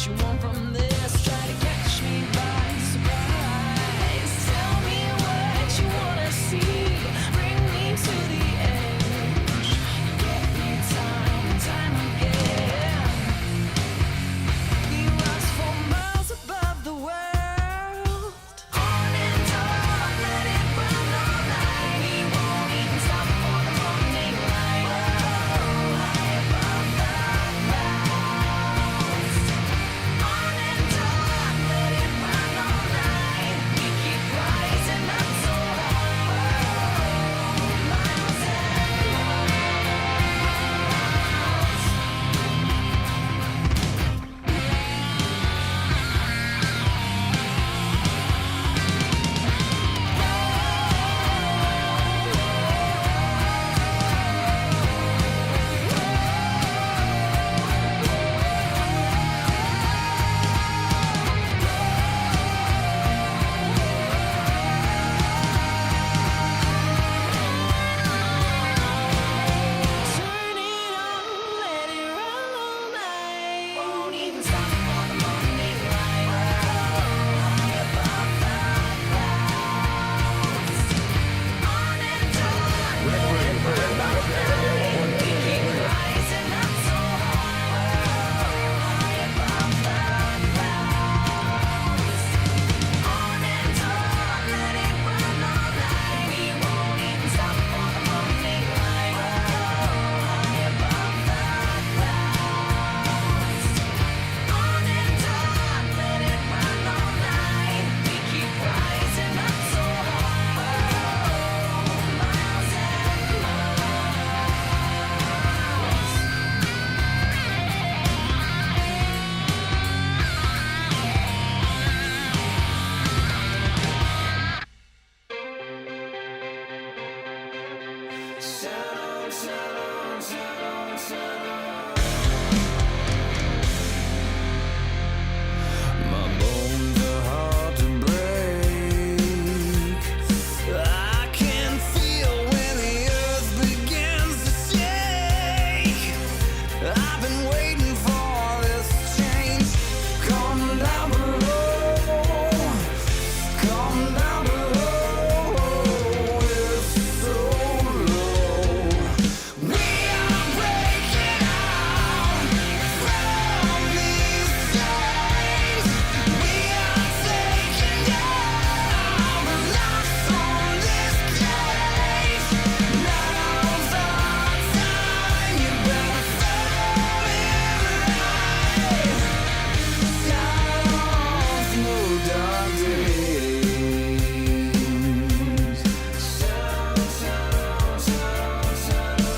you want from this. Try to catch me by surprise. Tell me what you wanna see. Bring me to the edge. Get me time again. You ask for miles above the world. On and on, let it burn all night. We won't even stop for the morning light. Oh, high above the clouds. On and on, let it burn all night. We keep rising up so high. Miles and turn it on, let it run all night. Won't even stop for the morning light. High above the clouds. On and on, let it burn all night. We keep rising up so high above the clouds. On and on, let it burn all night. We won't even stop for the morning light. High above the clouds. On and on, let it burn all night. We keep rising up so high. Miles and my bones are hard to break. I can feel when the earth begins to shake. I've been waiting for this change. Come down below. Come down below. It's so low. We are breaking out from these chains. We are taking down the locks on this cage. Now's our time. You better fall in line. Shadows, no dark days. Shadow, shadow, shadow, shadow.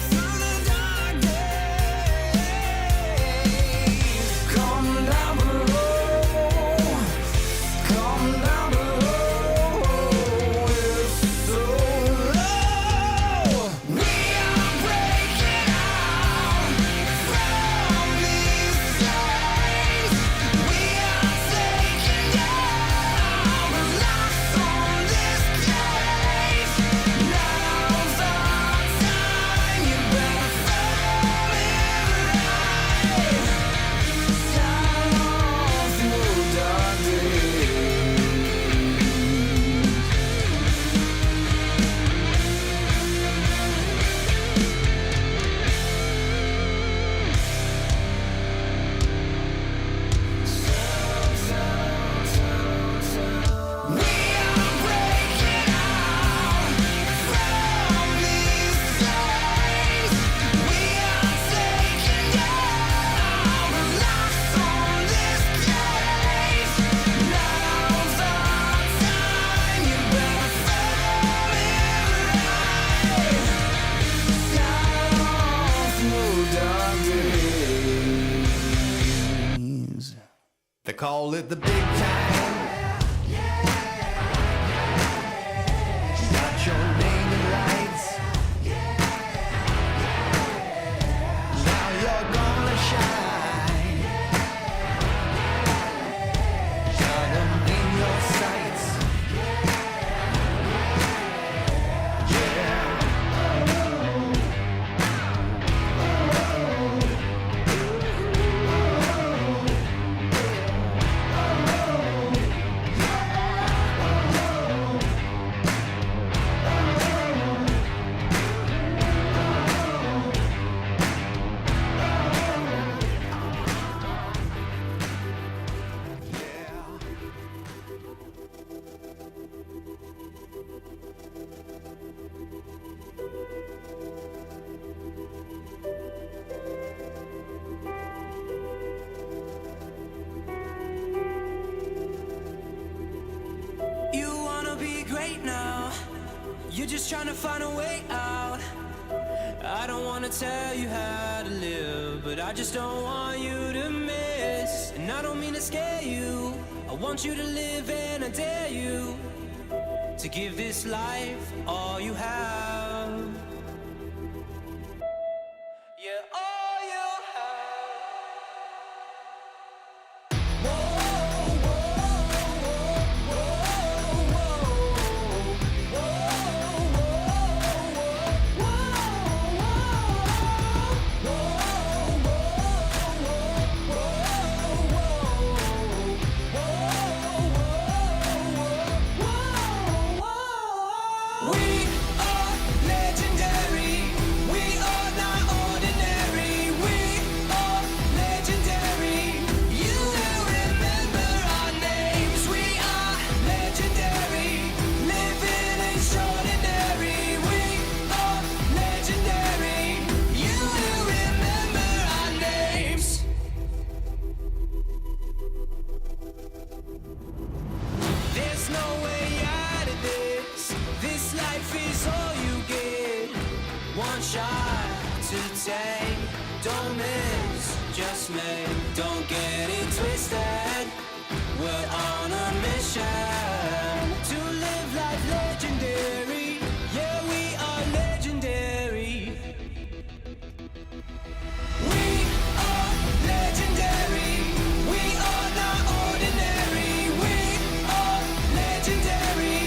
Through the dark days. Come down below. Come down below. It's so low. We are breaking out from these chains. We are taking down the locks on this cage. Now's our time. You better fall in line. Shadows, no dark days. We are breaking out from these chains. We are taking down the locks on this cage. Now's our time. You better fall in line. Shadows, no dark days. They call it the big time. Got your name in lights. Now you're gonna shine. Got 'em in your sights. Yeah. You're just trying to find a way out. I don't wanna tell you how to live, but I just don't want you to miss. And I don't mean to scare you, I want you to live, and I dare you to give this life all you have. Yeah, all you There's no way out of this. This life is all you get. One shot to take. Don't miss, just make. Don't get it twisted. We're on a mission to live life legendary. Yeah, we are legendary. We are legendary. We are not ordinary. We are legendary.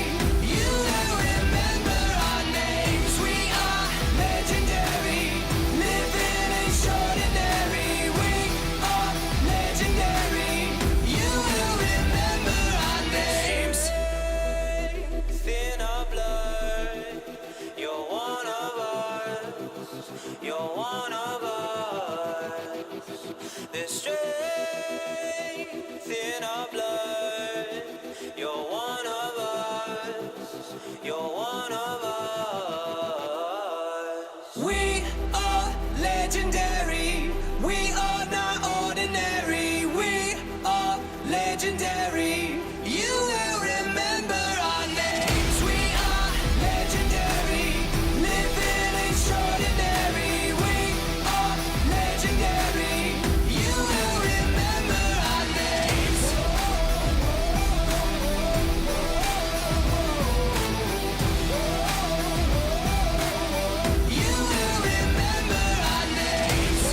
You will remember our names. We are legendary. Living extraordinary. We are legendary. You will remember our names. Thin our blood. You're one of us. You're one of us. There's strength in our blood. You're one of us. You're one of us. We are legendary. We are not ordinary. We are legendary. You will remember our names. We are legendary. Living extraordinary. We are legendary. You will remember our names. You will remember our names.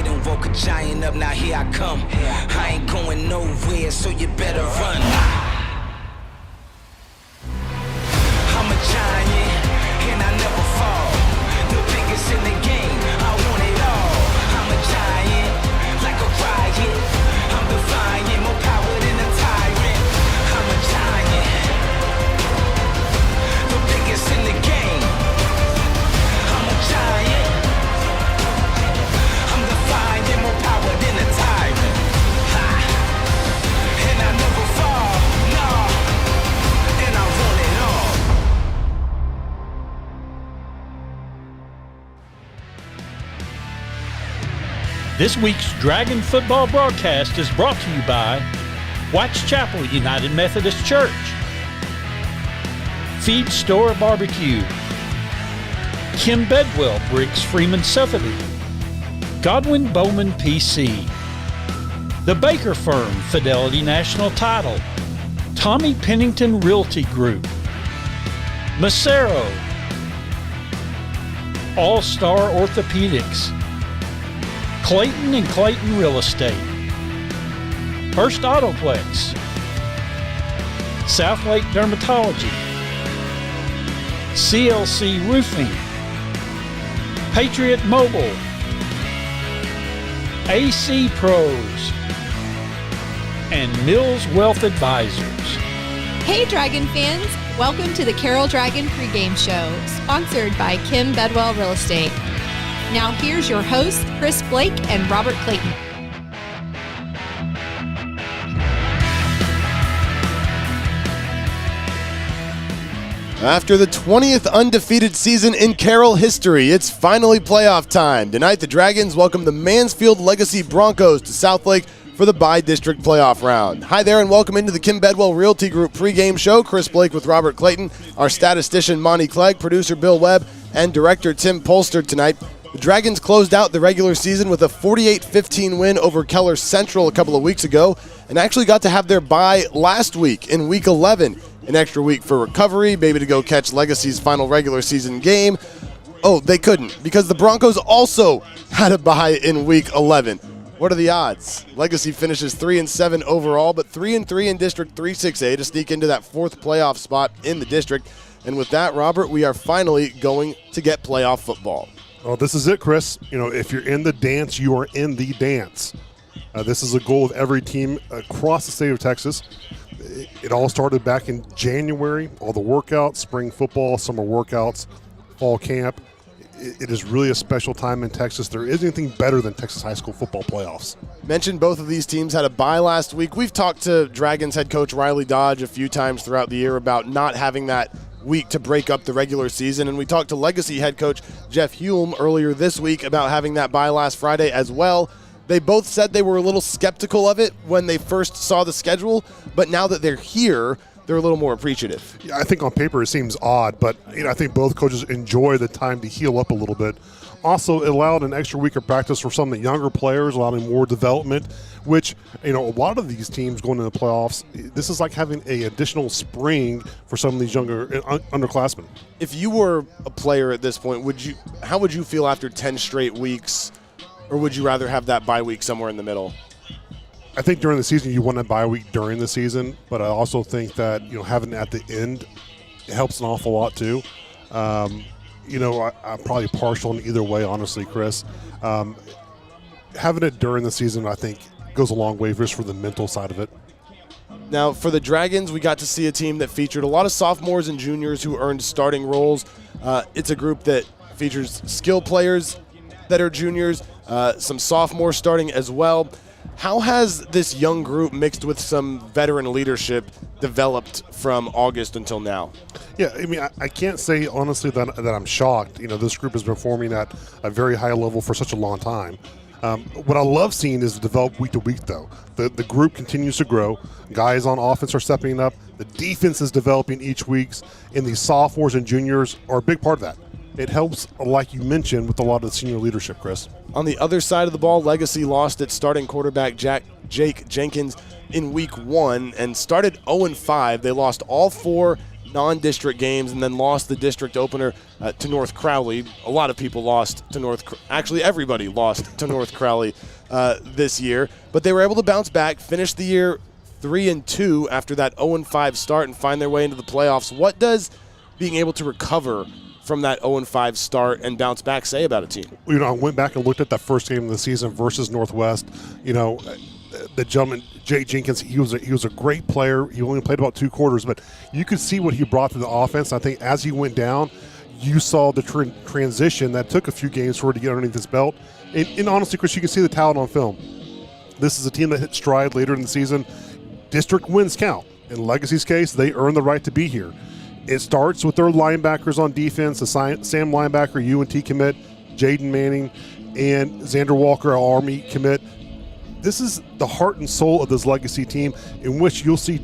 They done woke a giant up, now here I come. I ain't going nowhere, so you better run. I'm a giant, and I never fall. The biggest in the game, I want it all. I'm a giant, like a riot. I'm defiant, more power than a tyrant. I'm a giant, the biggest in the game. I'm a giant, I'm defiant, more power than a tyrant. Ha. And I never fall, no, and I want it all. This week's Dragon football broadcast is brought to you by White's Chapel United Methodist Church, Feed Store Barbecue, Kim Bedwell Briggs Freeman Southlake, Godwin Bowman PC, The Baker Firm Fidelity National Title, Tommy Pennington Realty Group, Macero, All Star Orthopedics, Clayton and Clayton Real Estate, First Autoplex, Southlake Dermatology, CLC Roofing, Patriot Mobile, AC Pros, and Mills Wealth Advisors. Hey Dragon fans, welcome to the Carroll Dragon pregame show, sponsored by Kim Bedwell Real Estate. Now here's your hosts, Chris Blake and Robert Clayton. After the 20th undefeated season in Carroll history, it's finally playoff time. Tonight, the Dragons welcome the Mansfield Legacy Broncos to Southlake for the bi-district playoff round. Hi there and welcome into the Kim Bedwell Realty Group pregame show. Chris Blake with Robert Clayton, our statistician Monty Clegg, producer Bill Webb, and director Tim Polster tonight. The Dragons closed out the regular season with a 48-15 win over Keller Central a couple of weeks ago and actually got to have their bye last week in Week 11. An extra week for recovery, maybe to go catch Legacy's final regular season game. Oh, they couldn't because the Broncos also had a bye in Week 11. What are the odds? Legacy finishes 3-7 overall, but 3-3 in District 3-6A to sneak into that fourth playoff spot in the district. And with that, Robert, we are finally going to get playoff football. Well, this is it, Chris. You know, if you're in the dance, you are in the dance. This is a goal of every team across the state of Texas. It all started back in January. All the workouts, spring football, summer workouts, fall camp. It is really a special time in Texas. There isn't anything better than Texas high school football playoffs. Mentioned both of these teams had a bye last week. We've talked to Dragons head coach Riley Dodge a few times throughout the year about not having that week to break up the regular season, and we talked to Legacy head coach Jeff Hulme earlier this week about having that bye last Friday as well. They both said they were a little skeptical of it when they first saw the schedule, but now that they're here, they're a little more appreciative. Yeah, I think on paper it seems odd, but I think both coaches enjoy the time to heal up a little bit. Also, it allowed an extra week of practice for some of the younger players, allowing more development, which, a lot of these teams going into the playoffs, this is like having an additional spring for some of these younger underclassmen. If you were a player at this point, how would you feel after 10 straight weeks, or would you rather have that bye week somewhere in the middle? I think during the season you want a bye week during the season, but I also think that having it at the end helps an awful lot too. I'm probably partial in either way, honestly, Chris. Having it during the season, I think, goes a long way just for the mental side of it. Now, for the Dragons, we got to see a team that featured a lot of sophomores and juniors who earned starting roles. It's a group that features skill players that are juniors, some sophomores starting as well. How has this young group mixed with some veteran leadership developed from August until now? Yeah, I can't say honestly that I'm shocked. This group has been performing at a very high level for such a long time. What I love seeing is develop week to week, though. The group continues to grow. Guys on offense are stepping up. The defense is developing each week, and these sophomores and juniors are a big part of that. It helps, like you mentioned, with a lot of the senior leadership, Chris. On the other side of the ball, Legacy lost its starting quarterback Jake Jenkins in Week 1 and started 0-5. They lost all 4 non-district games and then lost the district opener to North Crowley. A lot of people lost to actually everybody lost to North Crowley this year, but they were able to bounce back, finish the year 3-2 after that 0-5 start and find their way into the playoffs. What does being able to recover from that 0-5 start and bounce back say about a team? I went back and looked at that first game of the season versus Northwest. The gentleman, Jake Jenkins, he was a great player. He only played about 2 quarters, but you could see what he brought to the offense. I think as he went down, you saw the transition that took a few games for it to get underneath his belt. And honestly, Chris, you can see the talent on film. This is a team that hit stride later in the season. District wins count. In Legacy's case, they earn the right to be here. It starts with their linebackers on defense, the Sam linebacker, UNT commit, Jaden Manning, and Xander Walker, Army commit. This is the heart and soul of this Legacy team, in which you'll see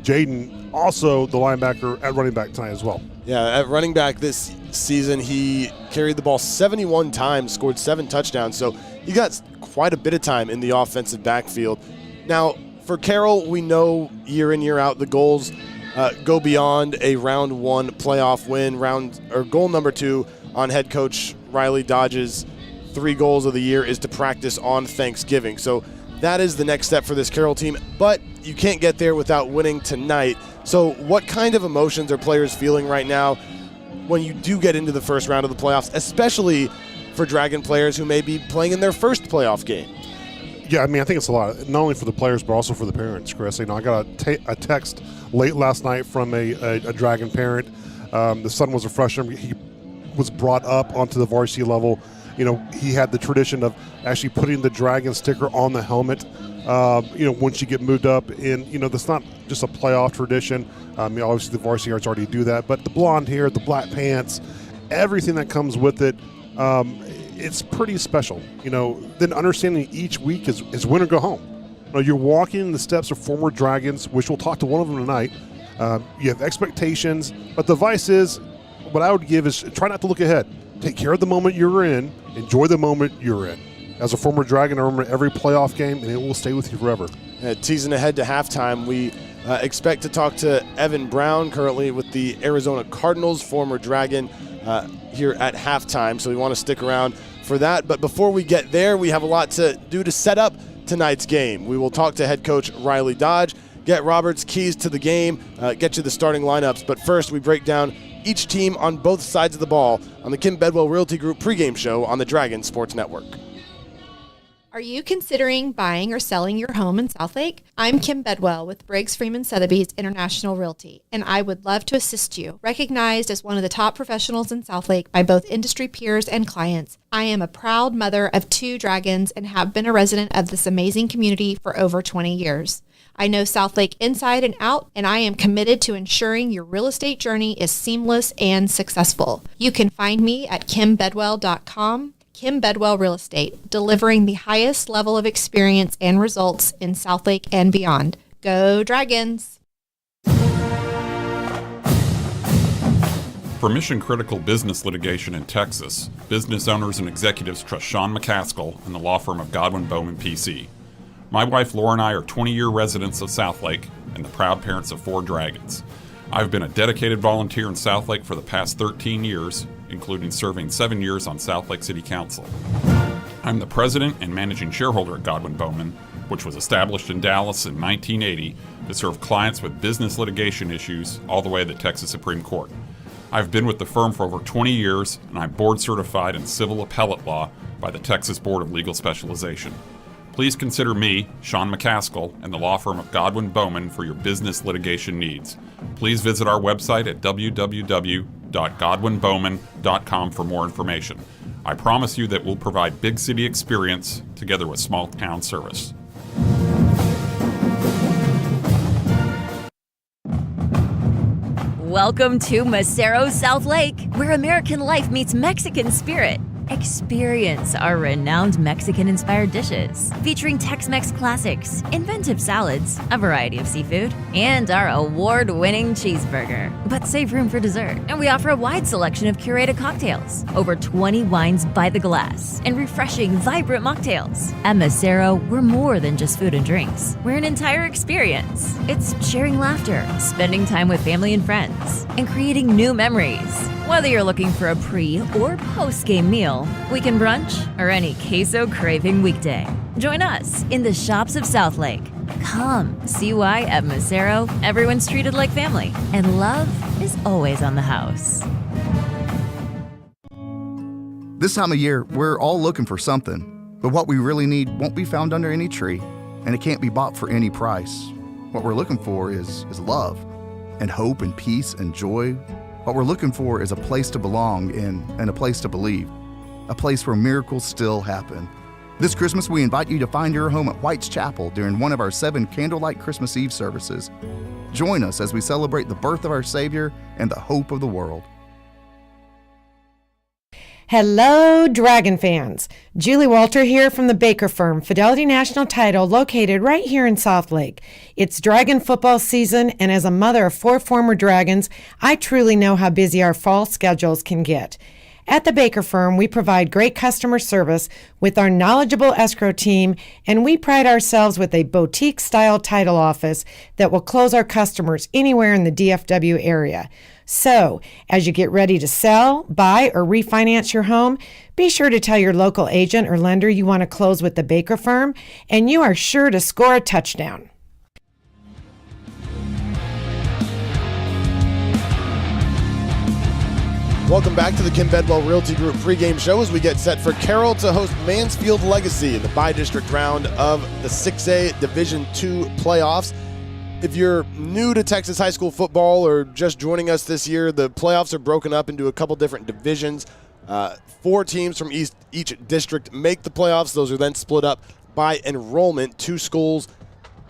Jaden, also the linebacker, at running back tonight as well. Yeah, at running back this season, he carried the ball 71 times, scored 7 touchdowns, so he got quite a bit of time in the offensive backfield. Now, for Carroll, we know year in, year out, the goals go beyond a round 1 playoff win. Goal number 2 on head coach Riley Dodge's 3 goals of the year is to practice on Thanksgiving. So that is the next step for this Carroll team, but you can't get there without winning tonight. So what kind of emotions are players feeling right now when you do get into the first round of the playoffs, especially for Dragon players who may be playing in their first playoff game? Yeah, I think it's a lot, not only for the players, but also for the parents, Chris. I got a text late last night from a Dragon parent. The son was a freshman. He was brought up onto the varsity level. He had the tradition of actually putting the Dragon sticker on the helmet, once you get moved up. And, that's not just a playoff tradition. Obviously the varsity guards already do that. But the blonde hair, the black pants, everything that comes with it, it's pretty special. Then understanding each week is win or go home. You're walking in the steps of former Dragons, which we'll talk to one of them tonight. You have expectations, but the advice is, what I would give is try not to look ahead. Take care of the moment you're in. Enjoy the moment you're in. As a former Dragon, I remember every playoff game, and it will stay with you forever. Teasing ahead to halftime, we expect to talk to Evan Brown, currently with the Arizona Cardinals, former Dragon, here at halftime. So we want to stick around for that. But before we get there, we have a lot to do to set up tonight's game. We will talk to head coach Riley Dodge, get Robert's keys to the game, get you the starting lineups. But first, we break down each team on both sides of the ball on the Kim Bedwell Realty Group pregame show on the Dragon Sports Network. Are you considering buying or selling your home in Southlake? I'm Kim Bedwell with Briggs Freeman Sotheby's International Realty, and I would love to assist you. Recognized as one of the top professionals in Southlake by both industry peers and clients, I am a proud mother of 2 Dragons and have been a resident of this amazing community for over 20 years. I know Southlake inside and out, and I am committed to ensuring your real estate journey is seamless and successful. You can find me at kimbedwell.com. Kim Bedwell Real Estate, delivering the highest level of experience and results in Southlake and beyond. Go Dragons! For mission-critical business litigation in Texas, business owners and executives trust Sean McCaskill and the law firm of Godwin Bowman PC. My wife Laura and I are 20-year residents of Southlake and the proud parents of 4 Dragons. I've been a dedicated volunteer in Southlake for the past 13 years, including serving 7 years on Southlake City Council. I'm the president and managing shareholder at Godwin Bowman, which was established in Dallas in 1980 to serve clients with business litigation issues all the way to the Texas Supreme Court. I've been with the firm for over 20 years, and I'm board certified in civil appellate law by the Texas Board of Legal Specialization. Please consider me, Sean McCaskill, and the law firm of Godwin Bowman for your business litigation needs. Please visit our website at www.godwinbowman.com for more information. I promise you that we'll provide big city experience together with small town service. Welcome to Macero Southlake, where American life meets Mexican spirit. Experience our renowned Mexican-inspired dishes, featuring Tex-Mex classics, inventive salads, a variety of seafood, and our award-winning cheeseburger. But save room for dessert, and we offer a wide selection of curated cocktails, over 20 wines by the glass, and refreshing, vibrant mocktails. At Macero, we're more than just food and drinks. We're an entire experience. It's sharing laughter, spending time with family and friends, and creating new memories. Whether you're looking for a pre- or post-game meal, weekend brunch, or any queso craving weekday, join us in the shops of Southlake. Come see why at Macero, everyone's treated like family, and love is always on the house. This time of year, we're all looking for something, but what we really need won't be found under any tree, and it can't be bought for any price. What we're looking for is love, and hope, and peace, and joy. What we're looking for is a place to belong in and a place to believe, a place where miracles still happen. This Christmas, we invite you to find your home at White's Chapel during one of our 7 candlelight Christmas Eve services. Join us as we celebrate the birth of our Savior and the hope of the world. Hello, Dragon fans. Julie Walter here from the Baker Firm, Fidelity National Title, located right here in Southlake. It's Dragon football season, and as a mother of 4 former Dragons, I truly know how busy our fall schedules can get. At the Baker Firm, we provide great customer service with our knowledgeable escrow team, and we pride ourselves with a boutique-style title office that will close our customers anywhere in the DFW area. So, as you get ready to sell, buy, or refinance your home, be sure to tell your local agent or lender you want to close with the Baker Firm, and you are sure to score a touchdown. Welcome back to the Kim Bedwell Realty Group pregame show as we get set for Carroll to host Mansfield Legacy in the bi-district round of the 6A Division II playoffs. If you're new to Texas high school football or just joining us this year, the playoffs are broken up into a couple different divisions. 4 teams from each district make the playoffs. Those are then split up by enrollment. 2 schools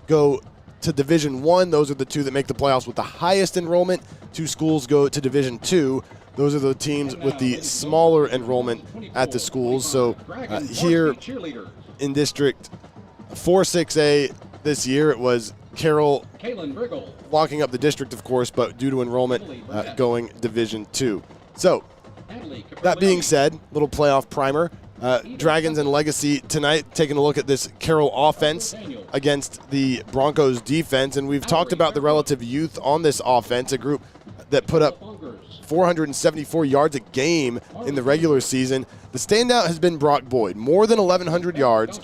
go to Division I. Those are the 2 that make the playoffs with the highest enrollment. 2 schools go to Division II. Those are the teams with the smaller enrollment at the schools. So here in District 4-6A this year, it was Carroll locking up the district, of course, but due to enrollment going Division II. So that being said, little playoff primer. Dragons and Legacy tonight taking a look at this Carroll offense against the Broncos defense. And we've talked about the relative youth on this offense, a group that put up 474 yards a game in the regular season. The standout has been Brock Boyd, more than 1,100 yards,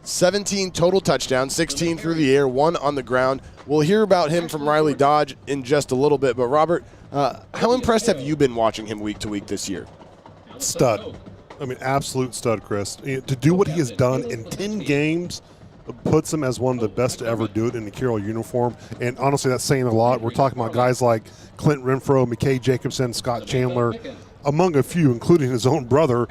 17 total touchdowns, 16 through the air, 1 on the ground. We'll hear about him from Riley Dodge in just a little bit. But, Robert, how impressed have you been watching him week to week this year? Stud. I mean, absolute stud, Chris. To do what he has done in 10 games puts him as one of the best to ever do it in the Carroll uniform. And honestly, that's saying a lot. We're talking about guys like Clint Renfro, McKay Jacobson, Scott Chandler, among a few, including his own brother,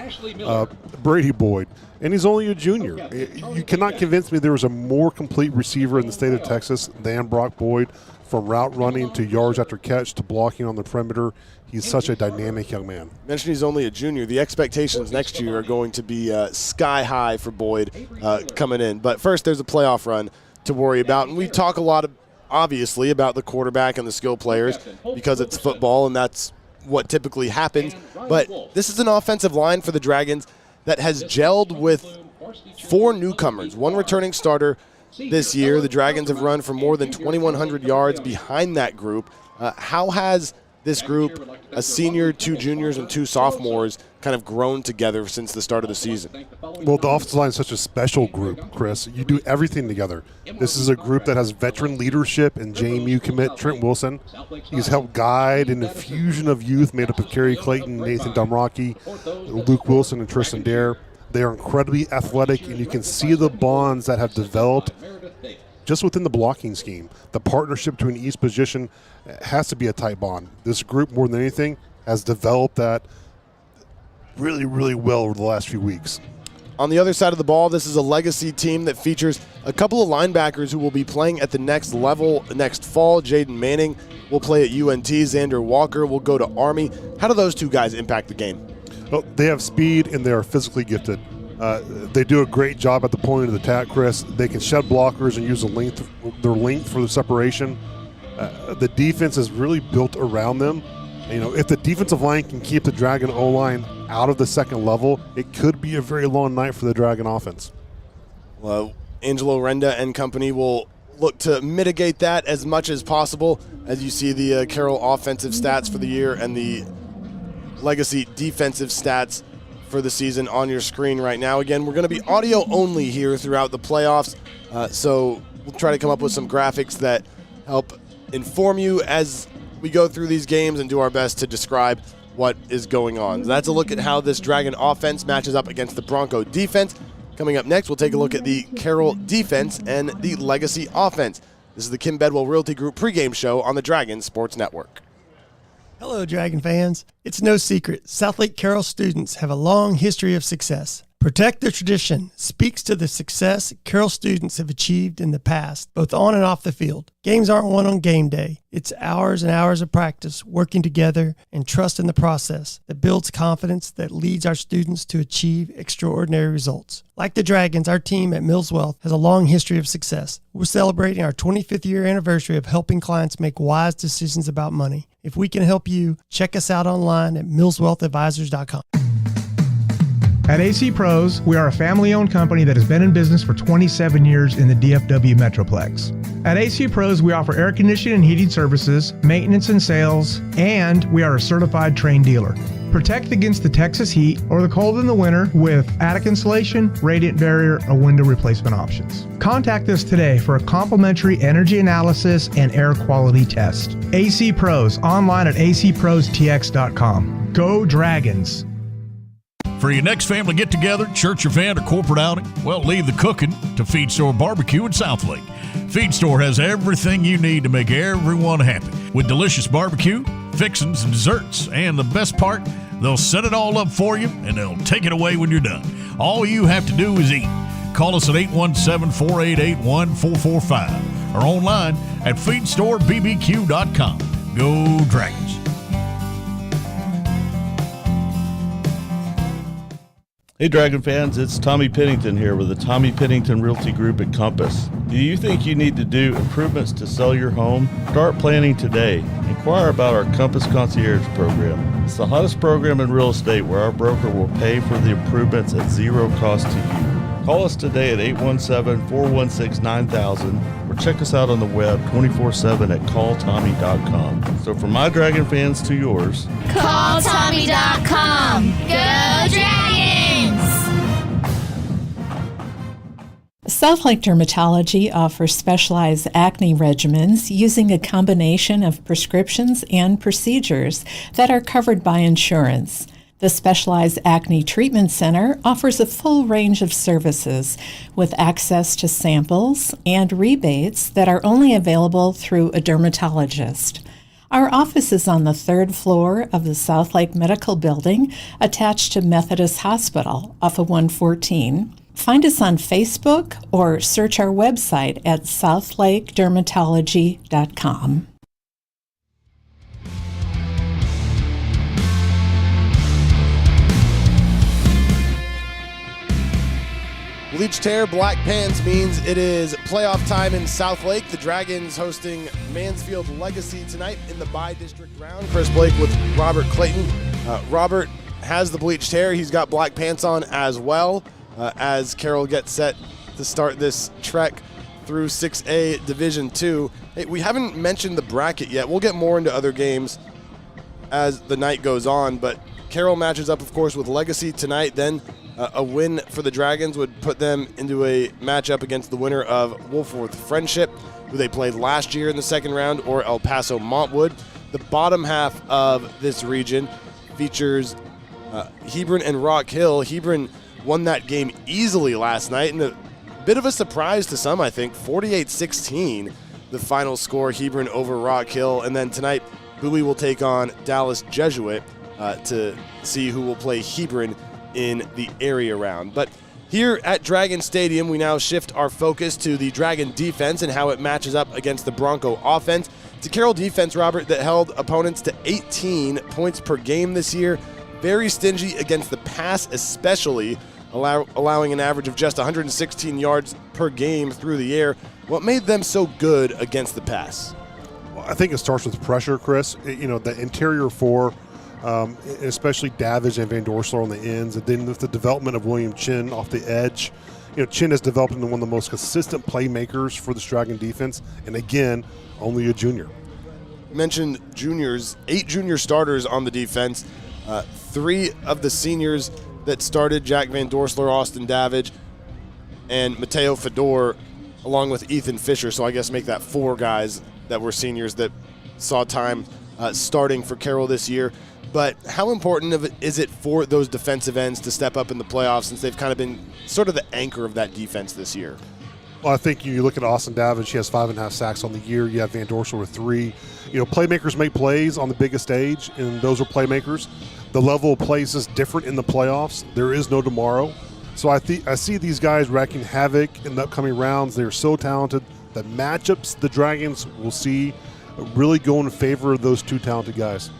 Brady Boyd. And he's only a junior. You cannot convince me there was a more complete receiver in the state of Texas than Brock Boyd, from route running to yards after catch to blocking on the perimeter. He's such a dynamic young man. Mentioned he's only a junior. The expectations next year are going to be sky high for Boyd coming in. But first, there's a playoff run to worry about. And we talk a lot, obviously, about the quarterback and the skill players because it's football and that's what typically happens. But this is an offensive line for the Dragons that has gelled with 4 newcomers, 1 returning starter this year. The Dragons have run for more than 2,100 yards behind that group. How has this group, a senior, 2 juniors, and 2 sophomores, kind of grown together since the start of the season? Well, the offensive line is such a special group, Chris. You do everything together. This is a group that has veteran leadership in JMU commit Trent Wilson. He's helped guide an infusion of youth made up of Kerry Clayton, Nathan Domrocki, Luke Wilson, and Tristan Dare. They are incredibly athletic, and you can see the bonds that have developed just within the blocking scheme. The partnership between each position has to be a tight bond. This group, more than anything, has developed that really, really well over the last few weeks. On the other side of the ball, this is a Legacy team that features a couple of linebackers who will be playing at the next level next fall. Jaden Manning will play at UNT. Xander Walker will go to Army. How do those 2 guys impact the game? Well, they have speed and they are physically gifted. They do a great job at the point of the attack, Chris. They can shed blockers and use their length for the separation. The defense is really built around them. If the defensive line can keep the Dragon O-line out of the second level, it could be a very long night for the Dragon offense. Well, Angelo Renda and company will look to mitigate that as much as possible. As you see the Carroll offensive stats for the year and the Legacy defensive stats for the season on your screen right now. Again, we're going to be audio only here throughout the playoffs, so we'll try to come up with some graphics that help inform you as we go through these games and do our best to describe what is going on. So that's a look at how this Dragon offense matches up against the Bronco defense. Coming up next, we'll take a look at the Carroll defense and the Legacy offense. This is the Kim Bedwell Realty Group pregame show on the Dragon Sports Network. Hello, Dragon fans. It's no secret, Southlake Carroll students have a long history of success. Protect the Tradition speaks to the success Carroll students have achieved in the past, both on and off the field. Games aren't won on game day. It's hours and hours of practice, working together, and trust in the process that builds confidence that leads our students to achieve extraordinary results. Like the Dragons, our team at Mills Wealth has a long history of success. We're celebrating our 25th year anniversary of helping clients make wise decisions about money. If we can help you, check us out online at millswealthadvisors.com. At AC Pros, we are a family-owned company that has been in business for 27 years in the DFW Metroplex. At AC Pros, we offer air conditioning and heating services, maintenance and sales, and we are a certified trained dealer. Protect against the Texas heat or the cold in the winter with attic insulation, radiant barrier, or window replacement options. Contact us today for a complimentary energy analysis and air quality test. AC Pros, online at acprostx.com. Go Dragons! For your next family get-together, church event, or corporate outing, well, leave the cooking to Feed Store Barbecue in Southlake. Feed Store has everything you need to make everyone happy, with delicious barbecue, fixings, and desserts. And the best part, they'll set it all up for you, and they'll take it away when you're done. All you have to do is eat. Call us at 817-488-1445 or online at feedstorebbq.com. Go Dragons! Hey Dragon fans, it's Tommy Pennington here with the Tommy Pennington Realty Group at Compass. Do you think you need to do improvements to sell your home? Start planning today. Inquire about our Compass Concierge program. It's the hottest program in real estate where our broker will pay for the improvements at zero cost to you. Call us today at 817-416-9000 or check us out on the web 24/7 at calltommy.com. So from my Dragon fans to yours, calltommy.com. Go Dragons! Southlake Dermatology offers specialized acne regimens using a combination of prescriptions and procedures that are covered by insurance. The Specialized Acne Treatment Center offers a full range of services with access to samples and rebates that are only available through a dermatologist. Our office is on the 3rd floor of the Southlake Medical Building attached to Methodist Hospital off of 114. Find us on Facebook or search our website at southlakedermatology.com. Bleached hair, black pants means it is playoff time in Southlake. The Dragons hosting Mansfield Legacy tonight in the bi-district round. Chris Blake with Robert Clayton. Robert has the bleached hair. He's got black pants on as well as Carroll gets set to start this trek through 6A Division II. Hey, we haven't mentioned the bracket yet. We'll get more into other games as the night goes on, but Carroll matches up, of course, with Legacy tonight. Then a win for the Dragons would put them into a matchup against the winner of Wolfworth Friendship, who they played last year in the second round, or El Paso Montwood. The bottom half of this region features Hebron and Rock Hill. Hebron won that game easily last night, and a bit of a surprise to some, I think. 48-16, the final score, Hebron over Rock Hill. And then tonight, Bowie will take on Dallas Jesuit to see who will play Hebron in the area round. But here at Dragon Stadium, we now shift our focus to the Dragon defense and how it matches up against the Bronco offense. It's a Carroll defense, Robert, that held opponents to 18 points per game this year. very stingy against the pass especially, allowing an average of just 116 yards per game through the air. What made them so good against the pass? Well, I think it starts with pressure, Chris. The interior four, especially Davidge and Van Dorsler on the ends, and then with the development of William Chin off the edge. Chin has developed into one of the most consistent playmakers for this Dragon defense, and again, only a junior. You mentioned juniors, 8 junior starters on the defense, 3 of the seniors that started, Jack Van Dorsler, Austin Davidge, and Mateo Fedor, along with Ethan Fisher. So I guess make that 4 guys that were seniors that saw time starting for Carroll this year. But how important is it for those defensive ends to step up in the playoffs, since they've kind of been sort of the anchor of that defense this year? Well, I think you look at Austin Davidge, he has 5.5 sacks on the year. You have Van Dorsler with 3. Playmakers make plays on the biggest stage, and those are playmakers. The level of plays is different in the playoffs. There is no tomorrow. So I see these guys wreaking havoc in the upcoming rounds. They're so talented. The matchups the Dragons will see really go in favor of those 2 talented guys.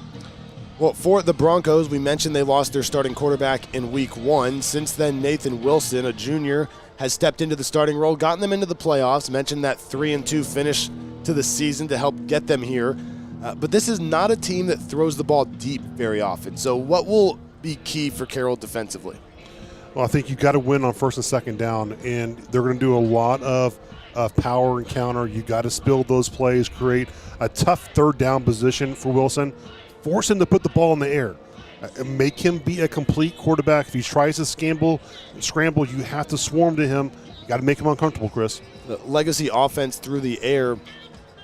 Well, for the Broncos, we mentioned they lost their starting quarterback in week 1. Since then, Nathan Wilson, a junior, has stepped into the starting role, gotten them into the playoffs. Mentioned that 3-2 finish to the season to help get them here. But this is not a team that throws the ball deep very often. So what will be key for Carroll defensively? Well, I think you got to win on 1st and 2nd down, and they're going to do a lot of power and counter. You got to spill those plays, create a tough 3rd down position for Wilson, force him to put the ball in the air, make him be a complete quarterback. If he tries to scramble, you have to swarm to him. You got to make him uncomfortable, Chris. The legacy offense through the air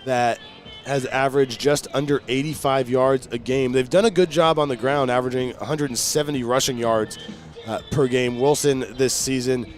that has averaged just under 85 yards a game. They've done a good job on the ground, averaging 170 rushing yards per game. Wilson this season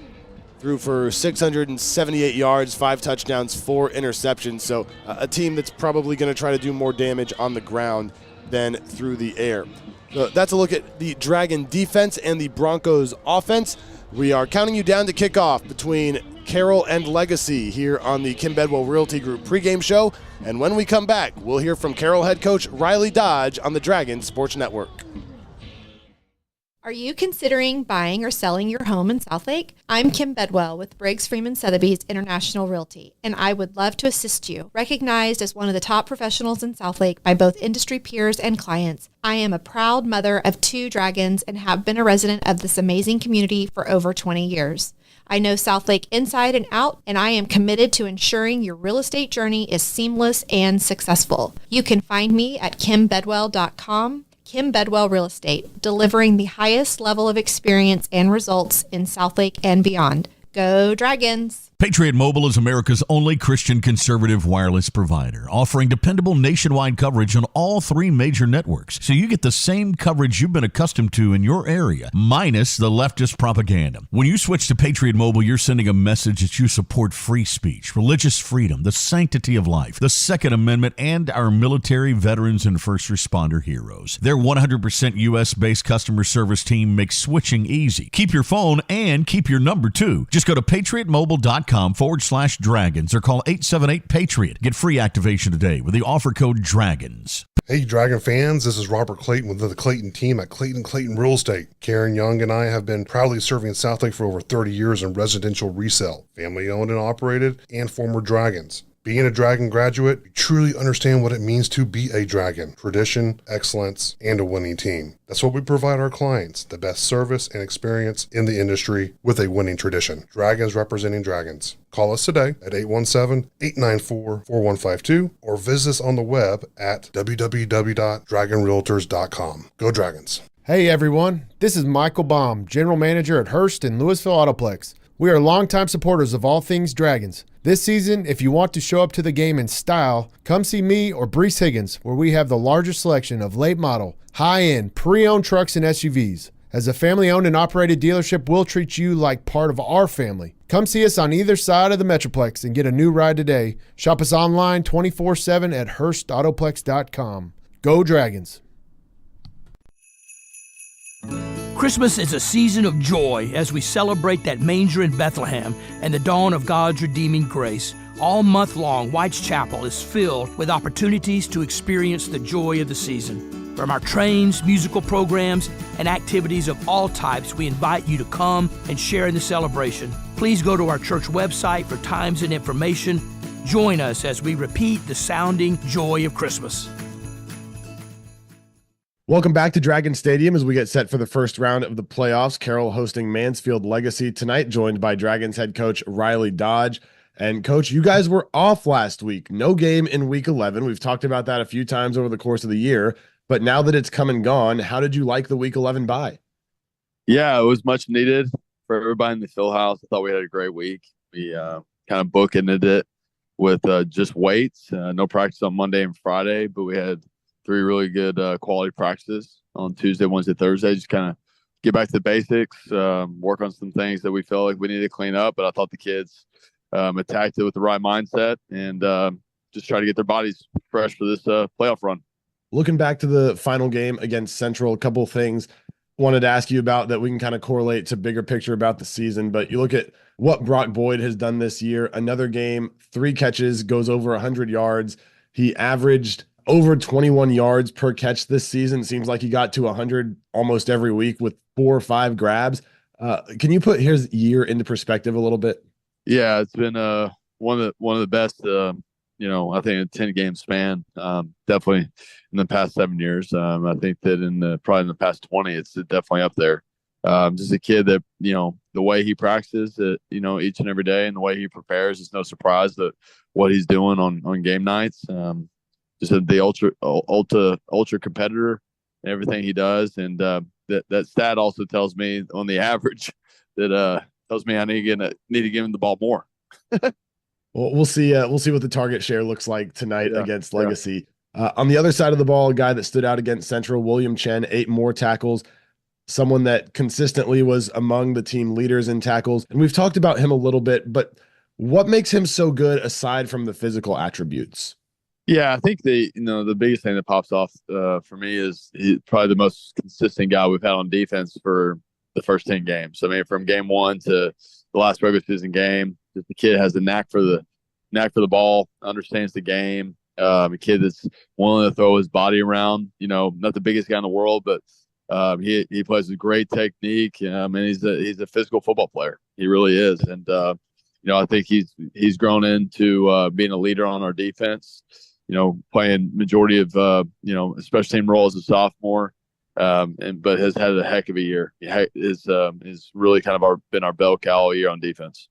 threw for 678 yards, 5 touchdowns, 4 interceptions. So a team that's probably going to try to do more damage on the ground than through the air. So that's a look at the Dragon defense and the Broncos offense. We are counting you down to kickoff between Carroll and Legacy here on the Kim Bedwell Realty Group pregame show. And when we come back, we'll hear from Carroll head coach Riley Dodge on the Dragon Sports Network. Are you considering buying or selling your home in Southlake? I'm Kim Bedwell with Briggs Freeman Sotheby's International Realty, and I would love to assist you. Recognized as one of the top professionals in Southlake by both industry peers and clients, I am a proud mother of 2 dragons and have been a resident of this amazing community for over 20 years. I know Southlake inside and out, and I am committed to ensuring your real estate journey is seamless and successful. You can find me at kimbedwell.com. Kim Bedwell Real Estate, delivering the highest level of experience and results in Southlake and beyond. Go Dragons! Patriot Mobile is America's only Christian conservative wireless provider, offering dependable nationwide coverage on all 3 major networks, so you get the same coverage you've been accustomed to in your area, minus the leftist propaganda. When you switch to Patriot Mobile, you're sending a message that you support free speech, religious freedom, the sanctity of life, the Second Amendment, and our military, veterans, and first responder heroes. Their 100% U.S.-based customer service team makes switching easy. Keep your phone and keep your number, too. Just go to patriotmobile.com/dragons or call 878-PATRIOT. Get free activation today with the offer code DRAGONS. Hey, Dragon fans, this is Robert Clayton with the Clayton team at Clayton Real Estate. Karen Young and I have been proudly serving Southlake for over 30 years in residential resale, family owned and operated, and former Dragons. Being a Dragon graduate, you truly understand what it means to be a Dragon. Tradition, excellence, and a winning team. That's what we provide our clients, the best service and experience in the industry with a winning tradition. Dragons representing Dragons. Call us today at 817-894-4152 or visit us on the web at www.dragonrealtors.com. Go Dragons. Hey everyone, this is Michael Baum, General Manager at Hearst and Louisville Autoplex. We are longtime supporters of all things Dragons. This season, if you want to show up to the game in style, come see me or Brees Higgins, where we have the largest selection of late model, high-end, pre-owned trucks and SUVs. As a family-owned and operated dealership, we'll treat you like part of our family. Come see us on either side of the Metroplex and get a new ride today. Shop us online 24/7 at HurstAutoplex.com. Go Dragons! Christmas is a season of joy as we celebrate that manger in Bethlehem and the dawn of God's redeeming grace. All month long, White's Chapel is filled with opportunities to experience the joy of the season. From our trains, musical programs, and activities of all types, we invite you to come and share in the celebration. Please go to our church website for times and information. Join us as we repeat the sounding joy of Christmas. Welcome back to Dragon Stadium as we get set for the first round of the playoffs. Carroll hosting Mansfield Legacy tonight, joined by Dragons head coach Riley Dodge. And coach, you guys were off last week. No game in week 11. We've talked about that a few times over the course of the year. But now that it's come and gone, how did you like the week 11 bye? Yeah, it was much needed for everybody in the field house. I thought we had a great week. We kind of bookended it with just weights. No practice on Monday and Friday, but we had 3 really good quality practices on Tuesday, Wednesday, Thursday. Just kind of get back to the basics, work on some things that we felt like we needed to clean up. But I thought the kids attacked it with the right mindset and just try to get their bodies fresh for this playoff run. Looking back to the final game against Central, a couple of things wanted to ask you about that we can kind of correlate to bigger picture about the season. But you look at what Brock Boyd has done this year, another game, 3 catches, goes over 100 yards. He averaged over 21 yards per catch this season. Seems like he got to 100 almost every week with 4 or 5 grabs. Can you put his year into perspective a little bit? Yeah, it's been one of the best. I think a 10-game span. Definitely in the past 7 years. I think that probably in the past 20, it's definitely up there. Just a kid that the way he practices it, each and every day, and the way he prepares, it's no surprise that what he's doing on game nights. Just the ultra competitor and everything he does, and that stat also tells me on the average that tells me I need to give him the ball more. Well, we'll see what the target share looks like tonight against Legacy. On the other side of the ball, a guy that stood out against Central, William Chen, 8 more tackles, someone that consistently was among the team leaders in tackles. And we've talked about him a little bit, but what makes him so good aside from the physical attributes? Yeah, I think the biggest thing that pops off for me is he's probably the most consistent guy we've had on defense for the first 10 games. I mean, from game 1 to the last regular season game, just the kid has the knack for the ball, understands the game. A kid that's willing to throw his body around. Not the biggest guy in the world, but he plays with great technique. And he's a physical football player. He really is. And I think he's grown into being a leader on our defense. Playing majority of special team role as a sophomore, but has had a heck of a year. Is really kind of been our bell cow all year on defense.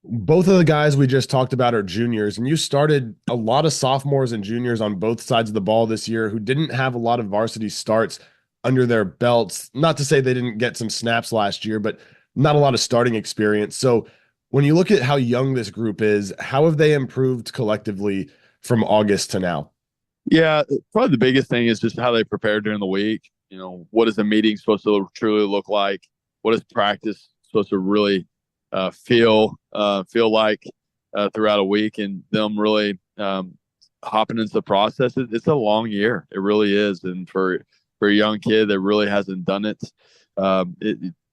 Both of the guys we just talked about are juniors, and you started a lot of sophomores and juniors on both sides of the ball this year who didn't have a lot of varsity starts under their belts. Not to say they didn't get some snaps last year, but not a lot of starting experience. So when you look at how young this group is, how have they improved collectively from August to now? Yeah, probably the biggest thing is just how they prepare during the week. What is a meeting supposed to truly look like? What is practice supposed to really feel like throughout a week, and them really hopping into the process. It's a long year. It really is. And for a young kid that really hasn't done it,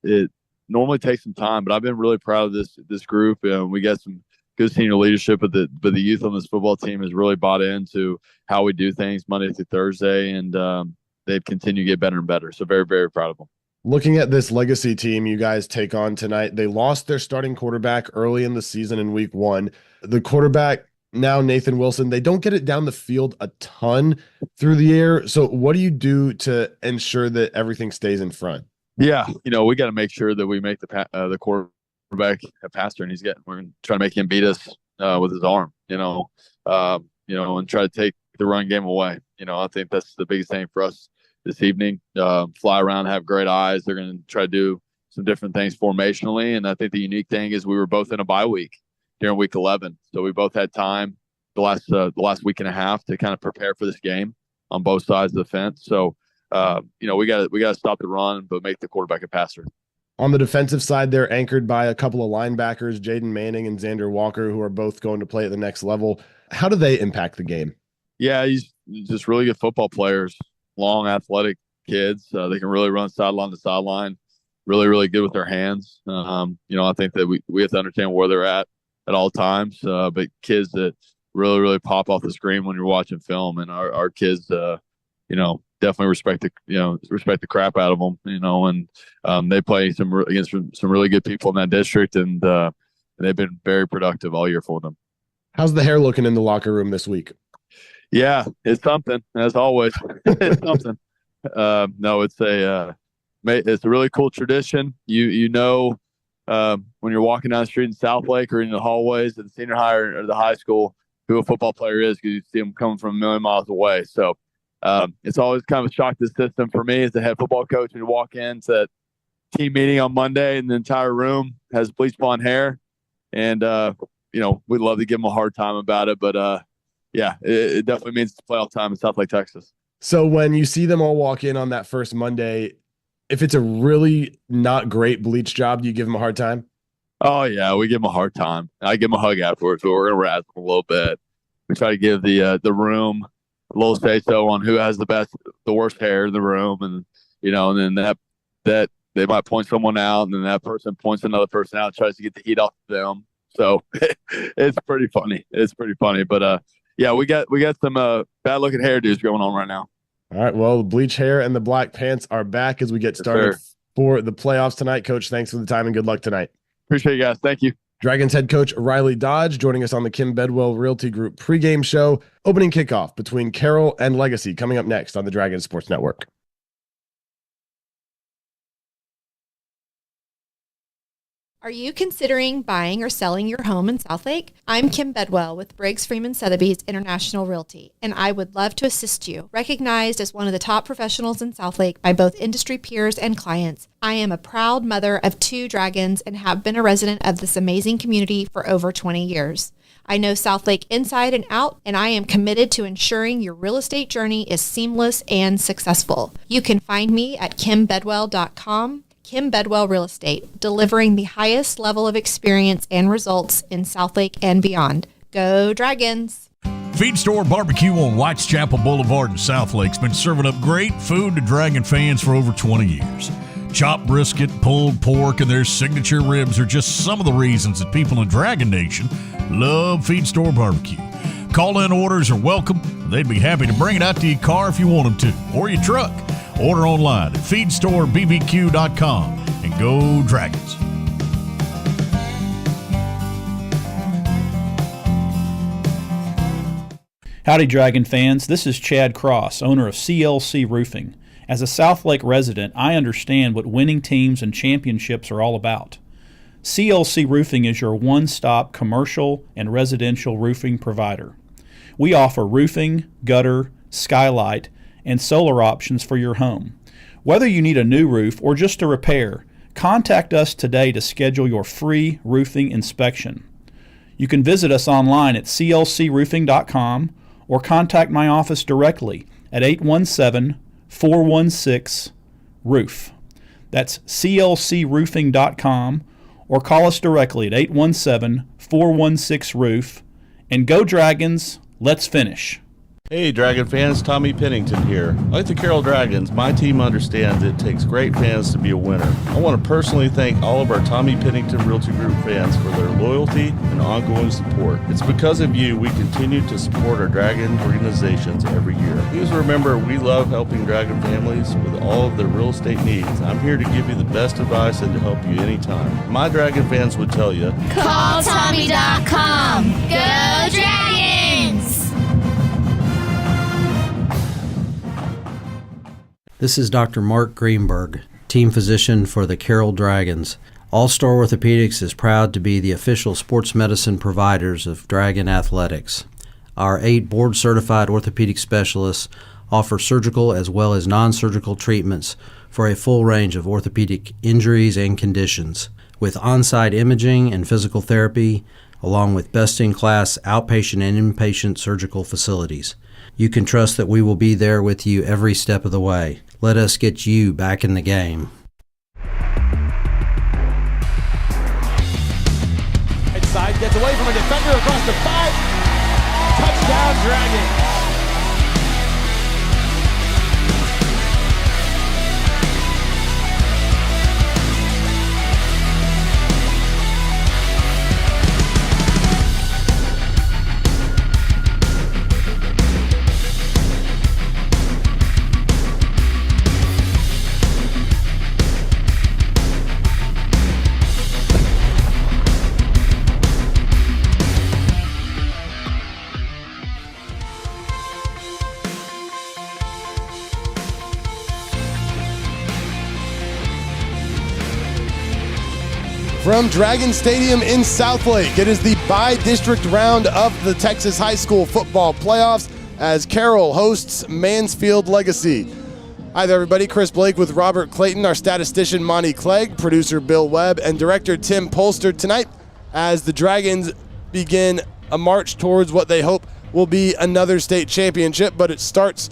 it normally takes some time, but I've been really proud of this group. We got some good senior leadership, but the youth on this football team has really bought into how we do things Monday through Thursday, and they've continued to get better and better. So very, very proud of them. Looking at this Legacy team you guys take on tonight, they lost their starting quarterback early in the season in week 1. The quarterback, now Nathan Wilson, they don't get it down the field a ton through the air. So what do you do to ensure that everything stays in front? Yeah, we got to make sure that we make the quarterback a passer, and we're going to try to make him beat us with his arm, and try to take the run game away. I think that's the biggest thing for us this evening. Fly around, have great eyes. They're going to try to do some different things formationally. And I think the unique thing is we were both in a bye week during week 11. So we both had time the last week and a half to kind of prepare for this game on both sides of the fence. So, we got to stop the run, but make the quarterback a passer. On the defensive side, they're anchored by a couple of linebackers, Jaden Manning and Xander Walker, who are both going to play at the next level. How do they impact the game? Yeah, he's just really good football players. Long, athletic kids. They can really run sideline to sideline. Really, really good with their hands. I think that we have to understand where they're at all times. But kids that really, really pop off the screen when you're watching film, and our kids, definitely respect the crap out of them, and they play against some really good people in that district, and they've been very productive all year for them. How's the hair looking in the locker room this week? Yeah, it's something, as always. It's something. No, it's a really cool tradition. When you're walking down the street in Southlake or in the hallways of the senior high or the high school, who a football player is, because you see them coming from a million miles away. So it's always kind of a shock to the system for me as the head football coach when you walk into that team meeting on Monday and the entire room has bleach blonde hair. And, we'd love to give them a hard time about it. But, it definitely means it's playoff time in Southlake, Texas. So when you see them all walk in on that first Monday, if it's a really not great bleach job, do you give them a hard time? Oh, yeah, we give them a hard time. I give them a hug afterwards, but we're going to razz them a little bit. We try to give the room a little say-so on who has the worst hair in the room. And, and then that they might point someone out, and then that person points another person out, tries to get the heat off of them. So it's pretty funny. But, we got some bad-looking hairdos going on right now. All right, well, the bleach hair and the black pants are back as we get started for the playoffs tonight. Coach, thanks for the time and good luck tonight. Appreciate you guys. Thank you. Dragons head coach Riley Dodge joining us on the Kim Bedwell Realty Group pregame show. Opening kickoff between Carroll and Legacy coming up next on the Dragons Sports Network. Are you considering buying or selling your home in Southlake? I'm Kim Bedwell with Briggs Freeman Sotheby's International Realty, and I would love to assist you. Recognized as one of the top professionals in Southlake by both industry peers and clients, I am a proud mother of 2 dragons and have been a resident of this amazing community for over 20 years. I know Southlake inside and out, and I am committed to ensuring your real estate journey is seamless and successful. You can find me at kimbedwell.com. Kim Bedwell Real Estate, delivering the highest level of experience and results in Southlake and beyond. Go Dragons! Feed Store Barbecue on Whitechapel Boulevard in Southlake's been serving up great food to Dragon fans for over 20 years. Chopped brisket, pulled pork, and their signature ribs are just some of the reasons that people in Dragon Nation love Feed Store Barbecue. Call-in orders are welcome. They'd be happy to bring it out to your car if you want them to, or your truck. Order online at feedstorebbq.com and go Dragons. Howdy, Dragon fans. This is Chad Cross, owner of CLC Roofing. As a Southlake resident, I understand what winning teams and championships are all about. CLC Roofing is your one-stop commercial and residential roofing provider. We offer roofing, gutter, skylight, and solar options for your home. Whether you need a new roof or just a repair, contact us today to schedule your free roofing inspection. You can visit us online at clcroofing.com or contact my office directly at 817-416-ROOF. That's clcroofing.com or call us directly at 817-416-ROOF. And go Dragons, let's finish. Hey Dragon fans, Tommy Pennington here. Like the Carroll Dragons, my team understands it takes great fans to be a winner. I want to personally thank all of our Tommy Pennington Realty Group fans for their loyalty and ongoing support. It's because of you we continue to support our Dragon organizations every year. Please remember, we love helping Dragon families with all of their real estate needs. I'm here to give you the best advice and to help you anytime. My Dragon fans would tell you, Call Tommy.com. Go Dragons! This is Dr. Mark Greenberg, team physician for the Carroll Dragons. All-Star Orthopedics is proud to be the official sports medicine providers of Dragon Athletics. Our 8 board-certified orthopedic specialists offer surgical as well as non-surgical treatments for a full range of orthopedic injuries and conditions, with on-site imaging and physical therapy, along with best-in-class outpatient and inpatient surgical facilities. You can trust that we will be there with you every step of the way. Let us get you back in the game. Inside, gets away from a defender across the 5. Touchdown, Dragons. From Dragon Stadium in Southlake, it is the bi-district round of the Texas High School football playoffs as Carroll hosts Mansfield Legacy. Hi there, everybody. Chris Blake with Robert Clayton, our statistician Monty Clegg, producer Bill Webb, and director Tim Polster tonight as the Dragons begin a march towards what they hope will be another state championship, but it starts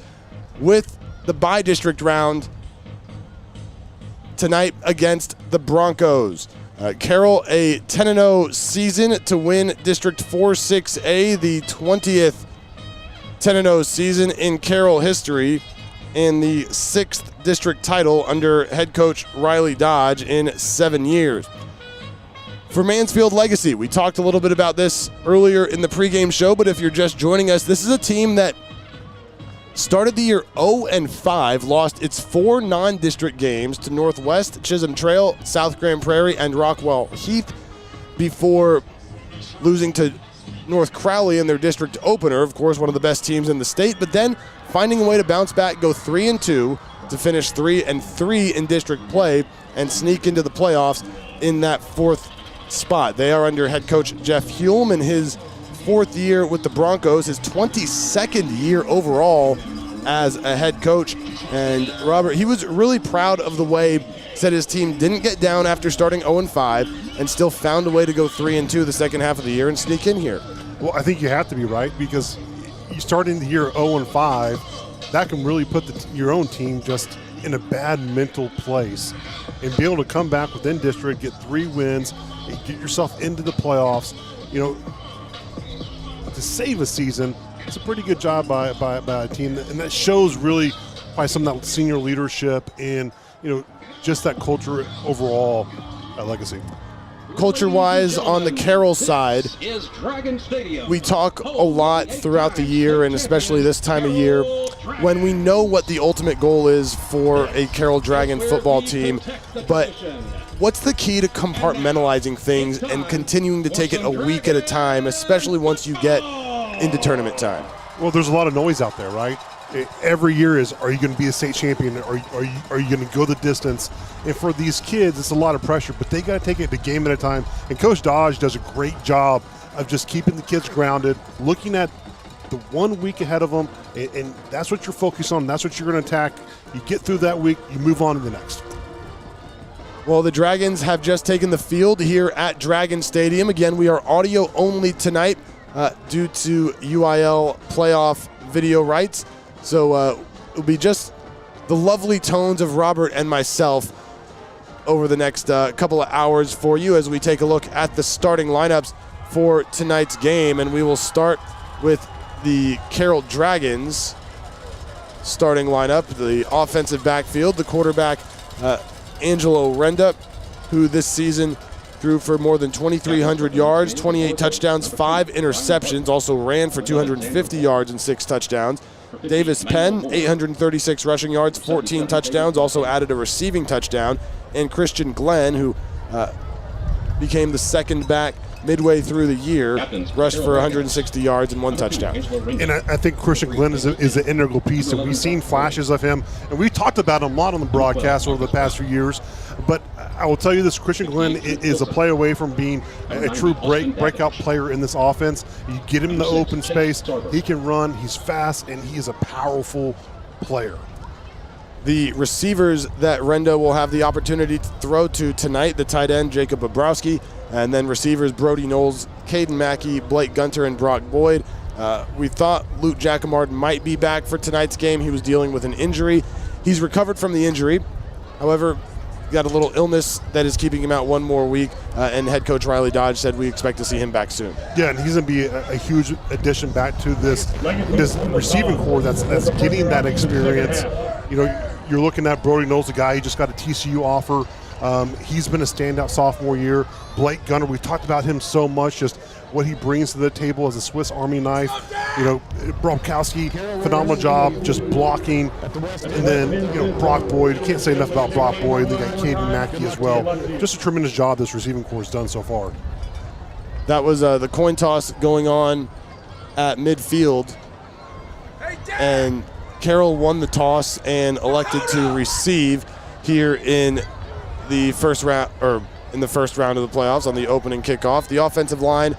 with the bi-district round tonight against the Broncos. Carroll, a 10-0 season to win District 4-6A, the 20th 10-0 season in Carroll history, and the 6th district title under head coach Riley Dodge in 7 years. For Mansfield Legacy, we talked a little bit about this earlier in the pregame show, but if you're just joining us, this is a team that started the year 0-5, lost its 4 non-district games to Northwest, Chisholm Trail, South Grand Prairie, and Rockwell Heath before losing to North Crowley in their district opener, of course, one of the best teams in the state, but then finding a way to bounce back, go 3-2 to finish 3-3 in district play and sneak into the playoffs in that 4th spot. They are under head coach Jeff Hulme in his 4th year with the Broncos, his 22nd year overall as a head coach. And Robert, he was really proud of the way said his team didn't get down after starting 0-5 and still found a way to go 3-2 the second half of the year and sneak in here. Well, I think you have to be right, because you start in the year 0-5, that can really put your own team just in a bad mental place. And be able to come back within district, get 3 wins, and get yourself into the playoffs, to save a season, it's a pretty good job by a team. And that shows really by some of that senior leadership and, just that culture overall at Legacy. Culture-wise, on the Carroll side, we talk a lot throughout the year, and especially this time of year, when we know what the ultimate goal is for a Carroll Dragon football team. But what's the key to compartmentalizing things and continuing to take it a week at a time, especially once you get into tournament time? Well, there's a lot of noise out there, right? Every year is, are you going to be a state champion? Are you going to go the distance? And for these kids, it's a lot of pressure, but they got to take it a game at a time. And Coach Dodge does a great job of just keeping the kids grounded, looking at the 1 week ahead of them, and that's what you're focused on. That's what you're going to attack. You get through that week, you move on to the next. Well, the Dragons have just taken the field here at Dragon Stadium. Again, we are audio only tonight due to UIL playoff video rights. So it'll be just the lovely tones of Robert and myself over the next couple of hours for you as we take a look at the starting lineups for tonight's game. And we will start with the Carroll Dragons starting lineup, the offensive backfield, the quarterback Angelo Renda, who this season threw for more than 2,300 yards, 28 touchdowns, 5 interceptions, also ran for 250 yards and 6 touchdowns. Davis Penn, 836 rushing yards, 14 touchdowns, also added a receiving touchdown. And Christian Glenn, who became the second back midway through the year, rushed for 160 yards and 1 touchdown. And I think Christian Glenn is an integral piece, and we've seen flashes of him, and we've talked about him a lot on the broadcast over the past few years. But I will tell you this, Christian Glenn is a play away from being a true breakout player in this offense. You get him in the open space, he can run, he's fast, and he is a powerful player. The receivers that Renda will have the opportunity to throw to tonight, the tight end Jacob Bobrowski, and then receivers Brody Knowles, Caden Mackey, Blake Gunter, and Brock Boyd. We thought Luke Jacquemart might be back for tonight's game. He was dealing with an injury. He's recovered from the injury. However, got a little illness that is keeping him out 1 more week, and head coach Riley Dodge said we expect to see him back soon. Yeah, and he's going to be a huge addition back to this receiving core that's getting that experience. You're looking at Brody Knowles, a guy who just got a TCU offer. He's been a standout sophomore year. Blake Gunter, we've talked about him so much, just what he brings to the table as a Swiss Army knife. Bromkowski, phenomenal job just blocking. And then, Brock Boyd, you can't say enough about Brock Boyd. They got Caden Mackey as well. Just a tremendous job this receiving corps has done so far. That was the coin toss going on at midfield. And Carroll won the toss and elected to receive here in the first round, or in the first round of the playoffs on the opening kickoff. The offensive line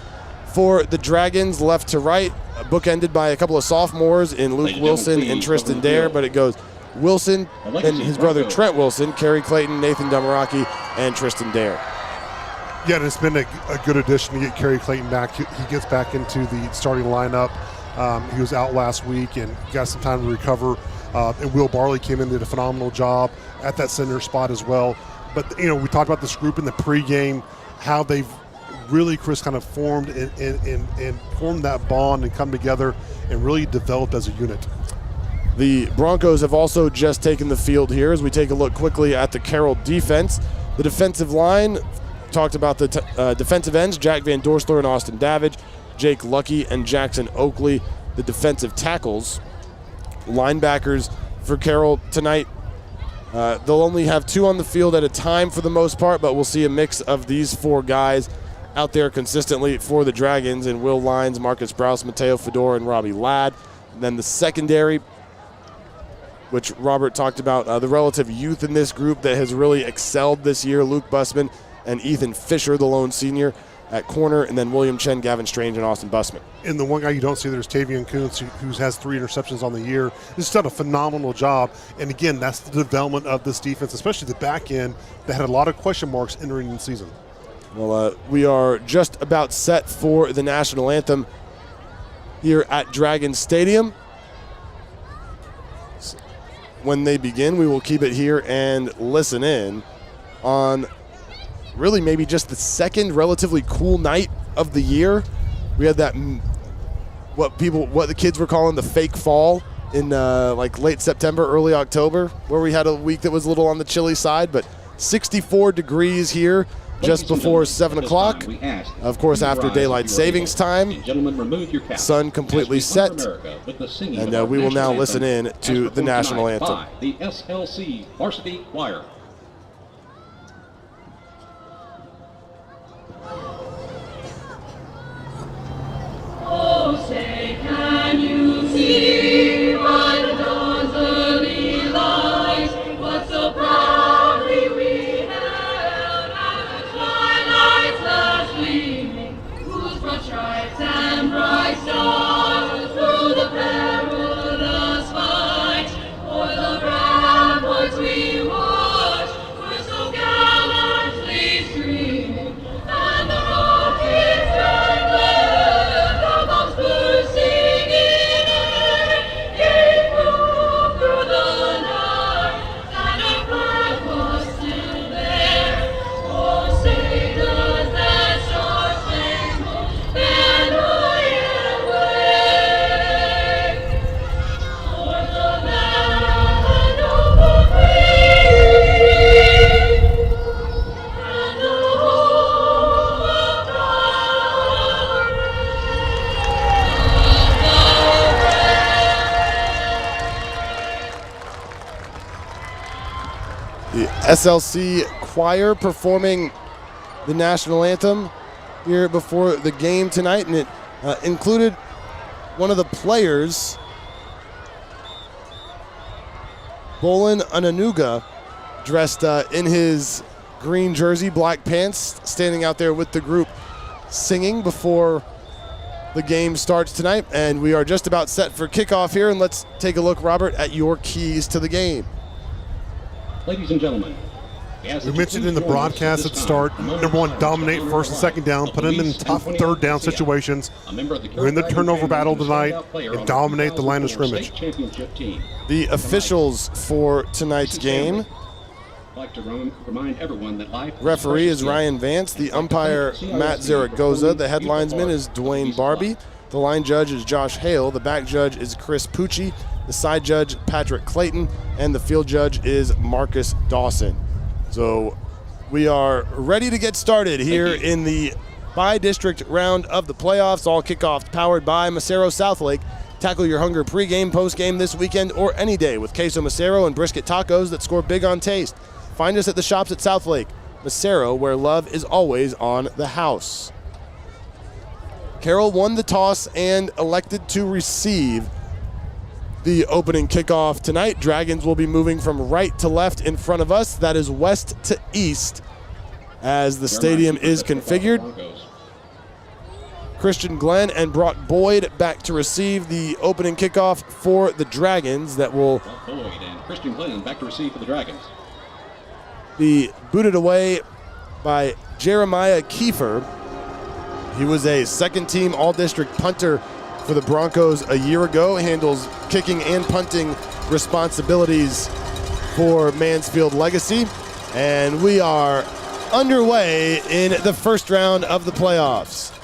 for the Dragons, left to right, bookended by a couple of sophomores in Luke Wilson and Tristan Dare, but it goes Wilson and his brother Trent Wilson, Kerry Clayton, Nathan Damaraki, and Tristan Dare. Yeah, and it's been a good addition to get Kerry Clayton back. He gets back into the starting lineup. He was out last week and got some time to recover. And Will Barley came in and did a phenomenal job at that center spot as well. But, we talked about this group in the pregame, how they've really, Chris, kind of formed and formed that bond and come together and really developed as a unit. The Broncos have also just taken the field here as we take a look quickly at the Carroll defense. The defensive line, talked about the defensive ends, Jack Van Dorsler and Austin Davidge, Jake Lucky and Jackson Oakley. The defensive tackles, linebackers for Carroll tonight. They'll only have 2 on the field at a time for the most part, but we'll see a mix of these 4 guys out there consistently for the Dragons, and Will Lyons, Marcus Browse, Mateo Fedor, and Robbie Ladd. And then the secondary, which Robert talked about, the relative youth in this group that has really excelled this year, Luke Bussman and Ethan Fisher, the lone senior, at corner, and then William Chen, Gavin Strange, and Austin Bussman. And the one guy you don't see there is Tavian Kuntz, who has 3 interceptions on the year. He's done a phenomenal job. And again, that's the development of this defense, especially the back end that had a lot of question marks entering the season. Well, we are just about set for the national anthem here at Dragon Stadium. When they begin, we will keep it here and listen in on really maybe just the second relatively cool night of the year. We had that, what the kids were calling the fake fall in like late September, early October, where we had a week that was a little on the chilly side, but 64 degrees here just before 7 o'clock. Of course, after daylight savings time, sun completely set, and we will now listen in to the national anthem. The SLC Varsity Choir. Oh, say, can you see by the dawn's early light what so proudly we held at the twilight's last gleaming, whose broad stripes and bright stars through the perilous fight o'er the ramparts we watched were so gallantly streaming, and the rockets turned the bombs bursting in air gave proof through the night that our flag was still there. Oh, say does that star-spangled banner yet wave o'er the land of the free and the home of proud The SLC choir performing the national anthem here before the game tonight, and it included one of the players, Bolin Ananuga, dressed in his green jersey, black pants, standing out there with the group singing before the game starts tonight. And we are just about set for kickoff here, and let's take a look, Robert, at your keys to the game. Ladies and gentlemen, we mentioned in the broadcast at the start, number 1, dominate first and second down, put them in tough third down situations, win the turnover battle tonight, and dominate the line of scrimmage. The officials for tonight's game. I'd like to remind everyone that life Referee is Ryan Vance. The umpire, Matt Zaragoza. The head linesman is Dwayne Barbie. The line judge is Josh Hale. The back judge is Chris Pucci. The side judge, Patrick Clayton. And the field judge is Marcus Dawson. So we are ready to get started here in the bi-district round of the playoffs. All kickoffs powered by Macero Southlake. Tackle your hunger pregame, postgame this weekend, or any day with queso Macero and brisket tacos that score big on taste. Find us at the shops at Southlake. Macero, where love is always on the house. Carroll won the toss and elected to receive the opening kickoff tonight. Dragons will be moving from right to left in front of us. That is west to east as the stadium is configured. Christian Glenn and Brock Boyd back to receive the opening kickoff for the Dragons that will Boyd and Christian Glenn back to receive for the Dragons. be booted away by Jeremiah Kiefer. He was a second-team All-District punter for the Broncos a year ago, handles kicking and punting responsibilities for Mansfield Legacy, and we are underway in the first round of the playoffs.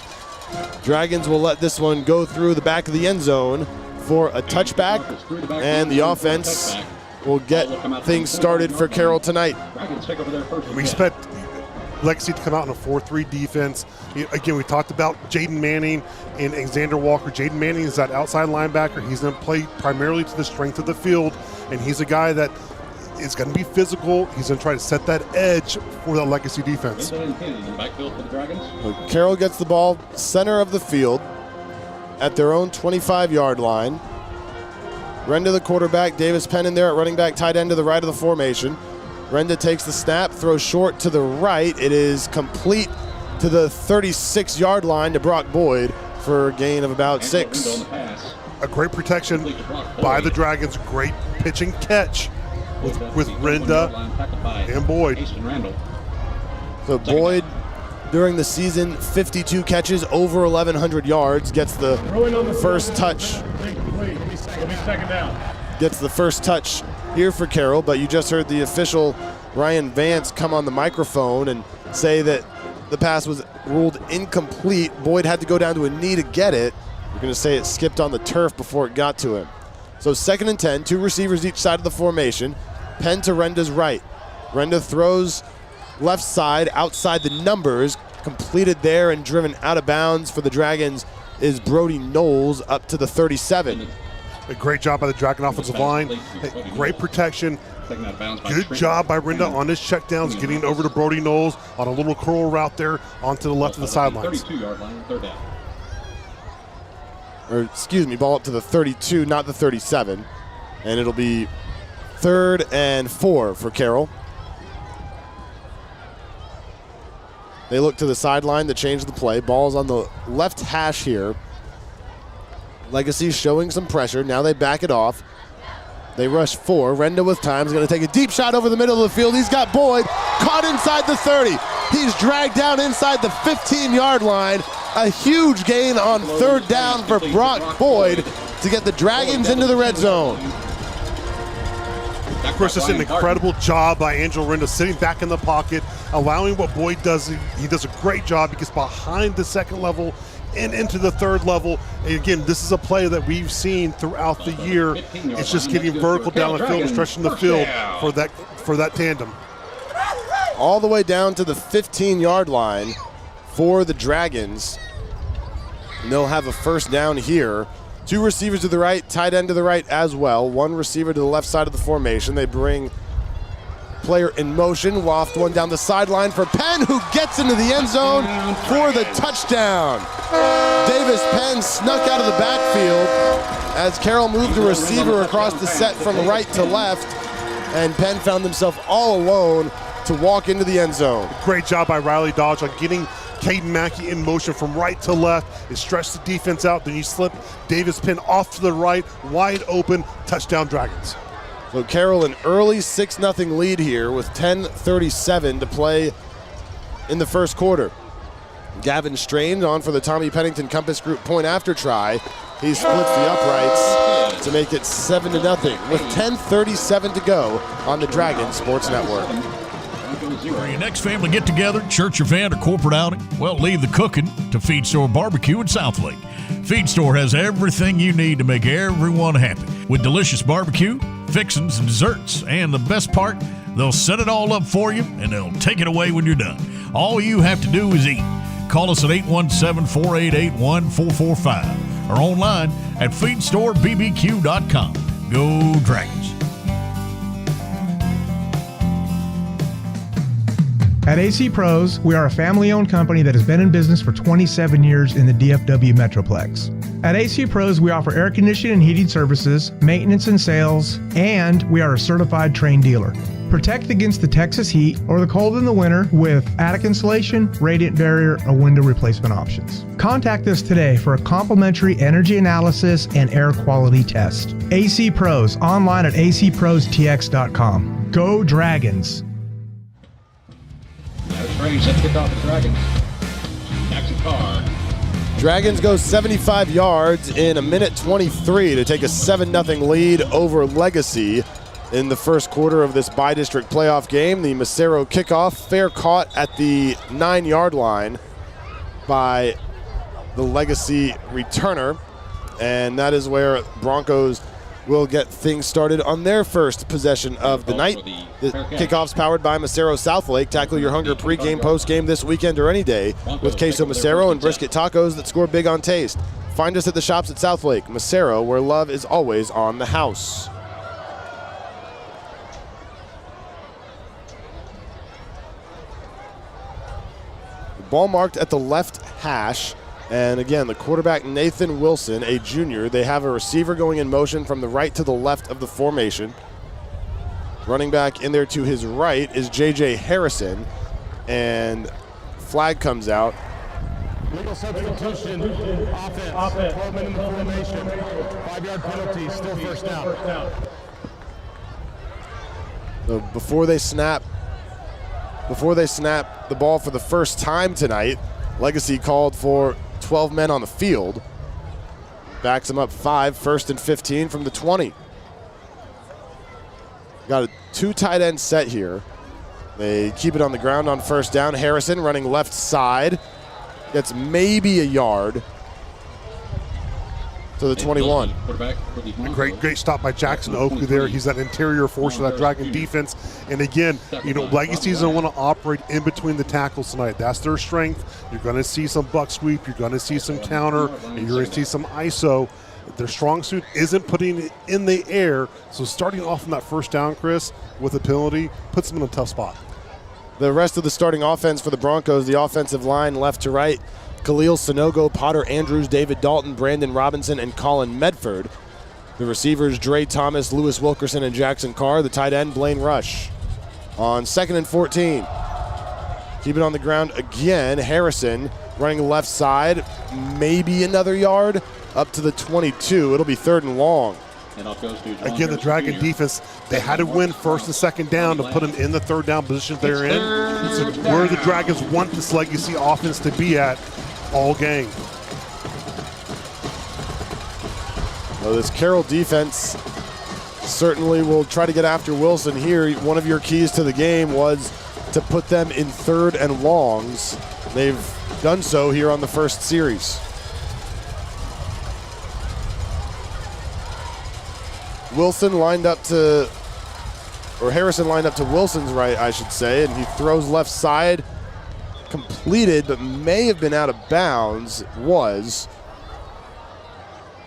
Dragons will let this one go through the back of the end zone for a touchback, and the offense will get things started for Carroll tonight. We expect Legacy to come out in a 4-3 defense. Again, we talked about Jaden Manning and Xander Walker. Jaden Manning is that outside linebacker. He's going to play primarily to the strength of the field, and he's a guy that is going to be physical. He's going to try to set that edge for that Legacy defense. Carroll gets the ball center of the field at their own 25-yard line. Renda, the quarterback, Davis Penn in there at running back, tight end to the right of the formation. Renda takes the snap, throws short to the right. It is complete to the 36-yard line to Brock Boyd for a gain of about 6. A great protection by the Dragons. Great pitch and catch with Renda and Boyd. So Boyd, during the season, 52 catches, over 1,100 yards, gets the first touch. Gets the first touch here for Carroll, but you just heard the official Ryan Vance come on the microphone and say that the pass was ruled incomplete. Boyd had to go down to a knee to get it. We're going to say it skipped on the turf before it got to him. So 2nd and 10, 2 receivers each side of the formation. Penn to Renda's right. Renda throws left side, outside the numbers. Completed there and driven out of bounds for the Dragons is Brody Knowles up to the 37. A great job by the Dragon offensive line. Hey, great protection. Good job by Renda on his checkdowns, getting over to Brody Knowles on a little curl route there onto the left of the sidelines. 32-yard line, third down. Or excuse me, ball up to the 32, not the 37. And it'll be 3rd and 4 for Carroll. They look to the sideline to change the play. Ball's on the left hash here. Legacy showing some pressure. Now they back it off. They rush 4. Renda with time is going to take a deep shot over the middle of the field. He's got Boyd caught inside the 30. He's dragged down inside the 15-yard line. A huge gain on 3rd down for Brock Boyd to get the Dragons into the red zone. Of course, it's an incredible job by Angel Renda sitting back in the pocket, allowing what Boyd does. He does a great job. He gets behind the 2nd level and into the 3rd level. And again, this is a play that we've seen throughout the year. It's just getting vertical down the field and stretching the field for that tandem. All the way down to the 15-yard line for the Dragons. And they'll have a first down here. 2 receivers to the right, tight end to the right as well. 1 receiver to the left side of the formation. They bring player in motion, waft one down the sideline for Penn, who gets into the end zone for the touchdown. Davis Penn snuck out of the backfield as Carroll moved a receiver across the set from right to left, and Penn found himself all alone to walk into the end zone. Great job by Riley Dodge on getting Caden Mackey in motion from right to left. It stretched the defense out, then you slip Davis Penn off to the right, wide open, touchdown Dragons. So Carroll an early 6-0 lead here with 10:37 to play in the first quarter. Gavin Strain on for the Tommy Pennington Compass Group point after try. He splits the uprights to make it 7-0 with 10:37 to go on the Dragon Sports Network. For your next family get-together, church event, or corporate outing, well, leave the cooking to Feed Store Barbecue in Southlake. Feed Store has everything you need to make everyone happy with delicious barbecue, fixings, and desserts. And the best part, they'll set it all up for you, and they'll take it away when you're done. All you have to do is eat. Call us at 817-488-1445 or online at feedstorebbq.com. Go Dragons. At AC Pros, we are a family-owned company that has been in business for 27 years in the DFW Metroplex. At AC Pros, we offer air conditioning and heating services, maintenance and sales, and we are a certified trained dealer. Protect against the Texas heat or the cold in the winter with attic insulation, radiant barrier, or window replacement options. Contact us today for a complimentary energy analysis and air quality test. AC Pros, online at acprostx.com. Go Dragons! That's ready, set to kick off the Dragons. Jackson Carr. Dragons go 75 yards in a minute 23 to take a 7-0 lead over Legacy in the first quarter of this bi-district playoff game. The Macero kickoff, fair caught at the 9-yard line by the Legacy returner. And that is where Broncos will get things started on their first possession of the night. The kickoff's powered by Macero Southlake. Tackle your hunger pregame, postgame this weekend or any day with queso Macero and brisket tacos that score big on taste. Find us at the shops at Southlake. Macero, where love is always on the house. Ball marked at the left hash. And again, the quarterback, Nathan Wilson, a junior. They have a receiver going in motion from the right to the left of the formation. Running back in there to his right is J.J. Harrison. And flag comes out. Legal substitution, offense. 12 men in the formation. 5-yard penalty, still first down. So before they snap the ball for the first time tonight, Legacy called for 12 men on the field. Backs them up 5, 1st and 15 from the 20. Got a 2 tight end set here. They keep it on the ground on first down. Harrison running left side. Gets maybe a yard to the 21. A great stop by Jackson Oakley there. He's that interior force of that Dragon defense. And again, Legacy's going to want to operate in between the tackles tonight. That's their strength. You're going to see some buck sweep. You're going to see some counter. And you're going to see some ISO. Their strong suit isn't putting it in the air. So starting off on that first down, Chris, with a penalty, puts them in a tough spot. The rest of the starting offense for the Broncos, the offensive line left to right, Khalil Sonogo, Potter Andrews, David Dalton, Brandon Robinson, and Colin Medford. The receivers, Dre Thomas, Lewis Wilkerson, and Jackson Carr. The tight end, Blaine Rush. On 2nd and 14, keep it on the ground again. Harrison running left side, maybe another yard, up to the 22. It'll be 3rd and long. Again, the Dragon defense, they had to win 1st and 2nd down to put them in the 3rd down position they're in. It's where the Dragons want this Legacy offense to be at all game. Well, this Carroll defense certainly will try to get after Wilson here. One of your keys to the game was to put them in 3rd and longs. They've done so here on the first series. Harrison lined up to Wilson's right, I should say, and he throws left side, completed, but may have been out of bounds. Was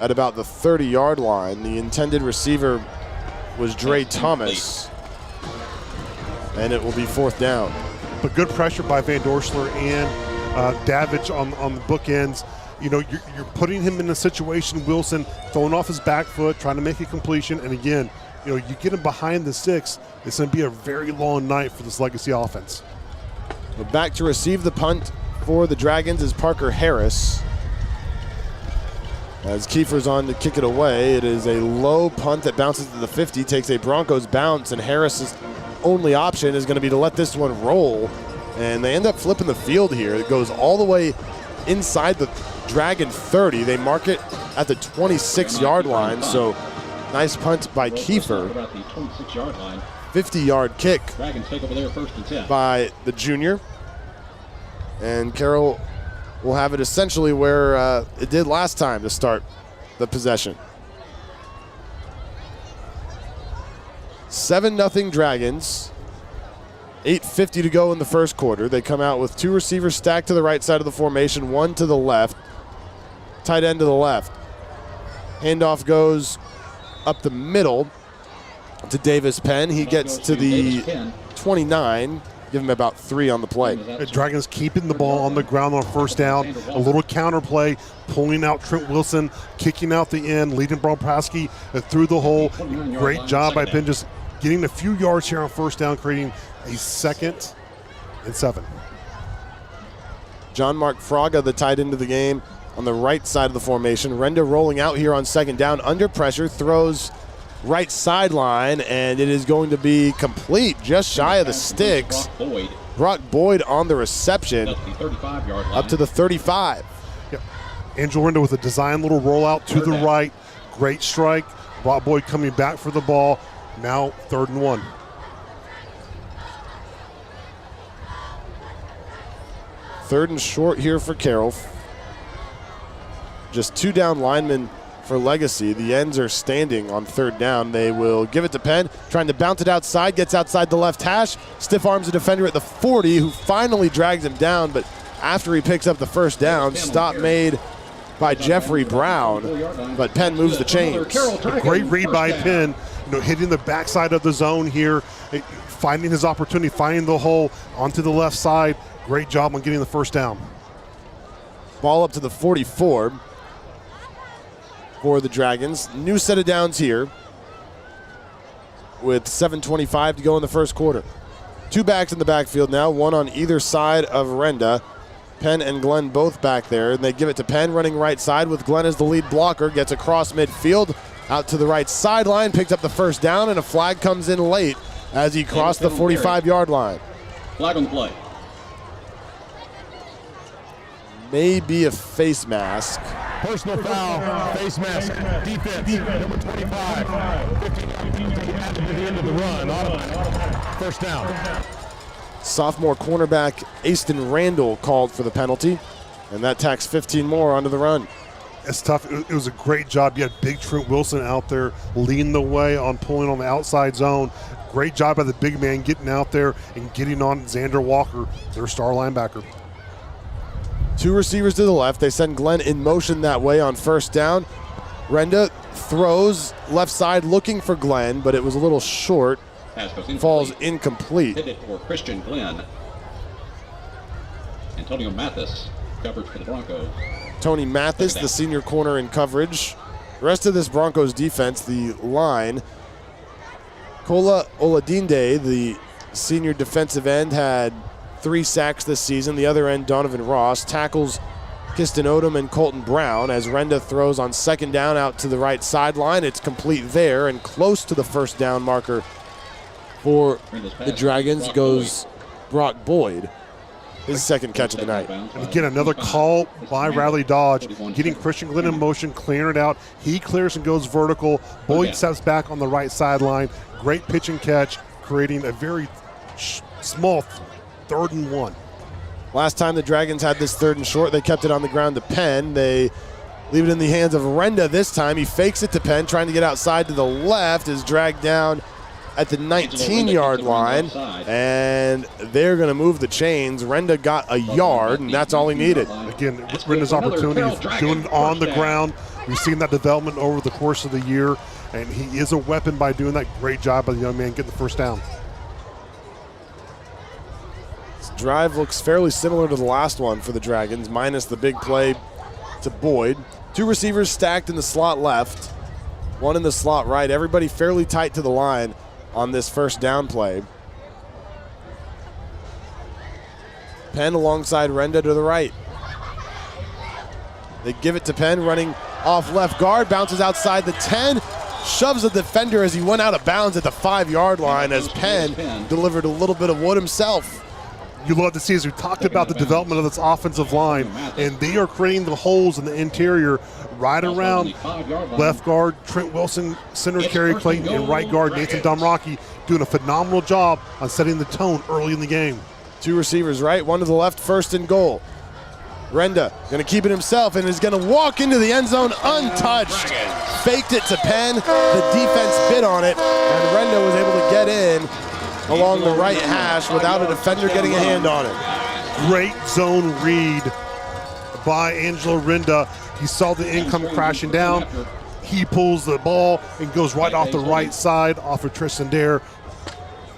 at about the 30-yard line. The intended receiver was Dre Thomas, and it will be 4th down. But good pressure by Van Dorsler and Davidge on the bookends. You're putting him in a situation, Wilson throwing off his back foot, trying to make a completion. And again, you get him behind the 6, it's going to be a very long night for this Legacy offense. Back to receive the punt for the Dragons is Parker Harris. As Kiefer's on to kick it away, it is a low punt that bounces to the 50, takes a Broncos bounce, and Harris's only option is going to be to let this one roll. And they end up flipping the field here. It goes all the way inside the Dragon 30. They mark it at the 26-yard line, so nice punt by Kiefer. 50-yard kick by the junior. And Carroll will have it essentially where it did last time to start the possession. 7-0 Dragons. 8:50 to go in the first quarter. They come out with 2 receivers stacked to the right side of the formation, 1 to the left. Tight end to the left. Handoff goes up the middle to Davis Penn. He gets to the 29. Give him about 3 on the play. The Dragons keeping the ball on the ground on first down. A little counter play, pulling out Trent Wilson, kicking out the end, leading Bronpaski through the hole. Great job by Penn, just getting a few yards here on first down, creating a 2nd and 7. John Mark Fraga, the tight end of the game, on the right side of the formation. Renda rolling out here on 2nd down, under pressure, throws right sideline, and it is going to be complete, just shy of the sticks. Brock Boyd on the reception, up to the 35. Yep. Angel Renda with a design little rollout to the right. Great strike. Brock Boyd coming back for the ball. Now 3rd and 1. Third and short here for Carroll. Just 2 down linemen for Legacy. The ends are standing on 3rd down. They will give it to Penn, trying to bounce it outside, gets outside the left hash, stiff arms a defender at the 40, who finally drags him down, but after he picks up the 1st down, stop made by Jeffrey Brown, but Penn moves the chains. Great read by Penn, hitting the backside of the zone here, finding his opportunity, finding the hole onto the left side. Great job on getting the 1st down. Ball up to the 44 for the Dragons. New set of downs here with 7:25 to go in the 1st quarter. 2 backs in the backfield now, 1 on either side of Renda. Penn and Glenn both back there, and they give it to Penn running right side with Glenn as the lead blocker. Gets across midfield, out to the right sideline, picked up the 1st down, and a flag comes in late as he crossed the 45-yard line. Flag on the play. Maybe a face mask. Personal foul, face mask, defense, number 25. 15 to the end of the run. 1st down. Sophomore cornerback Aston Randall called for the penalty, and that tacks 15 more onto the run. It's tough. It was a great job. You had big Trent Wilson out there leading the way on pulling on the outside zone. Great job by the big man getting out there and getting on Xander Walker, their star linebacker. 2 receivers to the left. They send Glenn in motion that way on 1st down. Renda throws left side looking for Glenn, but it was a little short. Falls incomplete. Hit it for Christian Glenn. Antonio Mathis, coverage for the Broncos. Tony Mathis, the senior corner in coverage. The rest of this Broncos defense, the line. Kola Oladinde, the senior defensive end, had 3 sacks this season. The other end, Donovan Ross, tackles Kiston Odom and Colton Brown as Renda throws on 2nd down out to the right sideline. It's complete there and close to the 1st down marker for the Dragons goes Brock Boyd, his 2nd catch of the night. And again, another call by Riley Dodge, getting Christian Glenn in motion, clearing it out. He clears and goes vertical. Boyd steps back on the right sideline. Great pitch and catch, creating a very small 3rd and 1. Last time the Dragons had this 3rd and short, they kept it on the ground to Penn. They leave it in the hands of Renda this time. He fakes it to Penn, trying to get outside to the left, is dragged down at the 19-yard line, and they're going to move the chains. Renda got a yard, and that's all he needed. Again, Renda's opportunity, doing it on the ground. We've seen that development over the course of the year, and he is a weapon by doing that. Great job by the young man getting the 1st down. This drive looks fairly similar to the last one for the Dragons, minus the big play to Boyd. 2 receivers stacked in the slot left, 1 in the slot right. Everybody fairly tight to the line on this 1st down play. Penn alongside Renda to the right. They give it to Penn, running off left guard, bounces outside the 10, shoves the defender as he went out of bounds at the 5-yard line as Penn delivered a little bit of wood himself. You love to see, as we talked about the development of this offensive line, and they are creating the holes in the interior right around left guard Trent Wilson, center Kerry Clayton, and right guard Nathan Domraki doing a phenomenal job on setting the tone early in the game. 2 receivers right, 1 to the left, 1st and goal. Renda going to keep it himself and is going to walk into the end zone untouched. Faked it to Penn. The defense bit on it, and Renda was able to get in along the right hash without a defender getting a hand on it. Great zone read by Angelo Renda. He saw the end come crashing down. He pulls the ball and goes right off the right side off of Tristan Dare.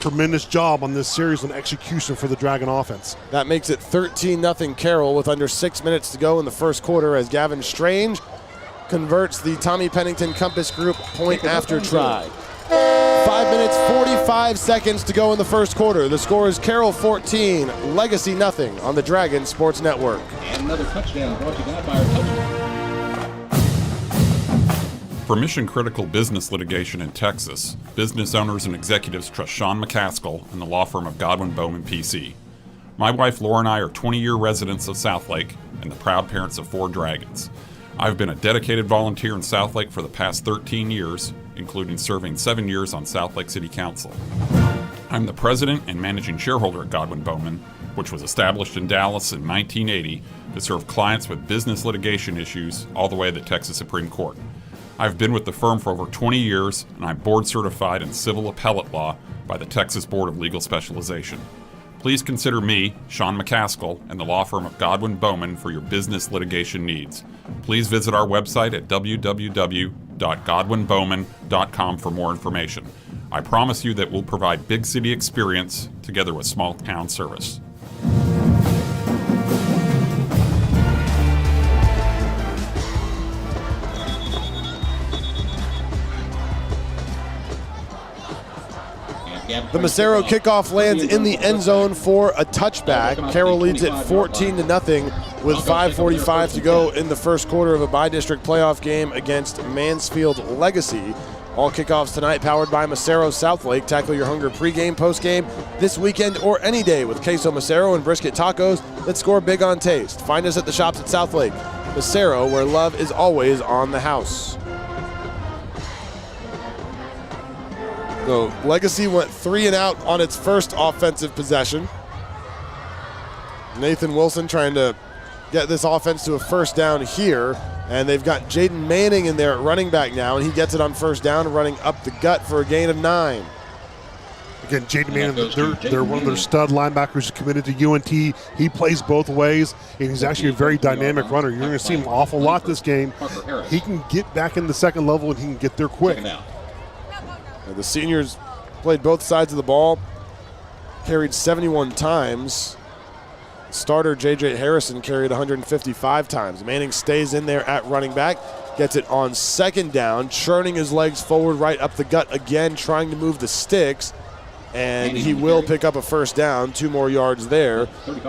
Tremendous job on this series and execution for the Dragon offense. That makes it 13-0 Carroll with under 6 minutes to go in the 1st quarter as Gavin Strange converts the Tommy Pennington Compass Group point after try. 5 minutes, 45 seconds to go in the first quarter. The score is Carroll 14, Legacy nothing on the Dragon Sports Network. And another touchdown brought to you by our touchdown. For mission-critical business litigation in Texas, business owners and executives trust Sean McCaskill and the law firm of Godwin Bowman PC. My wife Laura and I are 20-year residents of Southlake and the proud parents of 4 dragons. I've been a dedicated volunteer in Southlake for the past 13 years, including serving 7 years on Southlake City Council. I'm the president and managing shareholder at Godwin Bowman, which was established in Dallas in 1980 to serve clients with business litigation issues all the way to the Texas Supreme Court. I've been with the firm for over 20 years, and I'm board certified in civil appellate law by the Texas Board of Legal Specialization. Please consider me, Sean McCaskill, and the law firm of Godwin Bowman for your business litigation needs. Please visit our website at www.godwinbowman.com for more information. I promise you that we'll provide big city experience together with small town service. The Massaro kickoff lands in the end zone for a touchback. Carroll leads it 14-0 with 5:45 to go in the first quarter of a bi-district playoff game against Mansfield Legacy. All kickoffs tonight powered by Massaro Southlake. Tackle your hunger pregame, postgame, this weekend, or any day with queso Massaro and brisket tacos that score big on taste. Find us at the shops at Southlake. Massaro, where love is always on the house. So Legacy went 3 and out on its first offensive possession. Nathan Wilson trying to get this offense to a first down here. And they've got Jaden Manning in there at running back now, and he gets it on first down, running up the gut for a gain of 9. Again, Jaden Manning, they're one of their stud linebackers committed to UNT. He plays both ways, and he's actually a very dynamic runner. You're going to see him an awful lot this game. He can get back in the second level, and he can get there quick. The seniors played both sides of the ball, carried 71 times. Starter J.J. Harrison carried 155 times. Manning stays in there at running back, gets it on second down, churning his legs forward right up the gut again, trying to move the sticks, and he will pick up a first down, 2 more yards there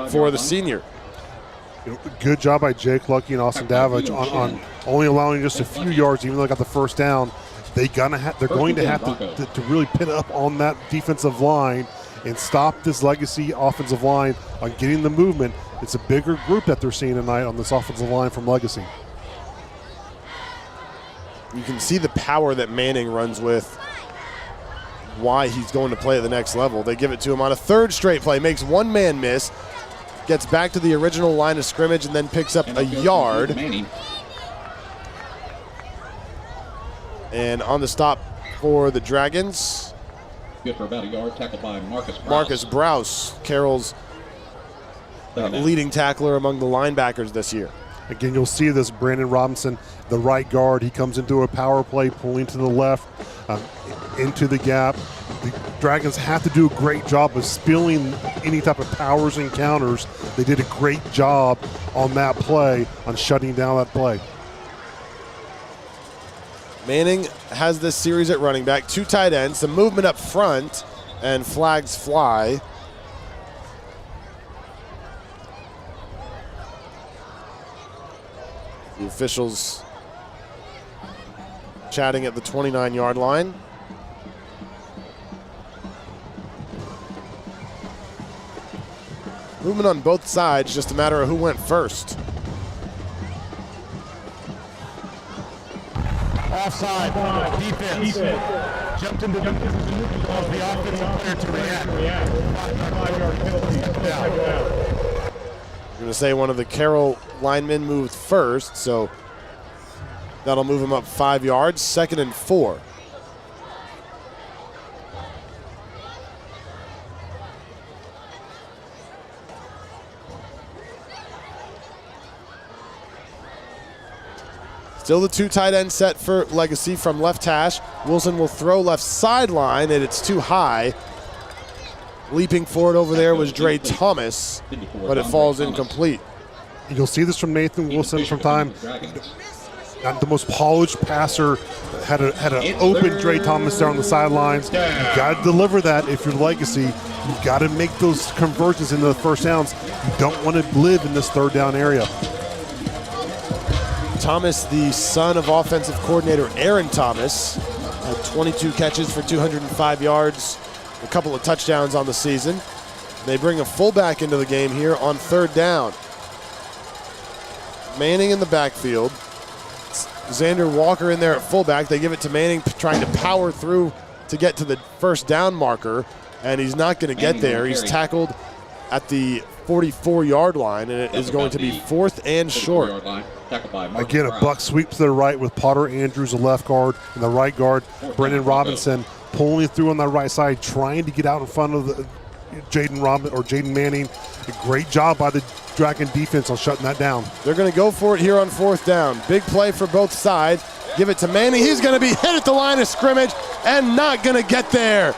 for the senior. Good job by Jake Lucky and Austin Davich on only allowing just a few yards, even though they got the first down. They're going to have to really pin up on that defensive line and stop this Legacy offensive line on getting the movement. It's a bigger group that they're seeing tonight on this offensive line from Legacy. You can see the power that Manning runs with, why he's going to play at the next level. They give it to him on a third straight play, makes one man miss, gets back to the original line of scrimmage, and then picks up a yard. And on the stop for the Dragons, good for about a yard, tackled by Marcus Browse. Marcus Browse, Carroll's leading tackler among the linebackers this year. Again, you'll see this Brandon Robinson, the right guard. He comes into a power play, pulling to the left, into the gap. The Dragons have to do a great job of spilling any type of powers and counters. They did a great job on that play, on shutting down that play. Manning has this series at running back, 2 tight ends, some movement up front, and flags fly. The officials chatting at the 29-yard line. Movement on both sides, just a matter of who went first. Offside, defense. Jumped into the cause the offensive player to react. 5-yard penalty. I'm going to say one of the Carroll linemen moved first, so that'll move him up 5 yards. 2nd and 4. Still the 2 tight end set for Legacy from left hash. Wilson will throw left sideline, and it's too high. Leaping forward over there was Dre Thomas, but it falls incomplete. You'll see this from Nathan Wilson from time. not the most polished passer. Had an open Dre Thomas there on the sidelines. You got to deliver that if you're Legacy. You got to make those conversions into the first downs. You don't want to live in this third down area. Thomas, the son of offensive coordinator Aaron Thomas, had 22 catches for 205 yards, a couple of touchdowns on the season. They bring a fullback into the game here on third down. Manning in the backfield. Xander Walker in there at fullback. They give it to Manning, trying to power through to get to the first down marker, and he's not going to get there. He's tackled at the 44-yard line, and it is going to be 4th and short. Again, a buck sweep to the right with Potter Andrews, the left guard, and the right guard, Brendan Robinson, pulling through on that right side, trying to get out in front of the Jaden Manning. A great job by the Dragon defense on shutting that down. They're going to go for it here on 4th down. Big play for both sides. Give it to Manning. He's going to be hit at the line of scrimmage and not going to get there.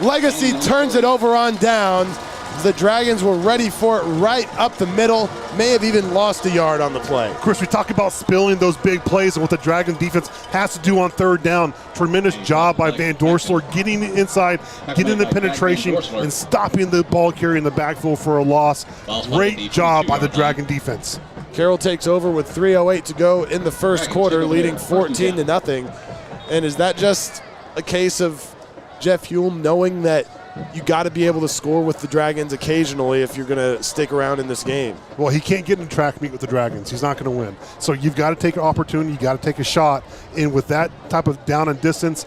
Legacy turns it over on downs. The Dragons were ready for it right up the middle. May have even lost a yard on the play. Chris, we talk about spilling those big plays and what the Dragon defense has to do on third down. Tremendous job by Van Dorsler getting inside, getting the penetration, and stopping the ball carrier in the backfield for a loss. Great job by the Dragon defense. Carroll takes over with 3:08 to go in the first quarter, leading 14-0. And is that just a case of Jeff Hulme knowing that you got to be able to score with the Dragons occasionally if you're going to stick around in this game? Well, he can't get in track meet with the Dragons. He's not going to win. So you've got to take an opportunity. You got to take a shot. And with that type of down and distance,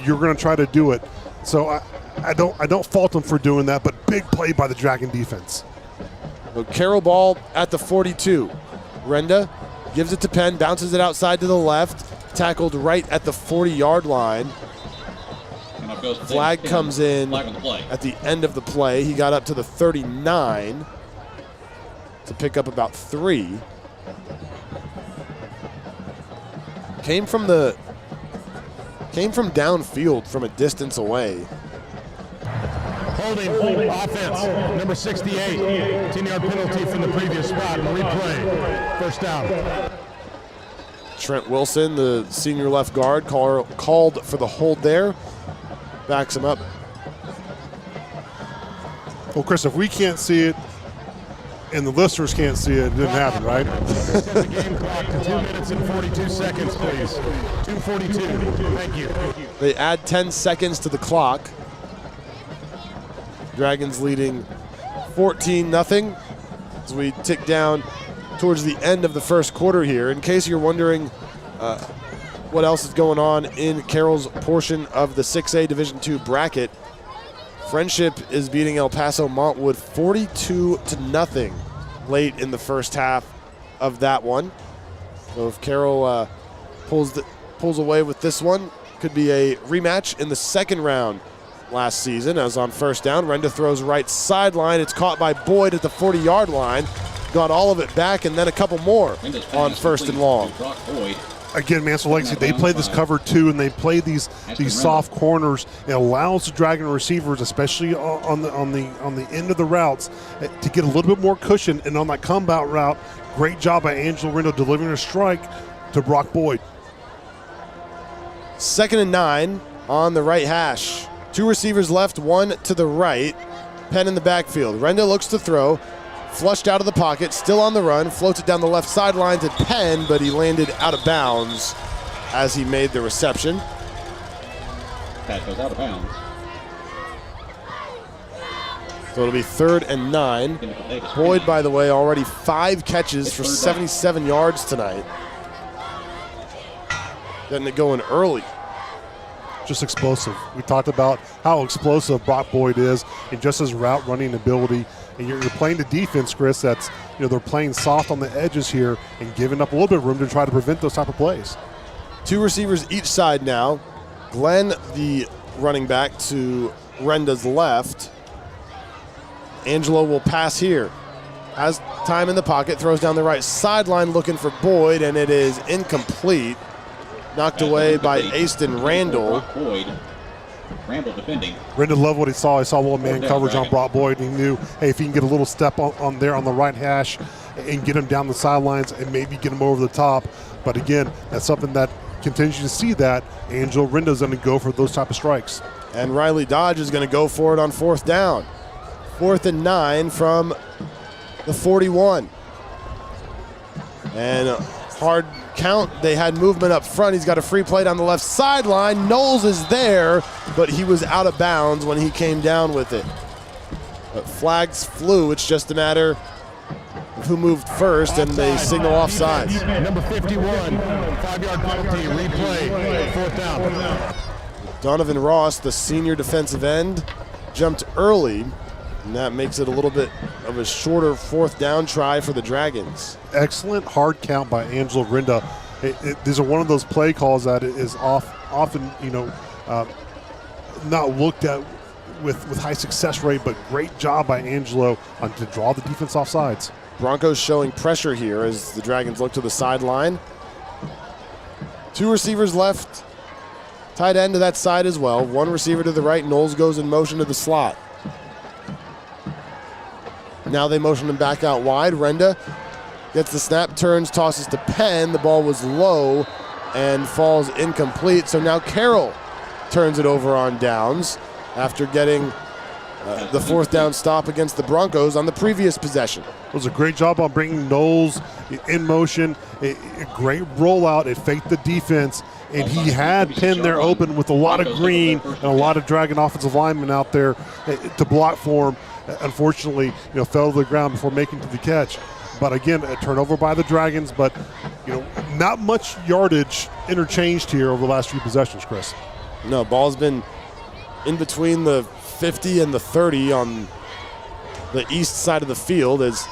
you're going to try to do it. So I don't fault him for doing that, but big play by the Dragon defense. So Carroll ball at the 42. Renda gives it to Penn, bounces it outside to the left, tackled right at the 40-yard line. Flag comes in at the end of the play. He got up to the 39 to pick up about 3. Came from downfield from a distance away. Holding offense, number 68. 10-yard penalty from the previous spot. Replay. First down. Trent Wilson, the senior left guard, called for the hold there. Backs him up. Well, Chris, if we can't see it and the listeners can't see it, it didn't happen, right? Set the game clock to 2 minutes and 42 seconds, please. 2:42. Thank you. They add 10 seconds to the clock. Dragons leading 14-0 as we tick down towards the end of the first quarter here. In case you're wondering what else is going on in Carroll's portion of the 6A Division II bracket, Friendship is beating El Paso Montwood 42-0 late in the first half of that one. So if Carroll pulls away with this one, could be a rematch in the second round last season. As on first down, Renda throws right sideline. It's caught by Boyd at the 40-yard line. Got all of it back, and then a couple more on first and long. Again, Mansfield Legacy, they play this cover 2, and they play these soft corners. It allows the Dragon receivers, especially on the end of the routes, to get a little bit more cushion. And on that comeback route, great job by Angelo Rendo delivering a strike to Brock Boyd. 2nd and 9 on the right hash. 2 receivers left, 1 to the right. Penn in the backfield. Renda looks to throw. Flushed out of the pocket, still on the run, floats it down the left sideline to Penn, but he landed out of bounds as he made the reception. Pass goes out of bounds. So it'll be 3rd and 9. Boyd, by the way, already 5 catches for 77 yards tonight. Getting it going early. Just explosive. We talked about how explosive Brock Boyd is and just his route running ability. And you're playing the defense, Chris, that's, they're playing soft on the edges here and giving up a little bit of room to try to prevent those type of plays. 2 receivers each side now. Glenn, the running back, to Renda's left. Angelo will pass here. Has time in the pocket, throws down the right sideline looking for Boyd, and it is incomplete. Knocked away by Aston Randall. Randall defending. Randall loved what he saw. He saw one-man coverage on Brock Boyd, and he knew, hey, if he can get a little step on there on the right hash, and get him down the sidelines and maybe get him over the top. But again, that's something that continues to see that Angelo Renda's going to go for those type of strikes. And Riley Dodge is going to go for it on 4th down. 4th and 9 from the 41. And a hard count. They had movement up front. He's got a free play down the left sideline. Knowles is there, but he was out of bounds when he came down with it. But flags flew. It's just a matter of who moved first, and they signal offsides. Number 51, 5-yard penalty, replay, 4th down. Donovan Ross, the senior defensive end, jumped early, and that makes it a little bit of a shorter 4th down try for the Dragons. Excellent hard count by Angelo Renda. These are one of those play calls that is often, not looked at with high success rate, but great job by Angelo to draw the defense off sides. Broncos showing pressure here as the Dragons look to the sideline. 2 receivers left. Tight end to that side as well. 1 receiver to the right. Knowles goes in motion to the slot. Now they motion him back out wide. Renda gets the snap, turns, tosses to Penn. The ball was low and falls incomplete. So now Carroll turns it over on downs after getting the 4th down stop against the Broncos on the previous possession. It was a great job on bringing Knowles in motion. A great rollout. It faked the defense, and he had Penn there open with a lot of green and a lot of Dragon offensive linemen out there to block for him. Unfortunately, fell to the ground before making to the catch. But again, a turnover by the Dragons, but not much yardage interchanged here over the last few possessions, Chris. No, ball's been in between the 50 and the 30 on the east side of the field as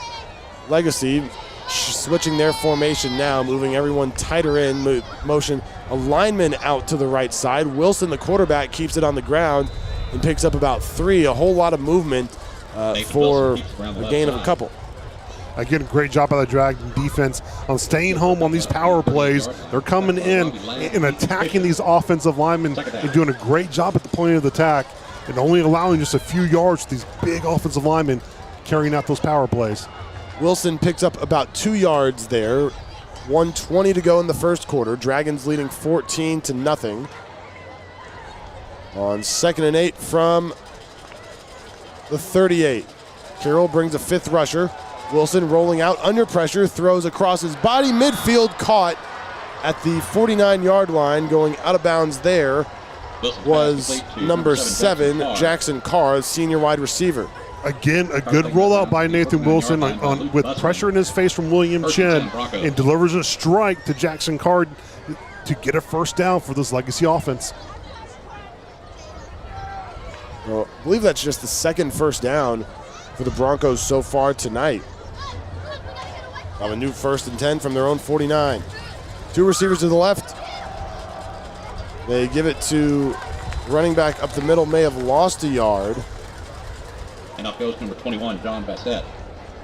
Legacy switching their formation now, moving everyone tighter in motion. A lineman out to the right side. Wilson, the quarterback, keeps it on the ground and picks up about 3. A whole lot of movement for a gain of a couple. Again, great job by the Dragon defense on staying home on these power plays. They're coming in and attacking these offensive linemen and doing a great job at the point of the attack and only allowing just a few yards to these big offensive linemen carrying out those power plays. Wilson picks up about 2 yards there. 1:20 to go in the first quarter. Dragons leading 14-0. On 2nd and 8 from the 38. Carroll brings a 5th rusher. Wilson rolling out under pressure, throws across his body, midfield, caught at the 49-yard line. Going out of bounds there was number 7, Jackson Carr, senior wide receiver. Again, a good rollout by Nathan Wilson with pressure in his face from William Chen, and delivers a strike to Jackson Carr to get a 1st down for this Legacy offense. Well, I believe that's just the 2nd 1st down for the Broncos so far tonight. Have a new 1st and 10 from their own 49. 2 receivers to the left. They give it to running back up the middle, may have lost a yard. And up goes number 21, John Bassett.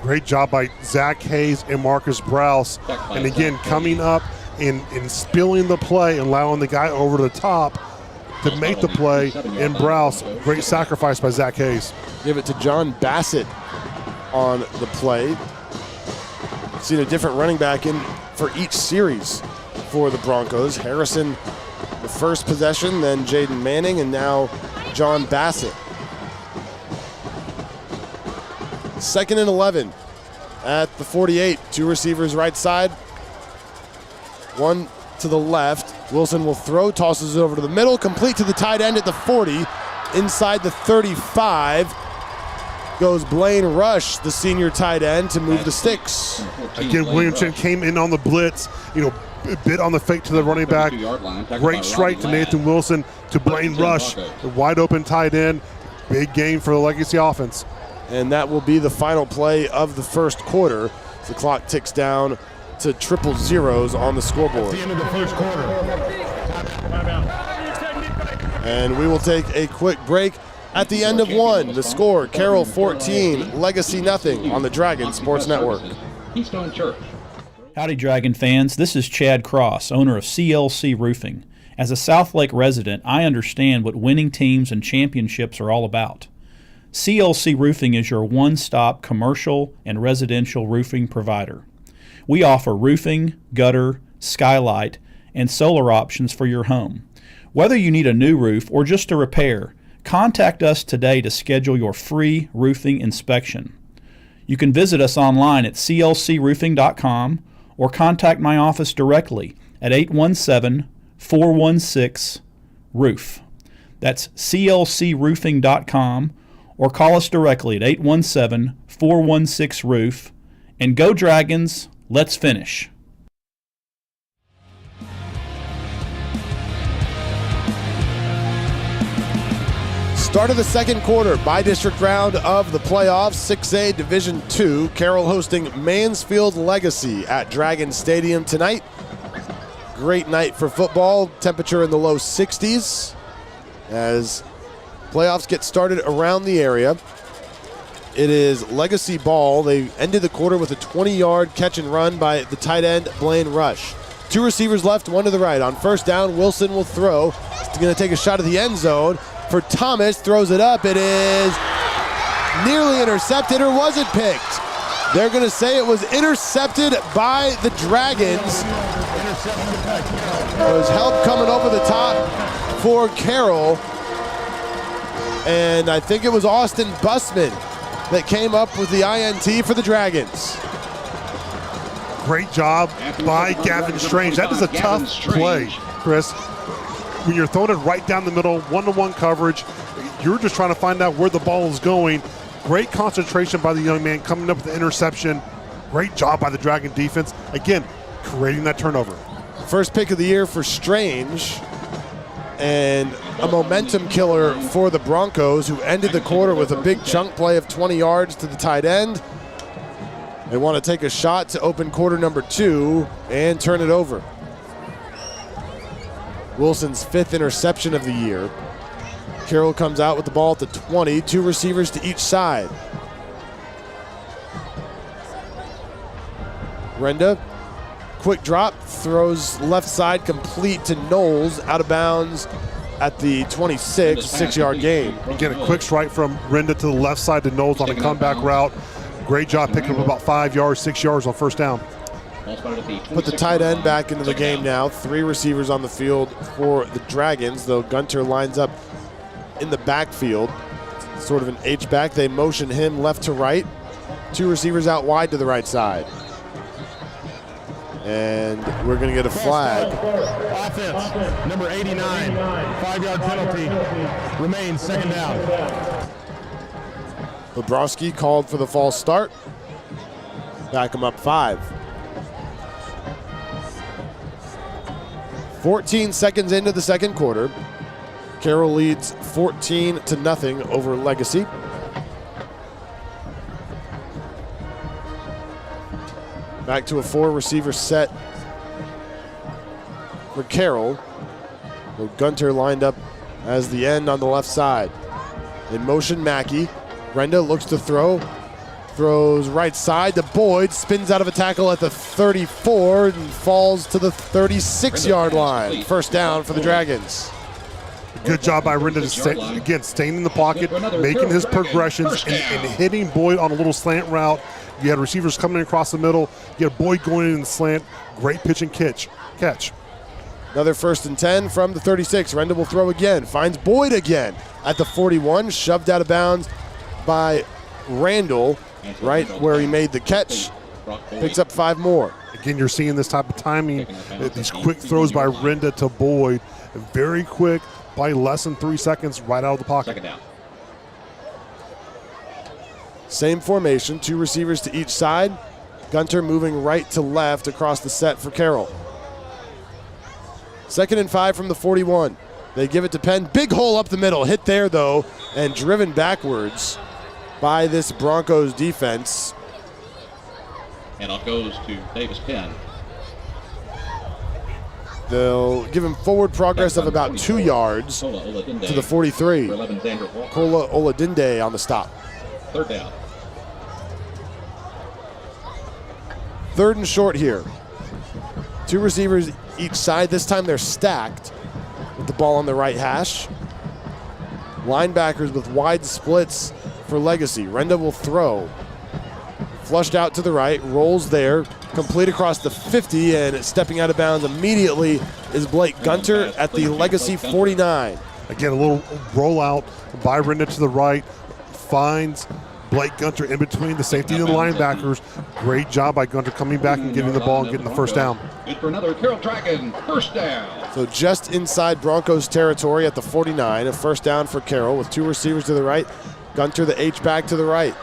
Great job by Zach Hayes and Marcus Browse. And again, coming up and spilling the play and allowing the guy over the top to make the play in Browse. Great sacrifice by Zach Hayes. Give it to John Bassett on the play. Seen a different running back in for each series for the Broncos. Harrison, the first possession, then Jaden Manning, and now John Bassett. 2nd and 11 at the 48. 2 receivers right side, 1 to the left. Wilson will throw, tosses it over to the middle, complete to the tight end at the 40. Inside the 35 goes Blaine Rush, the senior tight end, to move the sticks. Again, William Chen came in on the blitz, a bit on the fake to the running back. Great strike to Nathan Wilson, to Blaine Rush, the wide open tight end. Big game for the Legacy offense. And that will be the final play of the first quarter. The clock ticks down to 000 on the scoreboard. At the end of the first quarter. And we will take a quick break. At the end of 1, the score, Carroll 14, Legacy nothing on the Dragon Sports Network. Keystone Church. Howdy, Dragon fans. This is Chad Cross, owner of CLC Roofing. As a Southlake resident, I understand what winning teams and championships are all about. CLC Roofing is your one-stop commercial and residential roofing provider. We offer roofing, gutter, skylight, and solar options for your home. Whether you need a new roof or just a repair, contact us today to schedule your free roofing inspection. You can visit us online at clcroofing.com or contact my office directly at 817-416-ROOF. That's clcroofing.com or call us directly at 817-416-ROOF. And go Dragons, let's finish. Start of the second quarter, by-district round of the playoffs, 6A Division II. Carroll hosting Mansfield Legacy at Dragon Stadium tonight. Great night for football, temperature in the low 60s as playoffs get started around the area. It is Legacy ball. They ended the quarter with a 20-yard catch and run by the tight end, Blaine Rush. 2 receivers left, 1 to the right. On first down, Wilson will throw. He's going to take a shot at the end zone. For Thomas, throws it up. It is nearly intercepted, or was it picked? They're going to say it was intercepted by the Dragons. There was help coming over the top for Carroll. And I think it was Austin Busman that came up with the INT for the Dragons. Great job by Gavin Strange. That is a tough play, Chris. When you're throwing it right down the middle, one-to-one coverage, you're just trying to find out where the ball is going. Great concentration by the young man coming up with the interception. Great job by the Dragon defense. Again, creating that turnover. First pick of the year for Strange, and a momentum killer for the Broncos, who ended the quarter with a big chunk play of 20 yards to the tight end. They want to take a shot to open quarter number 2 and turn it over. Wilson's 5th interception of the year. Carroll comes out with the ball at the 20, 2 receivers to each side. Renda, quick drop, throws left side complete to Knowles, out of bounds at the 26, 6-yard gain. Again, a quick strike from Renda to the left side to Knowles on a comeback route. Great job picking up about 5 yards, 6 yards on first down. Put the tight end back into the game now. 3 receivers on the field for the Dragons, though Gunter lines up in the backfield. Sort of an H-back. They motion him left to right. 2 receivers out wide to the right side. And we're going to get a flag. Offense, number 89, 5-yard penalty. Remains second down. Bobrowski called for the false start. Back him up 5. 14 seconds into the second quarter. Carroll leads 14-0 over Legacy. Back to a 4-receiver set for Carroll. With Gunter lined up as the end on the left side. In motion, Mackey. Renda looks to throw. Throws right side to Boyd. Spins out of a tackle at the 34 and falls to the 36-yard line. First down for the Dragons. Good job by Renda to staying in the pocket, making his progressions, and hitting Boyd on a little slant route. You had receivers coming in across the middle. You had Boyd going in the slant. Great pitch and catch. Another 1st and 10 from the 36. Renda will throw again. Finds Boyd again at the 41. Shoved out of bounds by Randall, right where he made the catch. Picks up 5 more. Again, you're seeing this type of timing. These quick throws by Renda to Boyd. Very quick, by less than 3 seconds, right out of the pocket. Second down. Same formation, 2 receivers to each side. Gunter moving right to left across the set for Carroll. 2nd and 5 from the 41. They give it to Penn. Big hole up the middle. Hit there, though, and driven backwards by this Broncos defense. And off goes to Davis Penn. They'll give him forward progress of about 2 yards to the 43. Kola Oladinde on the stop. 3rd down. 3rd and short here. 2 receivers each side. This time they're stacked with the ball on the right hash. Linebackers with wide splits for Legacy. Renda will throw. Flushed out to the right, rolls there, complete across the 50, and stepping out of bounds immediately is Blake Gunter at the Legacy 49. Again, a little rollout by Renda to the right, finds Blake Gunter in between the safety and the linebackers. Great job by Gunter coming back and getting the ball and getting the first down. Good for another Carroll Dragon first down. So just inside Broncos territory at the 49, a first down for Carroll with two receivers to the right, Gunter the H-back to the right.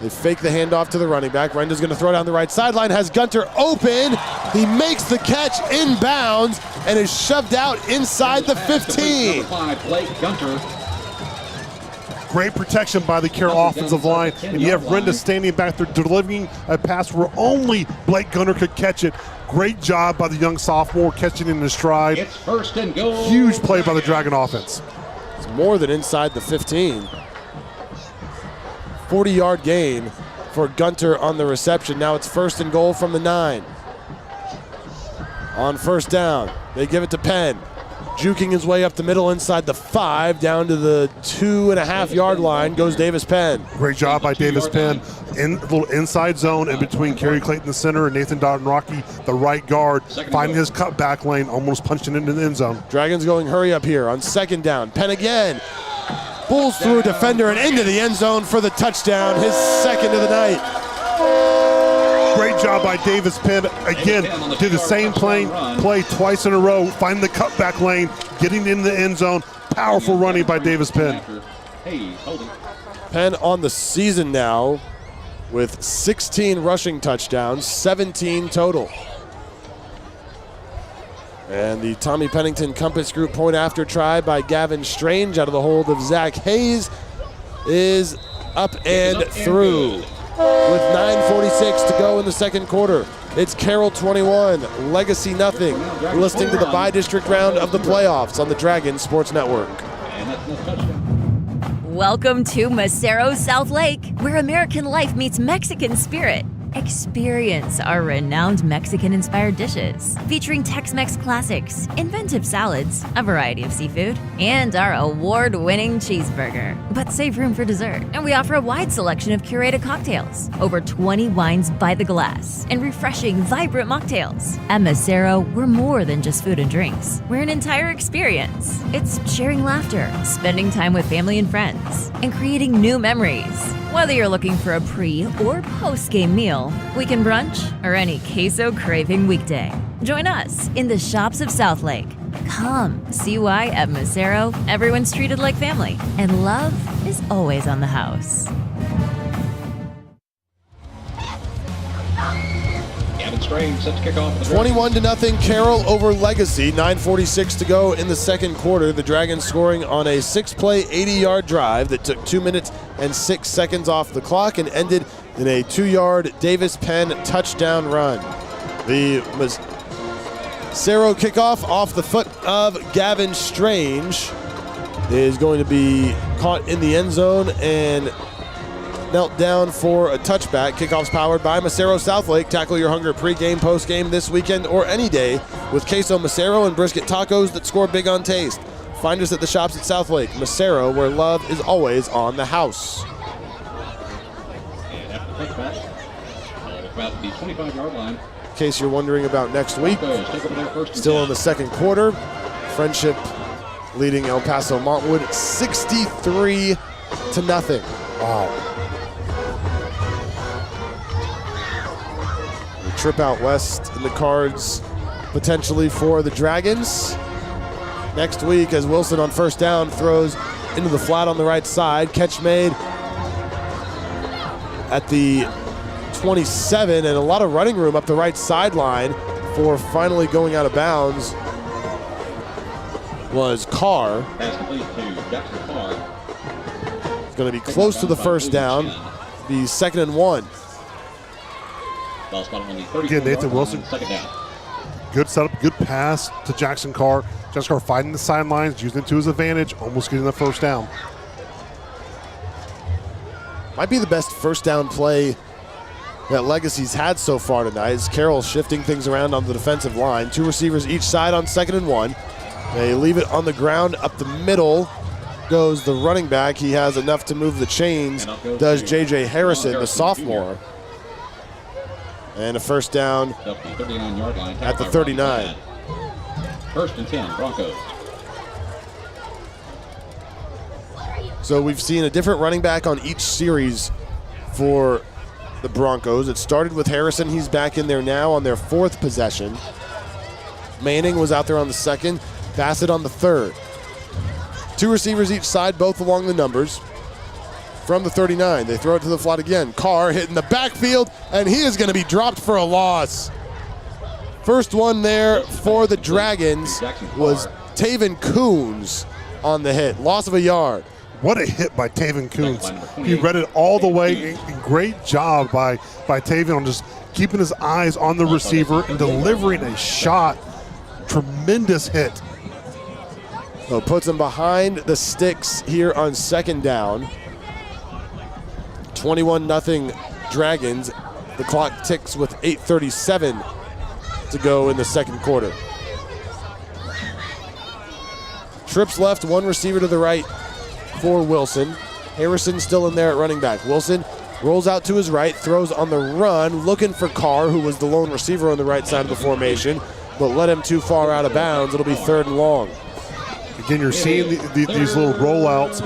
They fake the handoff to the running back. Renda's going to throw down the right sideline, has Gunter open. He makes the catch inbounds and is shoved out inside the 15. Blake Gunter. Great protection by the Carroll offensive line, and you have Renda standing back there delivering a pass where only Blake Gunter could catch it. Great job by the young sophomore catching it in his stride. It's first and goal. Huge play by the Dragon offense. It's more than inside the 15. 40-yard gain for Gunter on the reception. Now it's first and goal from the 9. On first down, they give it to Penn. Juking his way up the middle inside the 5, down to the 2.5-yard line goes Davis Penn. Great job by Davis Penn. In a little inside zone in between Kerry Clayton, the center, and Nathan Rocky, the right guard, finding his cutback lane, almost punching into the end zone. Dragons going hurry up here on second down. Penn again. Pulls through a defender and into the end zone for the touchdown, his second of the night. Great job by Davis Penn. Again, did the same play twice in a row, finding the cutback lane, getting into the end zone. Powerful running by Davis Penn. Penn on the season now with 16 rushing touchdowns, 17 total. And the Tommy Pennington Compass Group point after try by Gavin Strange out of the hold of Zach Hayes is up and through. With 9:46 to go in the second quarter. It's Carroll 21, Legacy nothing. You're listening to the bi-district round of the playoffs on the Dragon Sports Network. Welcome to Macero Southlake, where American life meets Mexican spirit. Experience our renowned Mexican-inspired dishes, featuring Tex-Mex classics, inventive salads, a variety of seafood, and our award-winning cheeseburger. But save room for dessert, and we offer a wide selection of curated cocktails, over 20 wines by the glass, and refreshing, vibrant mocktails. At Macero, we're more than just food and drinks. We're an entire experience. It's sharing laughter, spending time with family and friends, and creating new memories. Whether you're looking for a pre- or post-game meal, weekend brunch, or any queso craving weekday, join us in the shops of Southlake. Come see why at Macero, everyone's treated like family, and love is always on the house. Gavin Strange set to kick off. 21-0 Carroll over Legacy. 9:46 to go in the second quarter. The Dragons scoring on a 6-play, 80-yard drive that took 2 minutes and 6 seconds off the clock and ended in a 2-yard Davis Penn touchdown run. The Macero kickoff off the foot of Gavin Strange is going to be caught in the end zone and knelt down for a touchback. Kickoffs powered by Macero Southlake. Tackle your hunger pregame, postgame this weekend or any day with queso Macero and brisket tacos that score big on taste. Find us at the shops at Southlake. Macero, where love is always on the house. And after the touchback, about the 25-yard line. In case you're wondering about next week, still in the second quarter. Friendship leading El Paso Montwood 63-0. Wow. Trip out west in the cards potentially for the Dragons next week as Wilson on first down throws into the flat on the right side. Catch made at the 27 and a lot of running room up the right sideline for finally going out of bounds was Carr. It's going to be close to the first down, the 2nd and 1. Again, Nathan Wilson, good setup, good pass to Jackson Carr. Jackson Carr fighting the sidelines, using it to his advantage, almost getting the first down. Might be the best first down play that Legacy's had so far tonight as Carroll shifting things around on the defensive line. 2 receivers each side on 2nd and 1. They leave it on the ground up the middle goes the running back. He has enough to move the chains, does J.J. Harrison, the sophomore. And a first down at the 39. First and 10, Broncos. So we've seen a different running back on each series for the Broncos. It started with Harrison. He's back in there now on their 4th possession. Manning was out there on the 2nd. Bassett on the 3rd. 2 receivers each side, both along the numbers. From the 39, they throw it to the flat again. Carr hitting the backfield, and he is going to be dropped for a loss. First one there for the Dragons was Taven Coons on the hit. Loss of a yard. What a hit by Taven Coons. He read it all the way. Great job by Taven on just keeping his eyes on the receiver and delivering a shot. Tremendous hit. So puts him behind the sticks here on 2nd down. 21-0 Dragons. The clock ticks with 8:37 to go in the 2nd quarter. Trips left, 1 receiver to the right for Wilson. Harrison still in there at running back. Wilson rolls out to his right, throws on the run, looking for Carr, who was the lone receiver on the right side of the formation, but led him too far out of bounds. It'll be 3rd and long. Again, you're seeing these little rollouts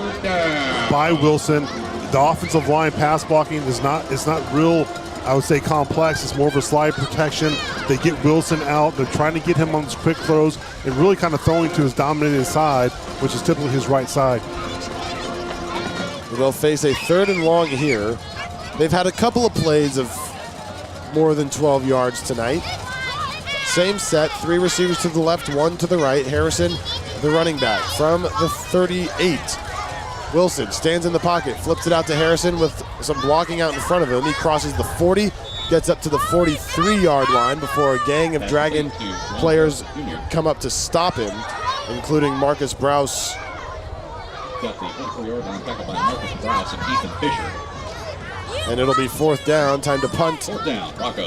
by Wilson. The offensive line pass blocking is not real, I would say, complex. It's more of a slide protection. They get Wilson out. They're trying to get him on his quick throws and really kind of throwing to his dominating side, which is typically his right side. They'll face a 3rd and long here. They've had a couple of plays of more than 12 yards tonight. Same set, 3 receivers to the left, 1 to the right. Harrison, the running back, from the 38. Wilson stands in the pocket, flips it out to Harrison with some blocking out in front of him. He crosses the 40, gets up to the 43-yard line before a gang of Dragon players come up to stop him, including Marcus Browse. Got the 4-yard line tackle by Marcus Browse and Ethan Fisher. And it'll be 4th down, time to punt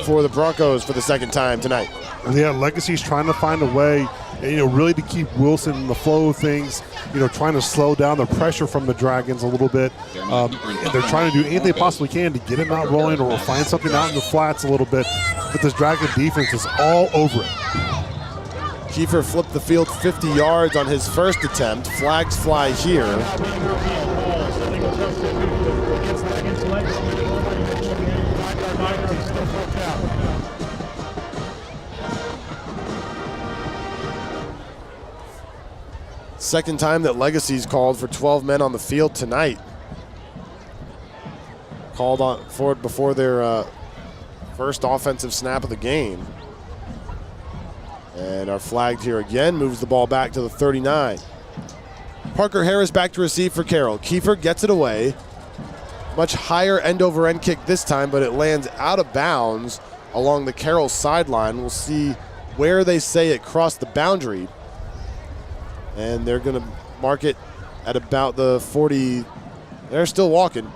for the Broncos for the 2nd time tonight. Yeah, Legacy's trying to find a way, really to keep Wilson in the flow of things, trying to slow down the pressure from the Dragons a little bit. And they're trying to do anything they possibly can to get him out rolling or find something out in the flats a little bit. But this Dragon defense is all over it. Kiefer flipped the field 50 yards on his first attempt. Flags fly here. Second time that Legacy's called for 12 men on the field tonight. Called on for it before their first offensive snap of the game. And are flagged here again, moves the ball back to the 39. Parker Harris back to receive for Carroll. Kiefer gets it away. Much higher end-over-end kick this time, but it lands out of bounds along the Carroll sideline. We'll see where they say it crossed the boundary. And they're going to mark it at about the 40. They're still walking.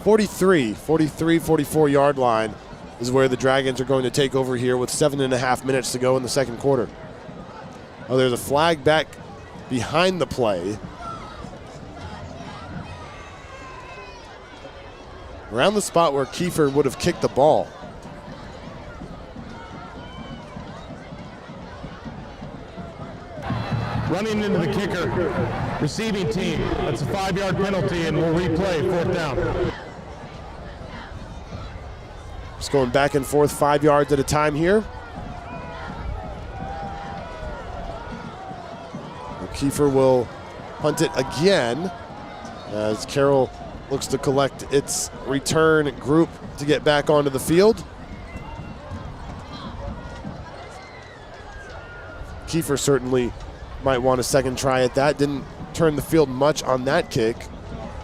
44-yard line is where the Dragons are going to take over here with 7.5 minutes to go in the 2nd quarter. Oh, there's a flag back behind the play. Around the spot where Kiefer would have kicked the ball. Running into the kicker, receiving team. That's a 5-yard penalty, and we'll replay 4th down. Just going back and forth 5 yards at a time here. Kiefer will punt it again as Carroll looks to collect its return group to get back onto the field. Kiefer certainly might want a second try at that. Didn't turn the field much on that kick.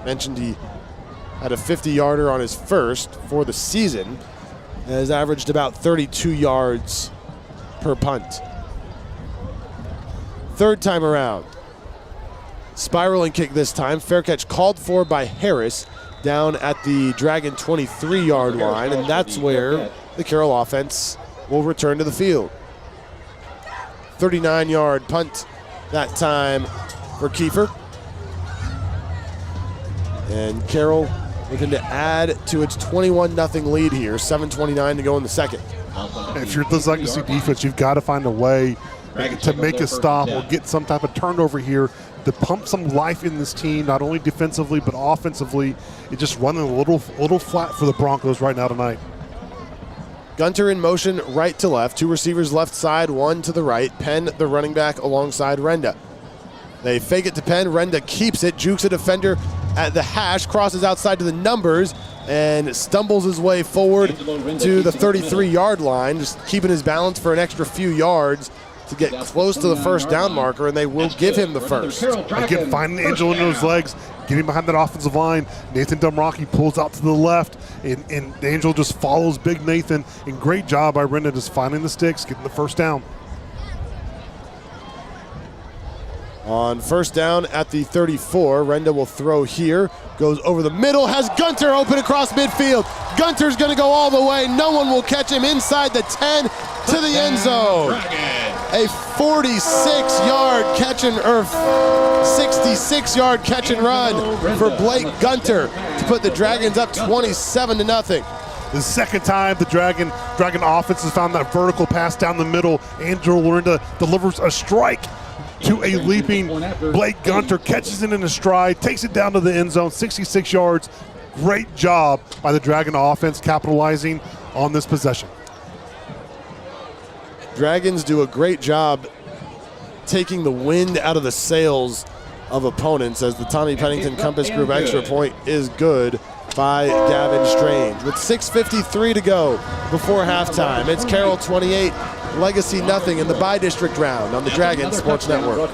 Mentioned he had a 50-yarder on his first for the season. Has averaged about 32 yards per punt. 3rd time around. Spiraling kick this time. Fair catch called for by Harris down at the Dragon 23-yard line, and that's where the Carroll offense will return to the field. 39-yard punt that time for Kiefer. And Carroll looking to add to its 21-0 lead here. 7:29 to go in the second. If you're this Legacy defense, you've got to find a way to make a stop or get some type of turnover here to pump some life in this team, not only defensively but offensively. It's just running a little flat for the Broncos right now tonight. Gunter in motion right to left. Two receivers left side, one to the right. Penn, the running back, alongside Renda. They fake it to Penn. Renda keeps it, jukes a defender at the hash, crosses outside to the numbers, and stumbles his way forward to the 33-yard line, just keeping his balance for an extra few yards to get close to the first down marker, and they will give him the first. Again, finding Angel in those legs, getting behind that offensive line. Nathan Dumrocky pulls out to the left, and Angel just follows Big Nathan. And great job by Renda just finding the sticks, getting the first down. On first down at the 34, Renda will throw here, goes over the middle, has Gunter open across midfield. Gunter's going to go all the way. No one will catch him inside the 10 to the end zone. A 46-yard catch and 66-yard catch and run for Blake Gunter to put the Dragons up 27-0. The second time the Dragon offense has found that vertical pass down the middle. Andrew Lorinda delivers a strike to a leaping Blake Gunter, catches it in a stride, takes it down to the end zone, 66 yards. Great job by the Dragon offense capitalizing on this possession. Dragons do a great job taking the wind out of the sails of opponents, as the Tommy Pennington Compass Group extra point is good by Gavin Strange. With 6:53 to go before halftime, it's Carroll 28, Legacy nothing in the bi-district round on the Dragon Sports Network.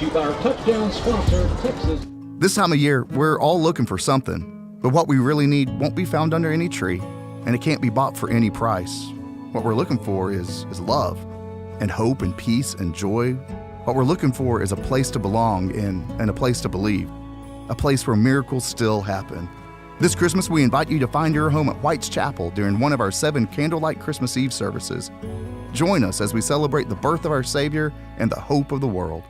This time of year, we're all looking for something, but what we really need won't be found under any tree, and it can't be bought for any price. What we're looking for is love, and hope, and peace, and joy. What we're looking for is a place to belong in and a place to believe, a place where miracles still happen. This Christmas, we invite you to find your home at White's Chapel during one of our 7 candlelight Christmas Eve services. Join us as we celebrate the birth of our Savior and the hope of the world.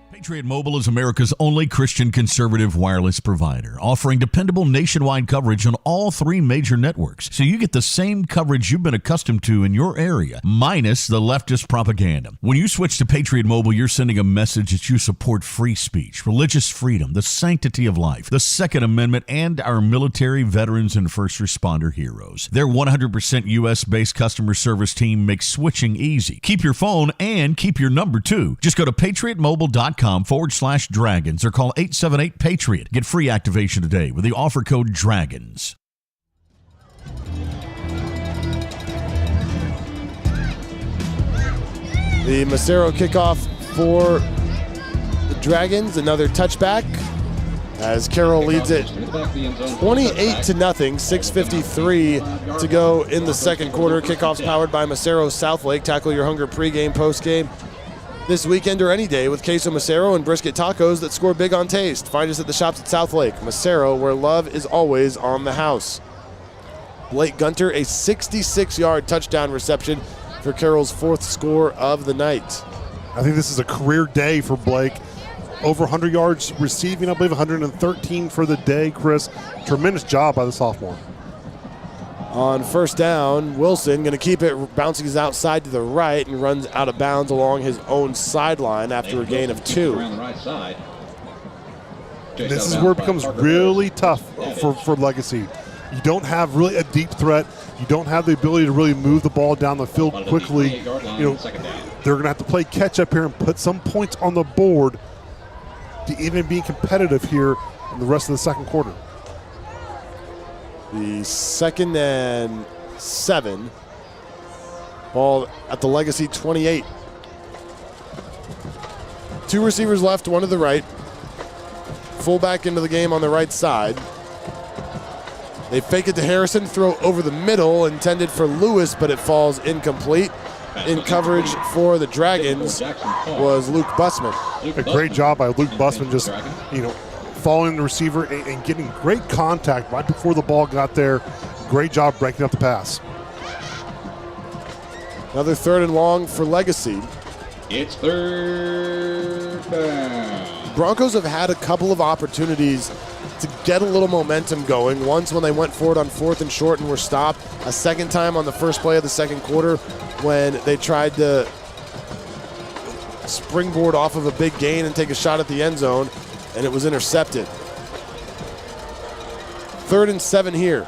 Patriot Mobile is America's only Christian conservative wireless provider, offering dependable nationwide coverage on all 3 major networks, so you get the same coverage you've been accustomed to in your area, minus the leftist propaganda. When you switch to Patriot Mobile, you're sending a message that you support free speech, religious freedom, the sanctity of life, the Second Amendment, and our military, veterans, and first responder heroes. Their 100% U.S.-based customer service team makes switching easy. Keep your phone and keep your number, too. Just go to patriotmobile.com/dragons or call 878-PATRIOT. Get free activation today with the offer code DRAGONS. The Massero kickoff for the Dragons, another touchback as Carroll leads it 28-0, 6:53 to go in the second quarter. Kickoffs powered by Massero Southlake. Tackle your hunger pregame, postgame this weekend or any day with queso Massero and brisket tacos that score big on taste. Find us at the shops at Southlake. Massero, where love is always on the house. Blake Gunter, a 66-yard touchdown reception for Carroll's 4th score of the night. I think this is a career day for Blake. Over 100 yards receiving, I believe 113 for the day, Chris. Tremendous job by the sophomore. On first down, Wilson going to keep it, bouncing his outside to the right and runs out of bounds along his own sideline after a gain of 2. This is where it becomes really tough for Legacy. You don't have really a deep threat. You don't have the ability to really move the ball down the field quickly. They're going to have to play catch up here and put some points on the board to even be competitive here in the rest of the second quarter. The 2nd and 7. Ball at the Legacy 28. 2 receivers left, 1 to the right. Fullback into the game on the right side. They fake it to Harrison, throw over the middle, intended for Lewis, but it falls incomplete. In coverage for the Dragons was Luke Bussman. A great job by Luke Bussman, just following the receiver and getting great contact right before the ball got there. Great job breaking up the pass. Another 3rd and long for Legacy. It's 3rd down. Broncos have had a couple of opportunities to get a little momentum going. Once when they went forward on 4th and short and were stopped. A second time on the first play of the second quarter when they tried to springboard off of a big gain and take a shot at the end zone, and it was intercepted. 3rd and 7 here.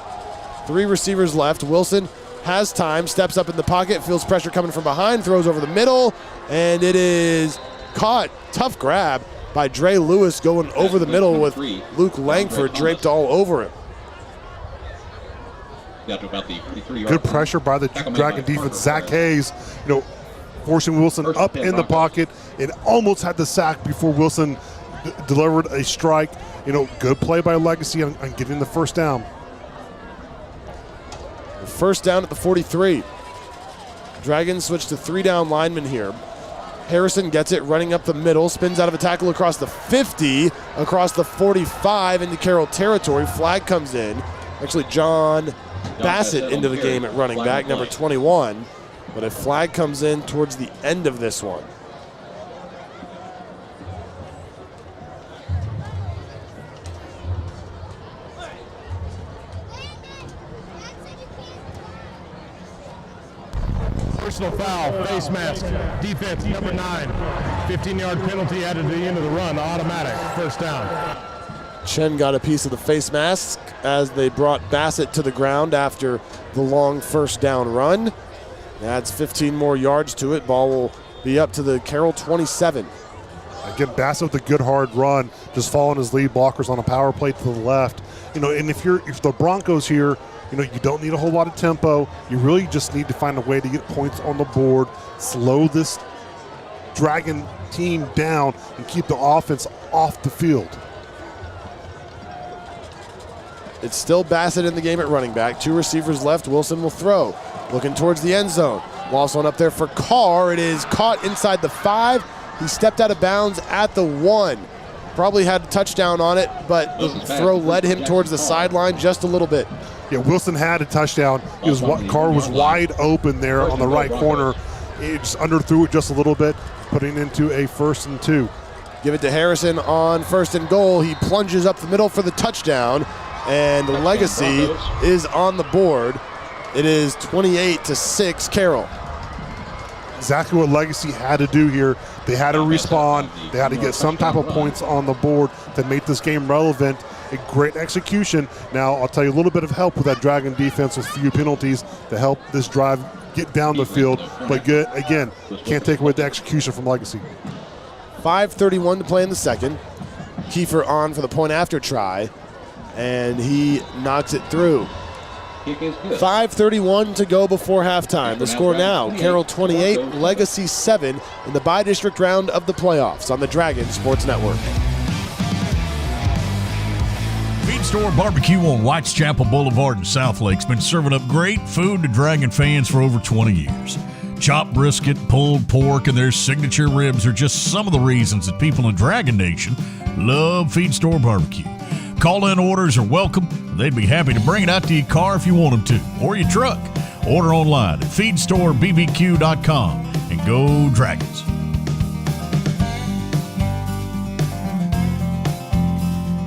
3 receivers left. Wilson has time, steps up in the pocket, feels pressure coming from behind, throws over the middle, and it is caught. Tough grab by Dre Lewis going over the middle with Luke Langford draped all over him. Got to about the 43-yard Good pressure by the Dragon defense. Zach Hayes, forcing Wilson up in the pocket. It almost had the sack before Wilson delivered a strike. Good play by Legacy on getting the first down. First down at the 43. Dragons switch to 3-down linemen here. Harrison gets it, running up the middle, spins out of a tackle across the 50, across the 45 into Carroll territory. Flag comes in. Actually, John Bassett into the game at running back, number 21. But a flag comes in towards the end of this one. Personal foul, face mask, defense, number 9. 15-yard penalty added to the end of the run, automatic, first down. Chen got a piece of the face mask as they brought Bassett to the ground after the long first down run. Adds 15 more yards to it. Ball will be up to the Carroll 27. Again, Bassett with a good hard run, just following his lead blockers on a power play to the left. And if the Broncos here, you don't need a whole lot of tempo. You really just need to find a way to get points on the board, slow this Dragon team down, and keep the offense off the field. It's still Bassett in the game at running back. 2 receivers left. Wilson will throw. Looking towards the end zone. Lost one up there for Carr. It is caught inside the 5. He stepped out of bounds at the 1. Probably had a touchdown on it, but the throw led him towards the sideline just a little bit. Yeah, Wilson had a touchdown. Carr was wide open there on the right corner. He just underthrew it just a little bit, putting into a 1st and 2. Give it to Harrison on 1st and goal. He plunges up the middle for the touchdown, and Legacy is on the board. It is 28-6 Carroll. Exactly what Legacy had to do here. They had to respond. They had to get some type of points on the board to make this game relevant. A great execution. Now, I'll tell you a little bit of help with that Dragon defense with few penalties to help this drive get down the field. But good, again, can't take away the execution from Legacy. 5:31 to play in the second. Kiefer on for the point after try, and he knocks it through. 5:31 to go before halftime. The score now, Carroll 28, Legacy 7 in the bi-district round of the playoffs on the Dragon Sports Network. Feed Store Barbecue on Whites Chapel Boulevard in Southlake's been serving up great food to Dragon fans for over 20 years. Chopped brisket, pulled pork, and their signature ribs are just some of the reasons that people in Dragon Nation love Feed Store Barbecue. Call-in orders are welcome. They'd be happy to bring it out to your car if you want them to, or your truck. Order online at feedstorebbq.com and go Dragons.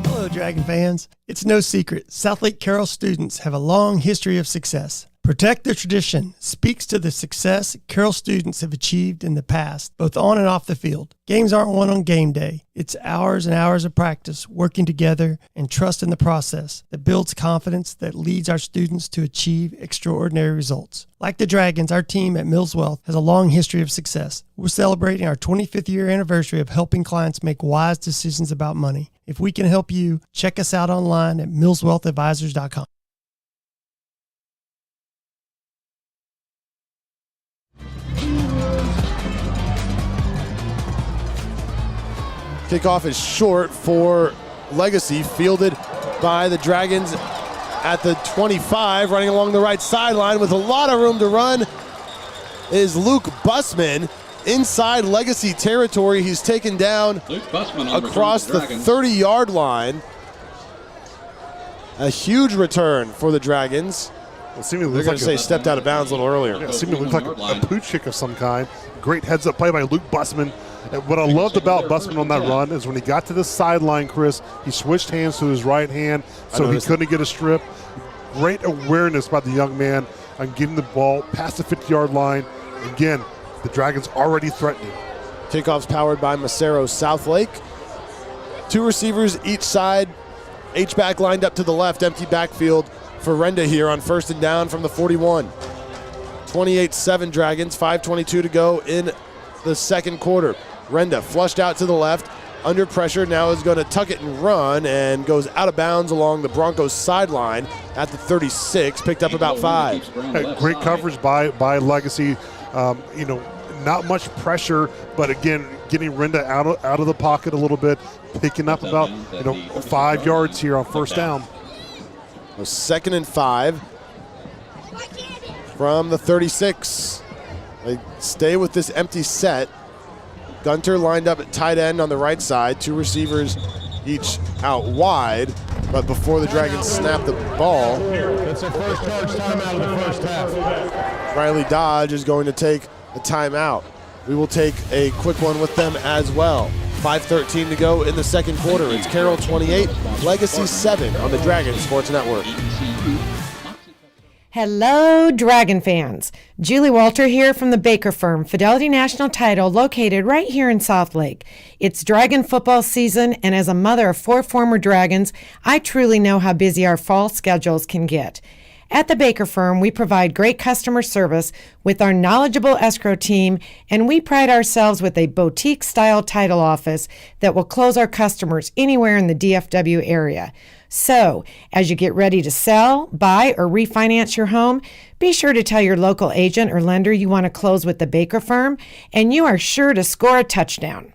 Hello, Dragon fans. It's no secret, Southlake Carroll students have a long history of success. Protect the Tradition speaks to the success Carroll students have achieved in the past, both on and off the field. Games aren't won on game day. It's hours and hours of practice, working together, and trust in the process that builds confidence that leads our students to achieve extraordinary results. Like the Dragons, our team at Mills Wealth has a long history of success. We're celebrating our 25th year anniversary of helping clients make wise decisions about money. If we can help you, check us out online at millswealthadvisors.com. Kickoff is short for Legacy, fielded by the Dragons at the 25, running along the right sideline with a lot of room to run is Luke Bussman inside Legacy territory. He's taken down across the 30-yard line. A huge return for the Dragons. They're going to say stepped out of bounds a little earlier. Yeah, it seemed to look like a pooch kick of some kind. Great heads-up play by Luke Bussman. And what I loved about Busman on that run is when he got to the sideline, Chris, he switched hands to his right hand so he couldn't get a strip. Great awareness by the young man on getting the ball past the 50-yard line. Again, the Dragons already threatening. Kickoff's powered by Mancero Southlake. 2 receivers each side. H-back lined up to the left, empty backfield for Renda here on 1st and down from the 41. 28-7 Dragons, 5:22 to go in the second quarter. Renda flushed out to the left, under pressure, now is going to tuck it and run, and goes out of bounds along the Broncos sideline at the 36, picked up about 5. Hey, great coverage by Legacy. Not much pressure, but again, getting Renda out of the pocket a little bit, picking up about 5 yards here on 1st down. 2nd and 5 from the 36. They stay with this empty set. Gunter lined up at tight end on the right side. 2 receivers each out wide. But before the Dragons snap the ball, That's their first charge timeout of the first half. Riley Dodge is going to take a timeout. We will take a quick one with them as well. 5:13 to go in the second quarter. It's Carroll 28, Legacy 7 on the Dragon Sports Network. Hello, Dragon fans. Julie Walter here from the Baker Firm, Fidelity National Title, located right here in Southlake. It's Dragon football season, and as a mother of 4 former Dragons, I truly know how busy our fall schedules can get. At the Baker Firm, we provide great customer service with our knowledgeable escrow team, and we pride ourselves with a boutique-style title office that will close our customers anywhere in the DFW area. So, as you get ready to sell, buy, or refinance your home, be sure to tell your local agent or lender you want to close with the Baker Firm, and you are sure to score a touchdown.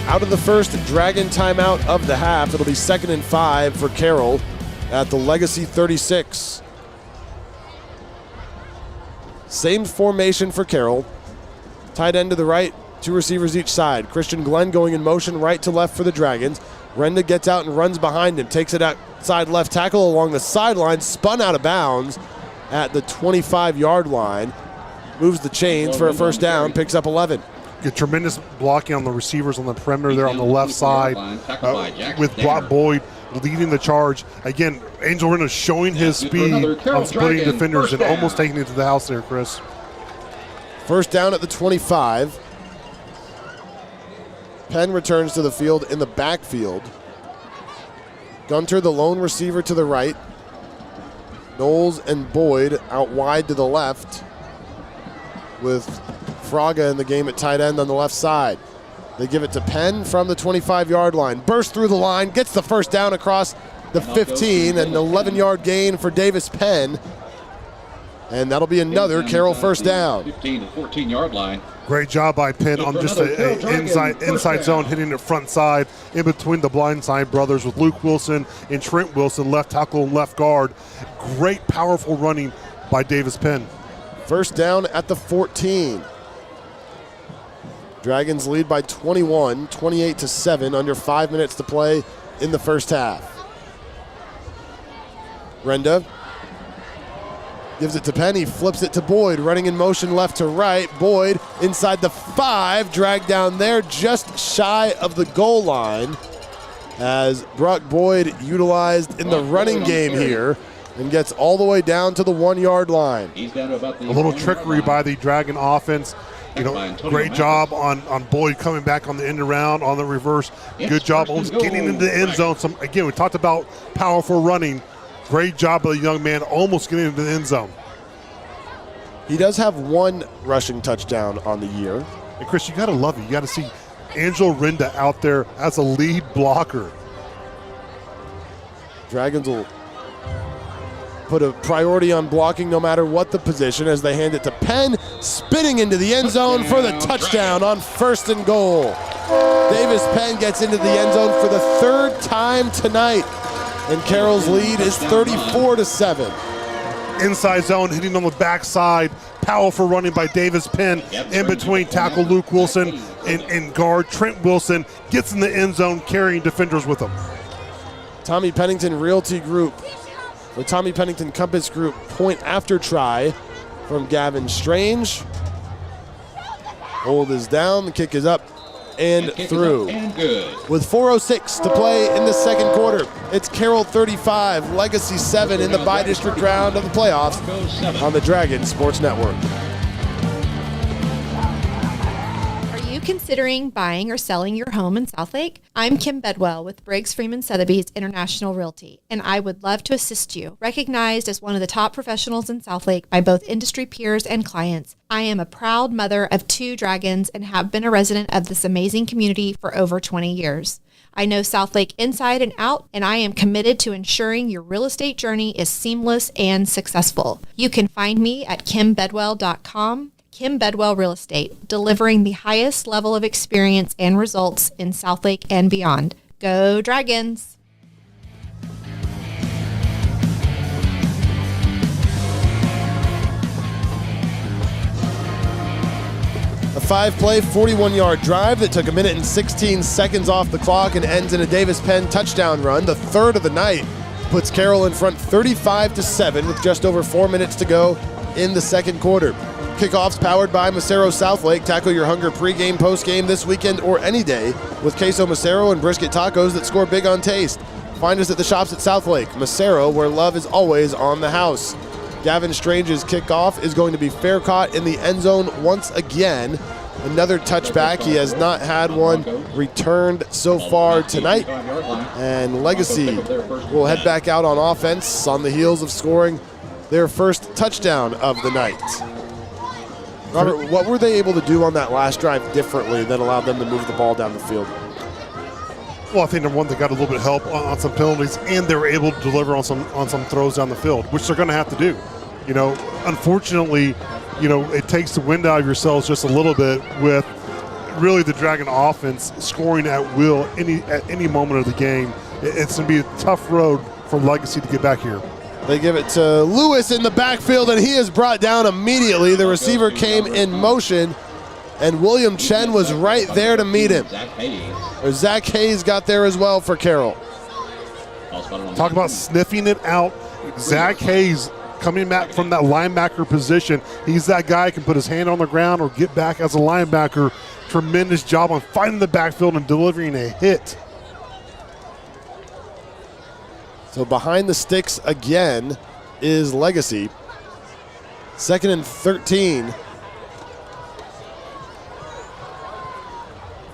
Out of the first Dragon timeout of the half, it'll be 2nd and 5 for Carroll at the Legacy 36. Same formation for Carroll. Tight end to the right, 2 receivers each side. Christian Glenn going in motion right to left for the Dragons. Renda gets out and runs behind him, takes it outside left tackle along the sideline, spun out of bounds at the 25-yard line. Moves the chains for a 1st down, picks up 11. Get tremendous blocking on the receivers on the perimeter there on the left side with Brock Boyd leading the charge. Again, Angel Renda showing his speed on splitting defenders and almost taking it to the house there, Chris. 1st down at the 25. Penn returns to the field in the backfield. Gunter, the lone receiver, to the right. Knowles and Boyd out wide to the left, with Fraga in the game at tight end on the left side. They give it to Penn from the 25-yard line. Bursts through the line, gets the 1st down across the 15, and an 11-yard gain for Davis Penn. And that'll be another Carroll 1st down. 15 to 14-yard line. Great job by Penn on just an inside zone, hitting the front side in between the blindside brothers with Luke Wilson and Trent Wilson, left tackle and left guard. Great, powerful running by Davis Penn. 1st down at the 14. Dragons lead by 21, 28-7, under 5 minutes to play in the first half. Renda gives it to Penny, flips it to Boyd, running in motion left to right. Boyd inside the 5, dragged down there just shy of the goal line as Brock Boyd utilized in the running game here and gets all the way down to the 1-yard line. He's down to about the a little trickery by the Dragon offense. Great job on Boyd coming back on the end around, on the reverse. Good job almost getting into the end zone. Again, we talked about powerful running. Great job by the young man almost getting into the end zone. He does have 1 rushing touchdown on the year. And Chris, you got to love it. You got to see Angel Renda out there as a lead blocker. Dragons will put a priority on blocking no matter what the position as they hand it to Penn, spinning into the end zone for the touchdown on 1st and goal. Davis Penn gets into the end zone for the 3rd time tonight, and Carroll's lead is 34-7. Inside zone, hitting on the backside. Powerful running by Davis Penn in between tackle Luke Wilson and guard Trent Wilson. Gets in the end zone, carrying defenders with him. Tommy Pennington Realty Group The Tommy Pennington Compass Group point after try from Gavin Strange. Hold is down, the kick is up and through. And good. With 4:06 to play in the second quarter, it's Carroll 35, Legacy 7 in the bi-district round of the playoffs on the Dragon Sports Network. Are you considering buying or selling your home in Southlake? I'm Kim Bedwell with Briggs Freeman Sotheby's International Realty, and I would love to assist you. Recognized as one of the top professionals in Southlake by both industry peers and clients, I am a proud mother of 2 dragons and have been a resident of this amazing community for over 20 years. I know Southlake inside and out, and I am committed to ensuring your real estate journey is seamless and successful. You can find me at kimbedwell.com. Kim Bedwell Real Estate, delivering the highest level of experience and results in Southlake and beyond. Go Dragons! A 5-play, 41-yard drive that took 1 minute and 16 seconds off the clock and ends in a Davis Penn touchdown run, the third of the night, puts Carroll in front 35-7 with just over 4 minutes to go in the second quarter. Kickoffs powered by Macero Southlake. Tackle your hunger pregame, postgame this weekend or any day with queso Macero and brisket tacos that score big on taste. Find us at the shops at Southlake. Macero, where love is always on the house. Gavin Strange's kickoff is going to be fair caught in the end zone once again. Another touchback. He has not had one returned so far tonight. And Legacy will head back out on offense on the heels of scoring their first touchdown of the night. Robert, what were they able to do on that last drive differently that allowed them to move the ball down the field? Well, I think number one, they got a little bit of help on some penalties, and they were able to deliver on some throws down the field, which they're going to have to do. You know, unfortunately, you know, it takes the wind out of yourselves just a little bit with really the Dragon offense scoring at will at any moment of the game. It's going to be a tough road for Legacy to get back here. They give it to Lewis in the backfield, and he is brought down immediately. The receiver came in motion, and William Chen was right there to meet him. Zach Hayes got there as well for Carroll. Talk about sniffing it out. Zach Hayes coming back from that linebacker position. He's that guy who can put his hand on the ground or get back as a linebacker. Tremendous job on finding the backfield and delivering a hit. So behind the sticks again is Legacy. 2nd and 13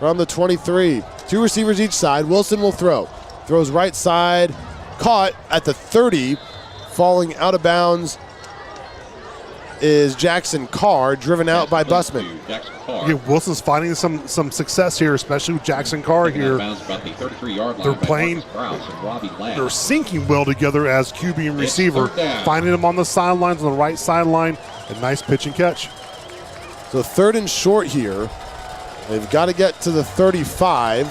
from the 23. 2 receivers each side. Wilson will throw. Throws right side. Caught at the 30. Falling out of bounds is Jackson Carr, driven out by Busman. Yeah, Wilson's finding some success here, especially with Jackson Carr here. They're playing, they're syncing well together as QB and receiver, finding him on the sidelines, on the right sideline. A nice pitch and catch. So 3rd and short here. They've got to get to the 35.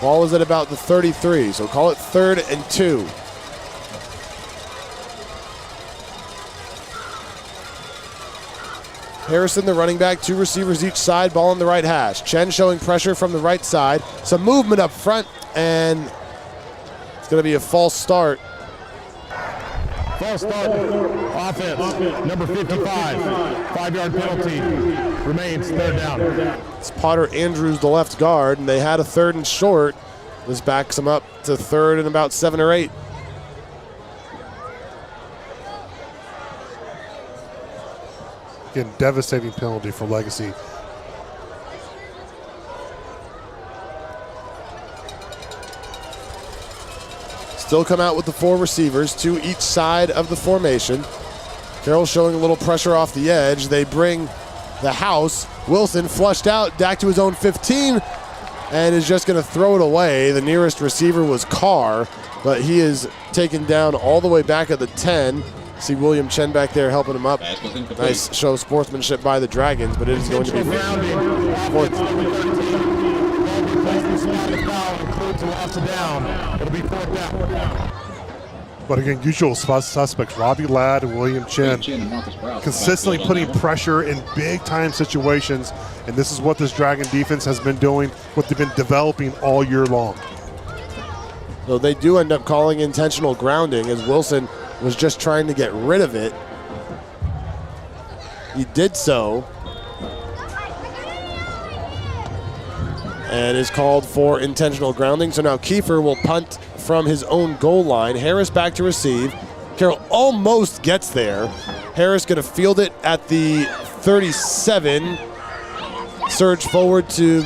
Ball is at about the 33, so call it 3rd and 2. Harrison, the running back, 2 receivers each side, ball on the right hash. Chen showing pressure from the right side. Some movement up front, and it's going to be a false start. False start, offense, number 55, 5-yard penalty, remains 3rd down. It's Potter Andrews, the left guard, and they had a 3rd and short. This backs them up to 3rd and about 7 or 8. Again, devastating penalty for Legacy. Still come out with the 4 receivers, 2 each side of the formation. Carroll showing a little pressure off the edge. They bring the house. Wilson flushed out, back to his own 15, and is just going to throw it away. The nearest receiver was Carr, but he is taken down all the way back at the 10. See William Chen back there helping him up. Nice show of sportsmanship by the Dragons, but it is going to be 4th. It'll be 4th down. But again, usual suspects, Robbie Ladd and William Chen, consistently putting pressure in big-time situations, and this is what this Dragon defense has been doing, what they've been developing all year long. So they do end up calling intentional grounding as Wilson was just trying to get rid of it. He did so. And is called for intentional grounding. So now Kiefer will punt from his own goal line. Harris back to receive. Carroll almost gets there. Harris going to field it at the 37. Surge forward to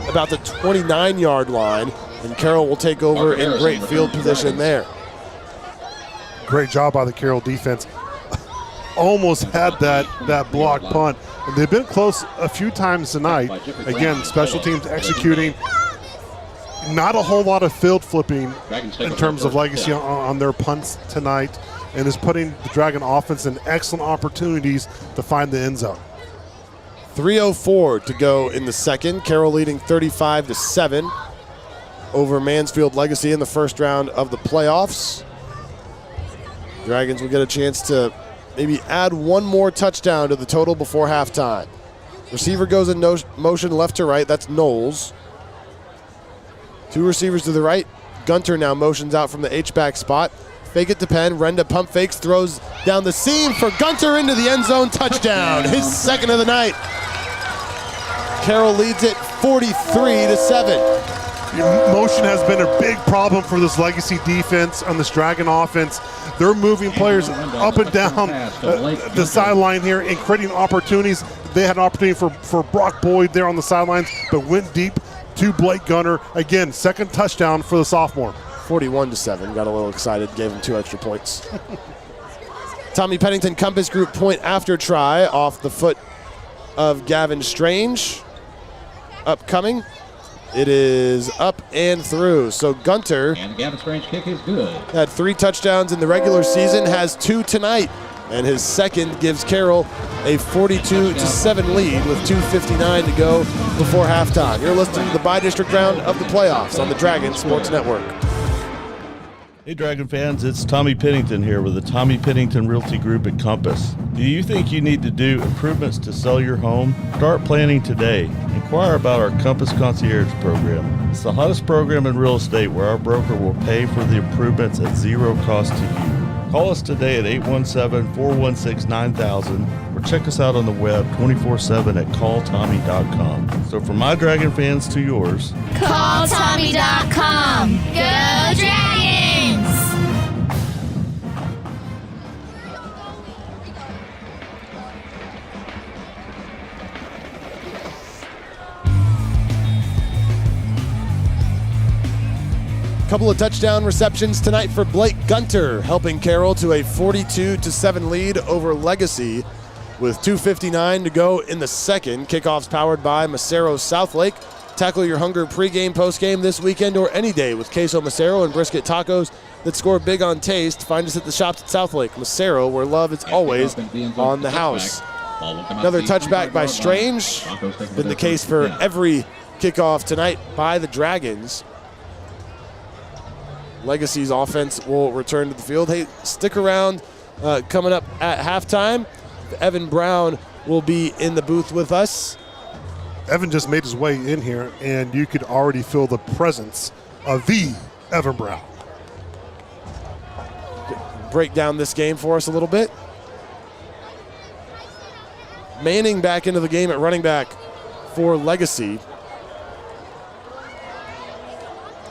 about the 29-yard line. And Carroll will take over in great field position there. Great job by the Carroll defense. Almost had that block punt. And they've been close a few times tonight. Again, special teams executing. Not a whole lot of field flipping in terms of legacy on their punts tonight, and is putting the Dragon offense in excellent opportunities to find the end zone. 3:04 to go in the second. Carroll leading 35-7 over Mansfield Legacy in the first round of the playoffs. Dragons will get a chance to maybe add one more touchdown to the total before halftime. Receiver goes in motion left to right. That's Knowles. Two receivers to the right. Gunter now motions out from the H-back spot. Fake it to Penn. Renda pump fakes, throws down the seam for Gunter into the end zone. Touchdown. His second of the night. Carroll leads it 43-7. Motion has been a big problem for this Legacy defense on this Dragon offense. They're moving players up and down the sideline here and creating opportunities. They had an opportunity for Brock Boyd there on the sidelines, but went deep to Blake Gunter. Again, second touchdown for the sophomore. 41-7. Got a little excited, gave him 2 extra points. Tommy Pennington Compass Group point after try off the foot of Gavin Strange. Upcoming. It is up and through. So Gunter And the Gavin Strange kick is good. had 3 touchdowns in the regular season, has 2 tonight. And his second gives Carroll a 42-7 lead with 2:59 to go before halftime. You're listening to the bi-district round of the playoffs on the Dragon Sports Network. Hey Dragon fans, it's Tommy Pennington here with the Tommy Pennington Realty Group at Compass. Do you think you need to do improvements to sell your home? Start planning today. Inquire about our Compass Concierge program. It's the hottest program in real estate where our broker will pay for the improvements at zero cost to you. Call us today at 817-416-9000 or check us out on the web 24/7 at calltommy.com. So from my Dragon fans to yours, CallTommy.com. Go Dragons! Couple of touchdown receptions tonight for Blake Gunter, helping Carroll to a 42-7 lead over Legacy with 2:59 to go in the second. Kickoffs powered by Macero Southlake. Tackle your hunger pregame, postgame this weekend or any day with queso Macero and brisket tacos that score big on taste. Find us at the shops at Southlake. Macero, where love is always on the house. Another touchback by Strange. Been the case for every kickoff tonight by the Dragons. Legacy's offense will return to the field. Hey, stick around. Coming up at halftime, Evan Brown will be in the booth with us. Evan just made his way in here, and you could already feel the presence of the Evan Brown. Break down this game for us a little bit. Manning back into the game at running back for Legacy.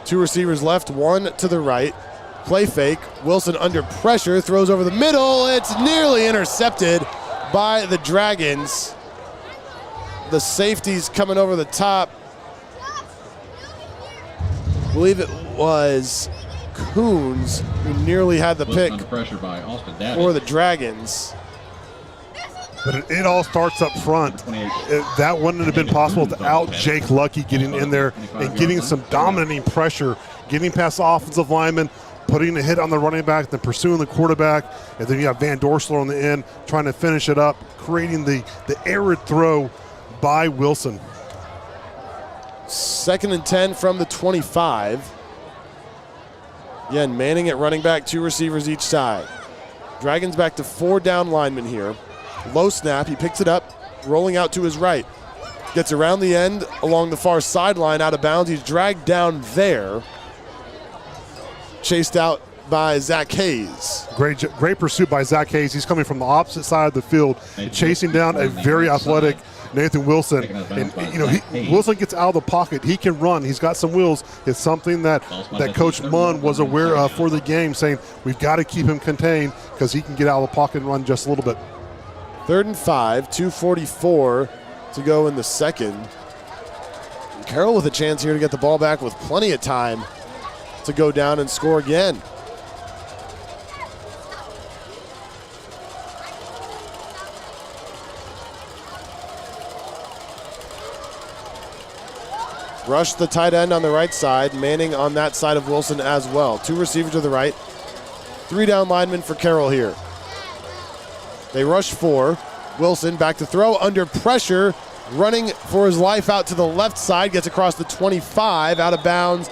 2 receivers left, 1 to the right. Play fake. Wilson under pressure, throws over the middle. It's nearly intercepted by the Dragons. The safety's coming over the top. I believe it was Coons who nearly had the pick for the Dragons. But it all starts up front. That wouldn't have been possible without Jake Lucky getting in there and getting some dominating pressure, getting past the offensive lineman, putting a hit on the running back, then pursuing the quarterback, and then you have Van Dorsler on the end trying to finish it up, creating the arid throw by Wilson. 2nd and 10 from the 25. Again, Manning at running back, 2 receivers each side. Dragons back to 4 down linemen here. Low snap, he picks it up, rolling out to his right. Gets around the end along the far sideline, out of bounds. He's dragged down there. chased out by Zach Hayes. Great pursuit by Zach Hayes. He's coming from the opposite side of the field, chasing down a very athletic Nathan Wilson. And Wilson gets out of the pocket. He can run. He's got some wheels. It's something that Coach Munn was aware of for the game, saying we've got to keep him contained because he can get out of the pocket and run just a little bit. 3rd and 5, 2:44 to go in the second. And Carroll with a chance here to get the ball back with plenty of time to go down and score again. Rush the tight end on the right side. Manning on that side of Wilson as well. 2 receivers to the right. 3 down linemen for Carroll here. They rush 4. Wilson back to throw under pressure. Running for his life out to the left side. Gets across the 25. Out of bounds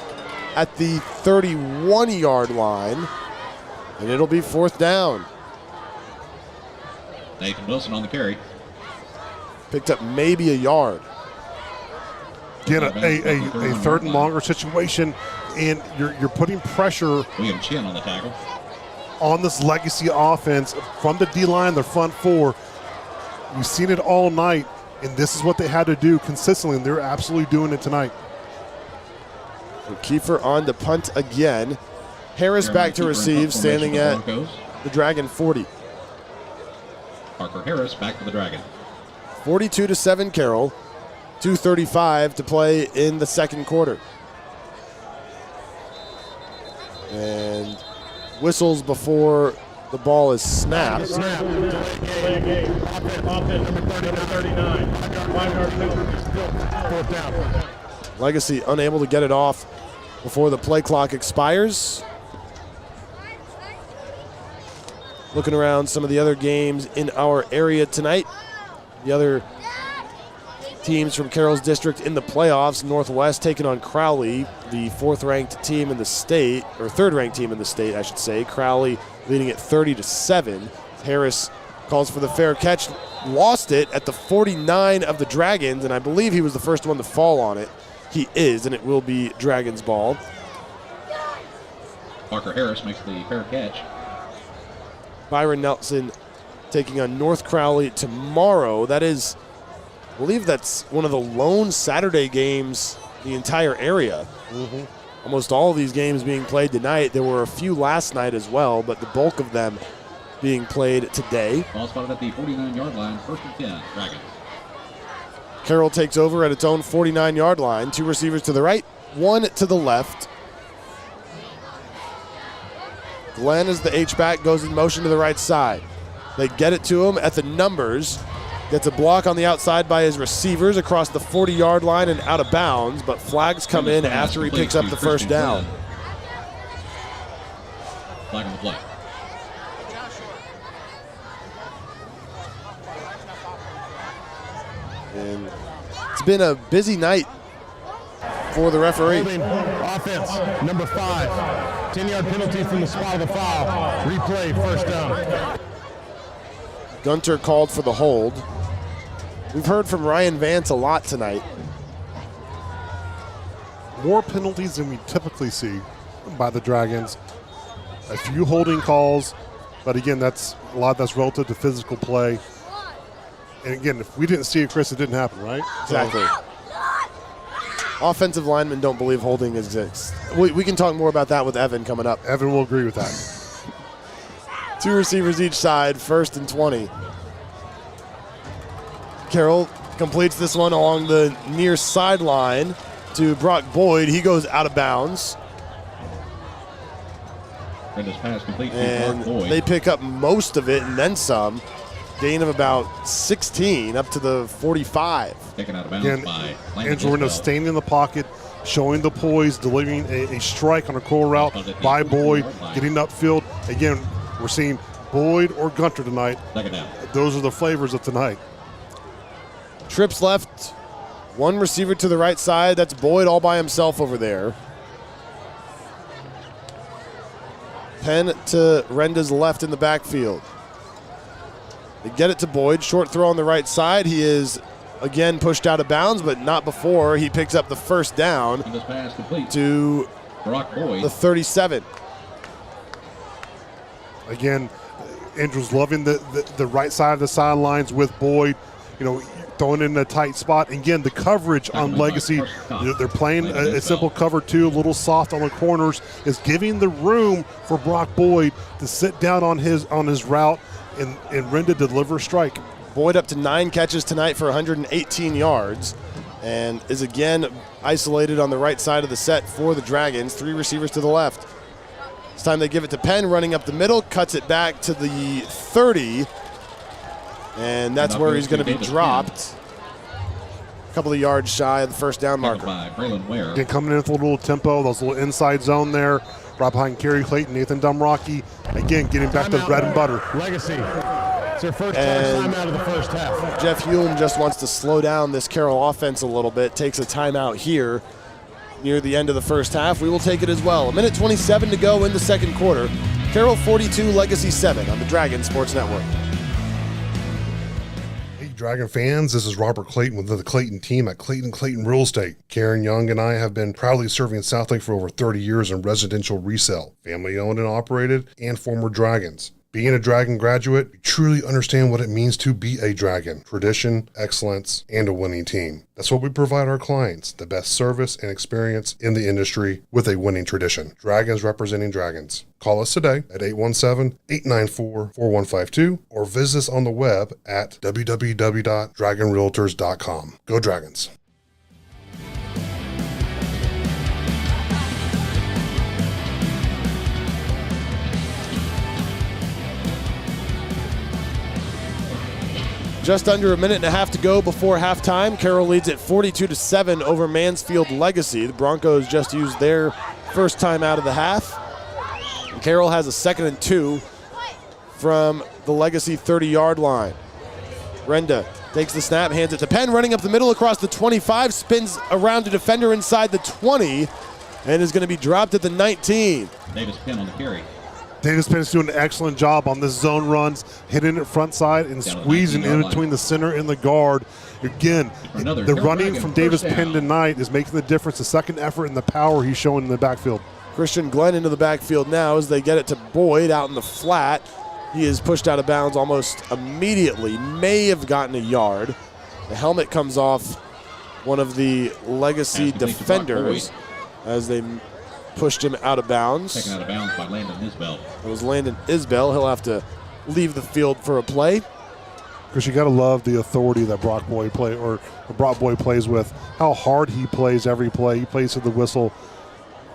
at the 31-yard line. And it'll be 4th down. Nathan Wilson on the carry. Picked up maybe a yard. Again, a 3rd and longer situation, and you're putting pressure William Chin on the tackle on this legacy offense from the D-line, the front 4. We've seen it all night, and this is what they had to do consistently, and they're absolutely doing it tonight. So Kiefer on to punt again. Harris back to receive, standing at the Dragon 40. Parker Harris back to the Dragon. 42-7 Carroll. 2:35 to play in the second quarter. And whistles before the ball is snapped. Legacy unable to get it off before the play clock expires. Looking around some of the other games in our area tonight. The other teams from Carroll's district in the playoffs. Northwest taking on Crowley, the 4th-ranked team in the state, or 3rd-ranked team in the state, I should say. Crowley leading at 30-7. Harris calls for the fair catch, lost it at the 49 of the Dragons, and I believe he was the first one to fall on it. He is, and it will be Dragons ball. Parker Harris makes the fair catch. Byron Nelson taking on North Crowley tomorrow. That is, I believe that's one of the lone Saturday games in the entire area. Almost all of these games being played tonight. There were a few last night as well, but the bulk of them being played today. Ball spotted at the 49-yard line, 1st and 10, Dragons. Carroll takes over at its own 49-yard line. 2 receivers to the right, 1 to the left. Glenn, as the H-back, goes in motion to the right side. They get it to him at the numbers. Gets a block on the outside by his receivers across the 40-yard line and out of bounds, but flags come in after he picks up the first down. Flag on the play. And it's been a busy night for the referee. Holding offense, number 5. 10-yard penalty from the spot of the foul. Replay, first down. Gunter called for the hold. We've heard from Ryan Vance a lot tonight. More penalties than we typically see by the Dragons. A few holding calls, but again, that's a lot that's relative to physical play. And again, if we didn't see it, Chris, it didn't happen, right? Exactly. Offensive linemen don't believe holding exists. We can talk more about that with Evan coming up. Evan will agree with that. 2 receivers each side, 1st and 20. Carroll completes this one along the near sideline to Brock Boyd. He goes out of bounds. Brenda's pass complete to And Brock Boyd. they pick up most of it and then some. Gain of about 16 up to the 45. Taken out of bounds Again, by Angelo Reno staying in the pocket, showing the poise, delivering a strike on a core route by Boyd, getting upfield. Again, we're seeing Boyd or Gunter tonight. Second down. Those are the flavors of tonight. Trips left, 1 receiver to the right side. That's Boyd all by himself over there. Penn to Renda's left in the backfield. They get it to Boyd. Short throw on the right side. He is again pushed out of bounds, but not before he picks up the first down And this pass complete. to Brock Boyd. the 37. Again, Andrew's loving the right side of the sidelines with Boyd, throwing in a tight spot. Again, the coverage on Legacy, they're playing a simple cover 2, a little soft on the corners, is giving the room for Brock Boyd to sit down on his route and Renda deliver a strike. Boyd up to 9 catches tonight for 118 yards and is again isolated on the right side of the set for the Dragons. 3 receivers to the left. This time they give it to Penn, running up the middle, cuts it back to the 30, and that's where he's going to be dropped. A couple of yards shy of the first down marker. Again, coming in with a little tempo, those little inside zone there, right behind Kerry Clayton, Nathan Dumrocky. Again, getting back to the bread and butter. Legacy. It's their first time out of the first half. Jeff Hulme just wants to slow down this Carroll offense a little bit, takes a timeout here near the end of the first half. We will take it as well. 1:27 to go in the second quarter. Carroll 42, Legacy 7 on the Dragon Sports Network. Hey, Dragon fans, this is Robert Clayton with the Clayton team at Clayton Real Estate. Karen Young and I have been proudly serving Southlake for over 30 years in residential resale, family owned and operated, and former Dragons. Being a Dragon graduate, we truly understand what it means to be a Dragon. Tradition, excellence, and a winning team. That's what we provide our clients, the best service and experience in the industry with a winning tradition. Dragons representing Dragons. Call us today at 817-894-4152 or visit us on the web at www.dragonrealtors.com. Go Dragons. Just under a minute and a half to go before halftime. Carroll leads at 42-7 over Mansfield Legacy. The Broncos just used their first time out of the half. And Carroll has a 2nd and 2 from the Legacy 30-yard line. Renda takes the snap, hands it to Penn, running up the middle across the 25, spins around a defender inside the 20, and is going to be dropped at the 19. Davis Penn on the carry. Davis Penn is doing an excellent job on this zone runs, hitting it front side and squeezing in between the center and the guard. Again, the running from Davis Penn tonight is making the difference. The second effort and the power he's showing in the backfield. Christian Glenn into the backfield now as they get it to Boyd out in the flat. He is pushed out of bounds almost immediately, may have gotten a yard. The helmet comes off one of the Legacy defenders as they pushed him out of bounds. Taken out of bounds by Landon Isbell. It was Landon Isbell. He'll have to leave the field for a play. Because you got to love the authority that Brock Boyd plays with. How hard he plays every play. He plays to the whistle.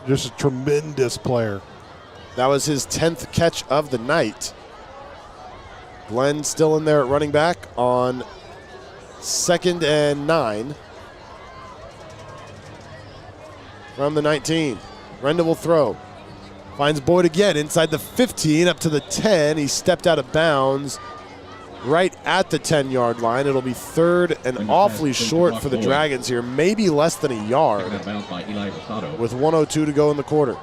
Just a tremendous player. That was his 10th catch of the night. Glenn still in there at running back on 2nd and 9 from the 19. Renda will throw. Finds Boyd again inside the 15 up to the 10. He stepped out of bounds right at the 10-yard line. It'll be 3rd and awfully short for the Dragons here, maybe less than a yard with 1:02 to go in the quarter.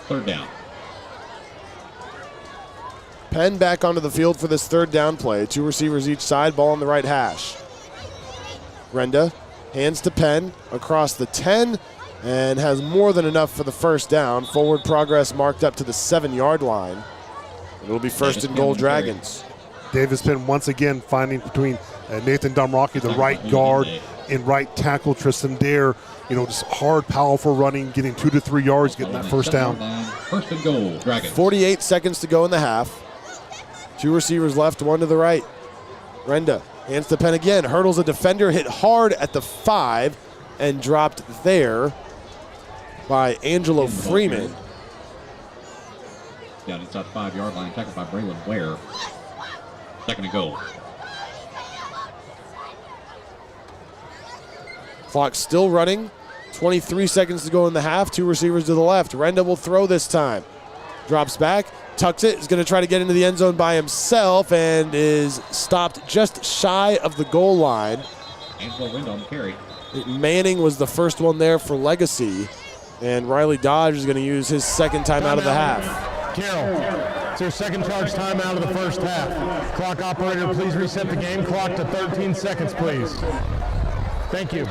Third down. Penn back onto the field for this 3rd down play. 2 receivers each side, ball on the right hash. Renda hands to Penn across the 10 and has more than enough for the first down. Forward progress marked up to the 7-yard line. It'll be 1st and goal Dragons. Davis Penn once again finding between Nathan Dumrocky, the right guard, and right tackle Tristan Dare. Just hard, powerful running, getting 2 to 3 yards, getting that first down. 1st and goal Dragons. 48 seconds to go in the half. 2 receivers left, 1 to the right. Renda hands to Penn again, hurdles a defender, hit hard at the 5 and dropped there by Angelo Freeman. Down inside the 5-yard line, tackled by Braylon Ware. 2nd and goal. Clock still running. 23 seconds to go in the half. 2 receivers to the left. Renda will throw this time. Drops back, tucks it, is going to try to get into the end zone by himself and is stopped just shy of the goal line. Angelo Renda on the carry. Manning was the first one there for Legacy, and Riley Dodge is going to use his 2nd time out of the half. Carroll, it's their 2nd charge time out of the first half. Clock operator, please reset the game clock to 13 seconds, please. Thank you.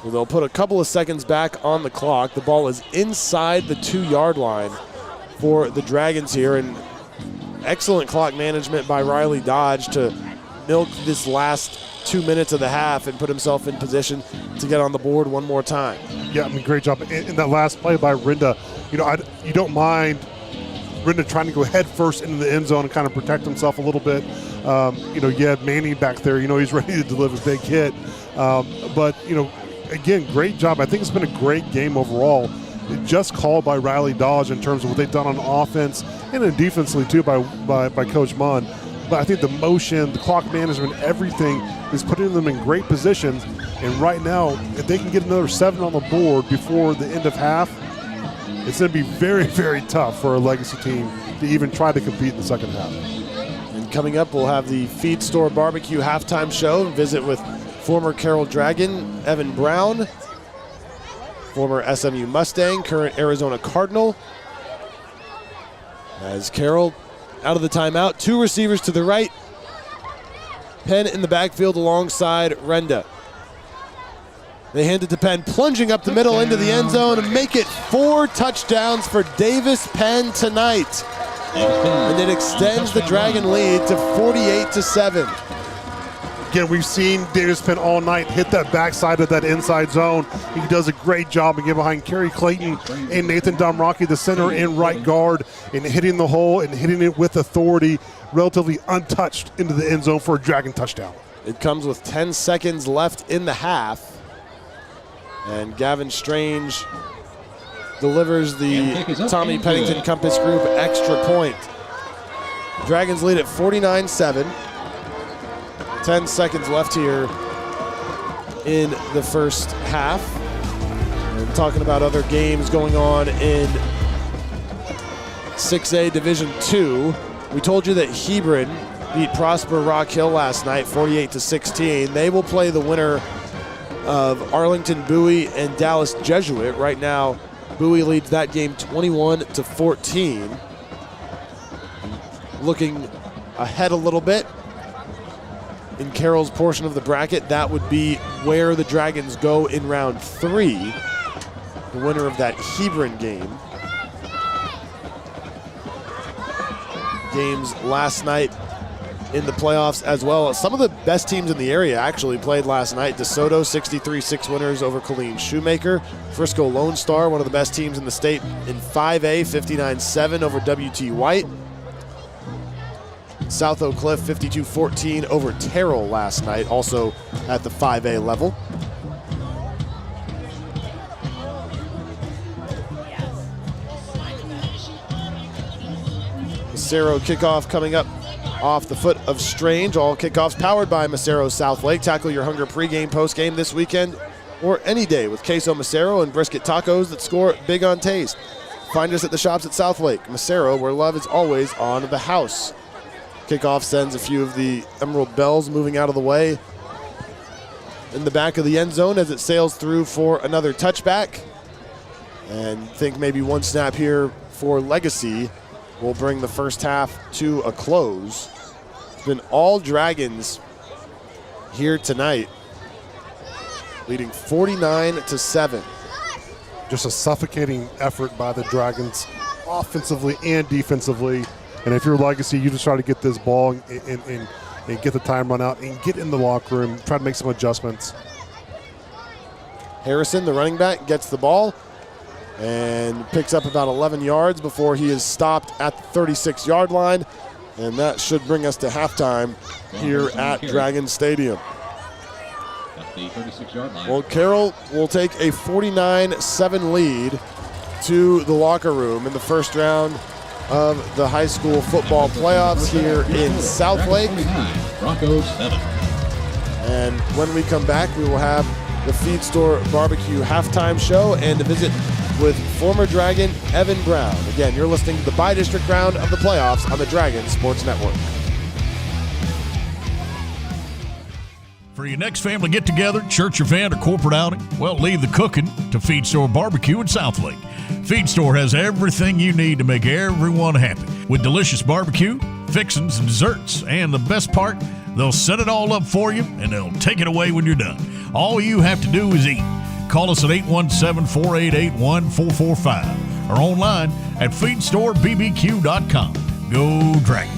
Well, they'll put a couple of seconds back on the clock. The ball is inside the 2-yard line for the Dragons here, and excellent clock management by Riley Dodge to milk this last 2 minutes of the half and put himself in position to get on the board one more time. Yeah, I mean, great job. In that last play by Rinda, you don't mind Rinda trying to go head first into the end zone and kind of protect himself a little bit. You had Manning back there. He's ready to deliver a big hit. But, again, great job. I think it's been a great game overall. Just called by Riley Dodge in terms of what they've done on offense and then defensively too by Coach Munn. But I think the motion, the clock management, everything is putting them in great positions. And right now, if they can get another 7 on the board before the end of half, it's going to be very, very tough for a Legacy team to even try to compete in the second half. And coming up, we'll have the Feed Store Barbecue halftime show. Visit with former Carroll Dragon Evan Brown, former SMU Mustang, current Arizona Cardinal. As Carroll out of the timeout, 2 receivers to the right. Penn in the backfield alongside Renda. They hand it to Penn, plunging up the middle into the end zone and make it 4 touchdowns for Davis Penn tonight. And it extends the Dragon lead to 48-7. Again, we've seen Davis Penn all night hit that backside of that inside zone. He does a great job again behind Kerry Clayton and Nathan Domrocki, the center and right guard, and hitting the hole and hitting it with authority, relatively untouched into the end zone for a Dragon touchdown. It comes with 10 seconds left in the half. And Gavin Strange delivers the Tommy Pennington Compass Group extra point. Dragons lead at 49-7. 10 seconds left here in the first half. And talking about other games going on in 6A Division II, we told you that Hebron beat Prosper Rock Hill last night, 48-16. They will play the winner of Arlington Bowie and Dallas Jesuit. Right now, Bowie leads that game 21-14. Looking ahead a little bit in Carroll's portion of the bracket, that would be where the Dragons go in round 3. The winner of that Hebron game. Games last night in the playoffs as well. Some of the best teams in the area actually played last night. DeSoto 63-6 winners over Colleen Shoemaker. Frisco Lone Star, one of the best teams in the state in 5A, 59-7 over WT White. South Oak Cliff 52-14 over Terrell last night, also at the 5A level. Macero kickoff coming up off the foot of Strange. All kickoffs powered by Macero Southlake. Tackle your hunger pregame, postgame this weekend or any day with queso Macero and brisket tacos that score big on taste. Find us at the shops at Southlake. Macero, where love is always on the house. Kickoff sends a few of the Emerald Bells moving out of the way in the back of the end zone as it sails through for another touchback. And think maybe one snap here for Legacy will bring the first half to a close. It's been all Dragons here tonight, leading 49-7. Just a suffocating effort by the Dragons, offensively and defensively. And if you're Legacy, you just try to get this ball and get the time run out and get in the locker room, try to make some adjustments. Harrison, the running back, gets the ball and picks up about 11 yards before he is stopped at the 36-yard line. And that should bring us to halftime here at Dragon Stadium. At the 36-yard line. Well, Carroll will take a 49-7 lead to the locker room in the first round of the high school football playoffs here in Southlake. Broncos 7. And when we come back, we will have the Feed Store Barbecue halftime show and a visit with former Dragon Evan Brown. Again, you're listening to the bi-district round of the playoffs on the Dragon Sports Network. For your next family get-together, church event, or corporate outing, well, leave the cooking to Feed Store Barbecue in Southlake. Feed Store has everything you need to make everyone happy with delicious barbecue, fixings, and desserts. And the best part, they'll set it all up for you, and they'll take it away when you're done. All you have to do is eat. Call us at 817-488-1445 or online at feedstorebbq.com. Go Dragons.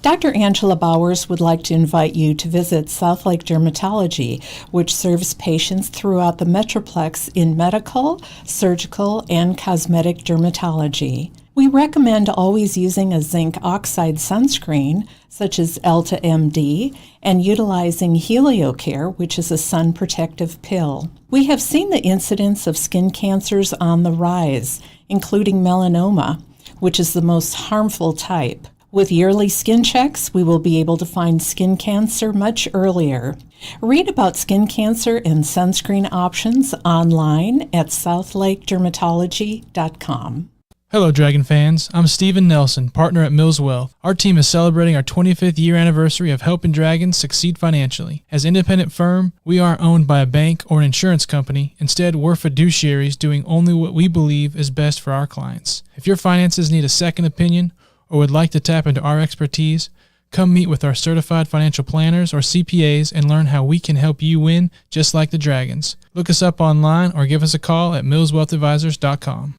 Dr. Angela Bowers would like to invite you to visit Southlake Dermatology, which serves patients throughout the Metroplex in medical, surgical, and cosmetic dermatology. We recommend always using a zinc oxide sunscreen, such as Elta MD, and utilizing HelioCare, which is a sun protective pill. We have seen the incidence of skin cancers on the rise, including melanoma, which is the most harmful type. With yearly skin checks, we will be able to find skin cancer much earlier. Read about skin cancer and sunscreen options online at southlakedermatology.com. Hello, Dragon fans. I'm Steven Nelson, partner at Mills Wealth. Our team is celebrating our 25th year anniversary of helping Dragons succeed financially. As an independent firm, we aren't owned by a bank or an insurance company. Instead, we're fiduciaries doing only what we believe is best for our clients. If your finances need a second opinion or would like to tap into our expertise, come meet with our certified financial planners or CPAs and learn how we can help you win just like the Dragons. Look us up online or give us a call at millswealthadvisors.com.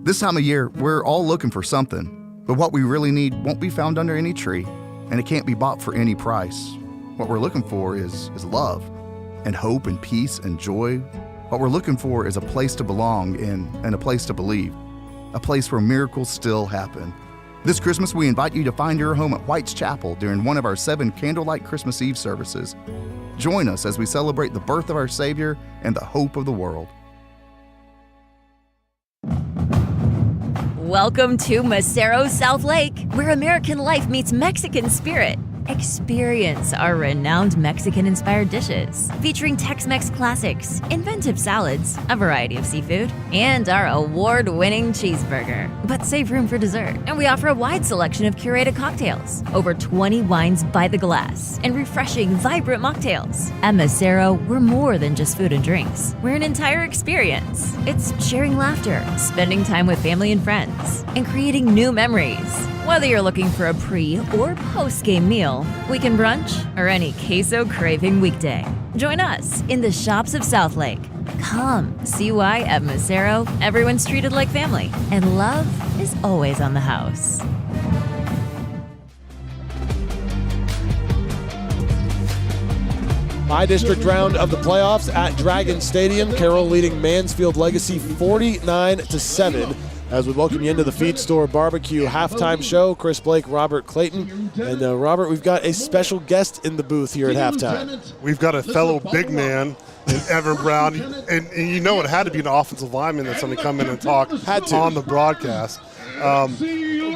This time of year, we're all looking for something, but what we really need won't be found under any tree, and it can't be bought for any price. What we're looking for is love, and hope and peace and joy. What we're looking for is a place to belong in and a place to believe, a place where miracles still happen. This Christmas, we invite you to find your home at White's Chapel during one of our 7 candlelight Christmas Eve services. Join us as we celebrate the birth of our Savior and the hope of the world. Welcome to Macero Southlake, where American life meets Mexican spirit. Experience our renowned Mexican-inspired dishes, featuring Tex-Mex classics, inventive salads, a variety of seafood, and our award-winning cheeseburger. But save room for dessert, and we offer a wide selection of curated cocktails, over 20 wines by the glass, and refreshing, vibrant mocktails. At Macero, we're more than just food and drinks. We're an entire experience. It's sharing laughter, spending time with family and friends, and creating new memories. Whether you're looking for a pre- or post-game meal, weekend brunch, or any queso-craving weekday, join us in the shops of Southlake. Come see why at Macero, everyone's treated like family, and love is always on the house. My district round of the playoffs at Dragon Stadium. Carroll leading Mansfield Legacy 49-7. As we welcome you into the Feed Store Barbecue halftime show. Chris Blake, Robert Clayton. And Robert, we've got a special guest in the booth here at halftime. We've got a fellow big man in Evan Brown. And you know it had to be an offensive lineman that's going to come in and talk on the broadcast.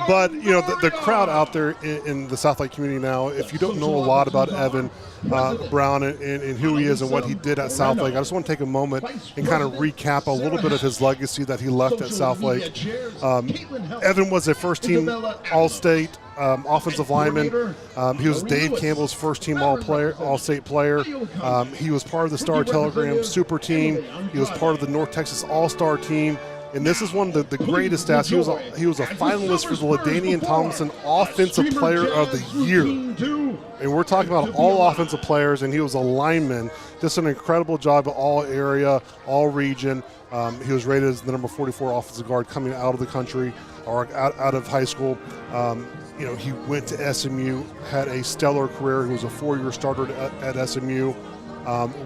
But, you know, the crowd out there in the Southlake community now, if you don't know a lot about Evan Brown and who he is and what he did at Southlake, I just want to take a moment and kind of recap a little bit of his legacy that he left at Southlake. Evan was a first-team All-State offensive lineman. He was Dave Campbell's first-team All-State player. He was part of the Star Telegram Super Team. He was part of the North Texas All-Star Team. And this is one of the greatest stats. He was a finalist for the LaDainian Tomlinson Offensive Player of the Year. And we're talking about all offensive players, and he was a lineman. Just an incredible job at all area, all region. He was rated as the number 44 offensive guard coming out of the country or out of high school. You know, he went to SMU, had a stellar career. He was a 4-year starter at SMU,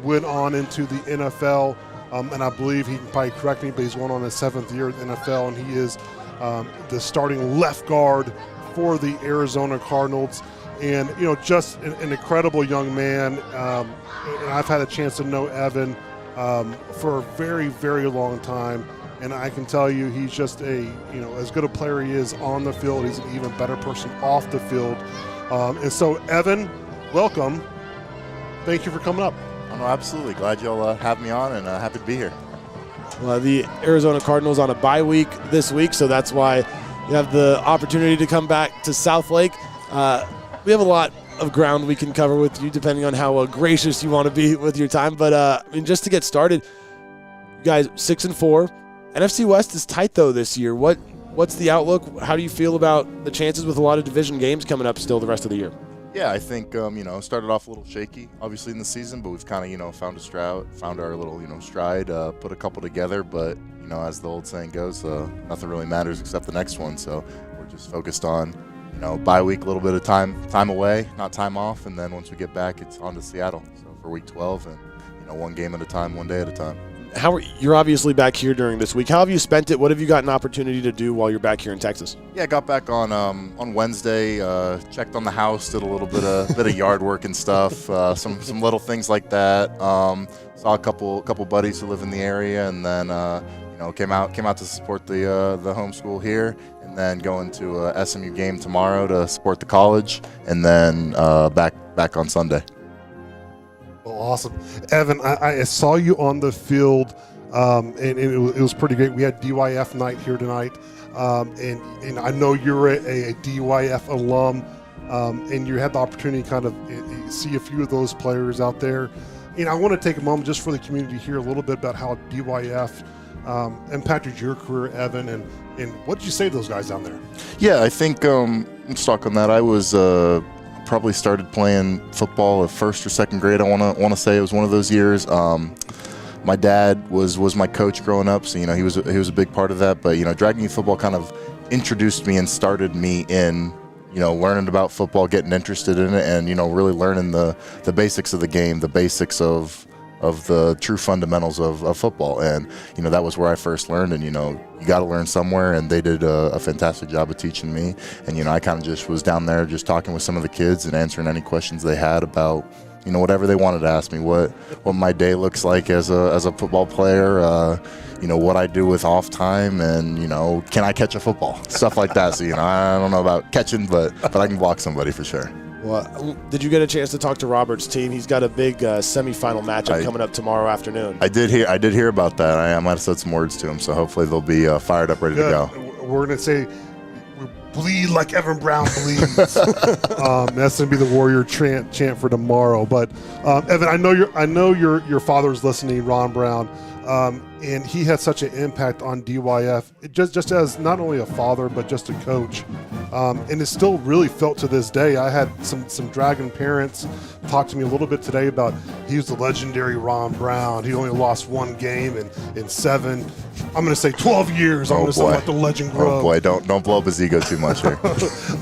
went on into the NFL. And I believe he can probably correct me, but he's going on his 7th year in the NFL, and he is the starting left guard for the Arizona Cardinals. And, you know, just an incredible young man. And I've had a chance to know Evan for a very, very long time. And I can tell you he's just as good a player he is on the field, he's an even better person off the field. And so, Evan, welcome. Thank you for coming up. Oh, no, absolutely. Glad y'all have me on, and happy to be here. Well, the Arizona Cardinals on a bye week this week, so that's why you have the opportunity to come back to Southlake. We have a lot of ground we can cover with you, depending on how gracious you want to be with your time. But I mean, just to get started, you guys 6-4. NFC West is tight though this year. What's the outlook? How do you feel about the chances with a lot of division games coming up still the rest of the year? Yeah, I think started off a little shaky, obviously in the season, but we've kind of found our little stride, put a couple together. But as the old saying goes, nothing really matters except the next one. So we're just focused on bye week, a little bit of time away, not time off, and then once we get back, it's on to Seattle. So for week 12, and one game at a time, one day at a time. You're obviously back here during this week. How have you spent it? What have you got an opportunity to do while you're back here in Texas? Yeah, I got back on Wednesday. Checked on the house, did a little bit of yard work and stuff. Some little things like that. Saw a couple buddies who live in the area, and then came out to support the homeschool here, and then going to a SMU game tomorrow to support the college, and then back on Sunday. Well, awesome. Evan, I saw you on the field, and it was pretty great. We had DYF night here tonight, and I know you're a DYF alum, and you had the opportunity to kind of see a few of those players out there. And I want to take a moment just for the community to hear a little bit about how DYF impacted your career, Evan, and what did you say to those guys down there? Yeah, I think let's talk on that. I was probably started playing football at first or second grade. I want to say it was one of those years. My dad was my coach growing up, so he was a big part of that. But Dragon Youth football kind of introduced me and started me in learning about football, getting interested in it, and really learning the basics of the game, the basics of the true fundamentals of football. And that was where I first learned, and you got to learn somewhere, and they did a fantastic job of teaching me. And I kind of just was down there just talking with some of the kids and answering any questions they had about whatever they wanted to ask me, what my day looks like as a football player, what I do with off time, and can I catch a football, stuff like that. So I don't know about catching, but I can block somebody for sure. Well, did you get a chance to talk to Robert's team? He's got a big semifinal matchup coming up tomorrow afternoon. I did hear about that. I might have said some words to him, so hopefully they'll be fired up, ready to go. We're going to say, bleed like Evan Brown bleeds. That's going to be the Warrior chant for tomorrow. But Evan, I know your father's listening, Ron Brown, and he had such an impact on DYF, just as not only a father but just a coach. And it's still really felt to this day. I had some Dragon parents talk to me a little bit today about he was the legendary Ron Brown. He only lost one game in 7. I'm going to say 12 years. I'm going to say let the legend grow. Oh boy, don't blow up his ego too much here.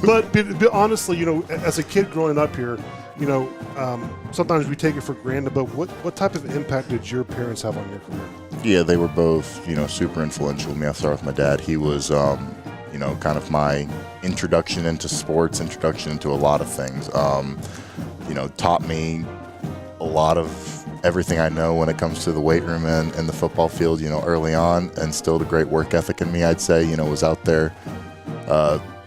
but honestly, as a kid growing up here, sometimes we take it for granted. But what type of impact did your parents have on your career? Yeah, they were both super influential to me. I'll start with my dad. He was kind of my introduction into sports, introduction into a lot of things. Taught me a lot of everything I know when it comes to the weight room and the football field, early on, and instilled a great work ethic in me, I'd say. Was out there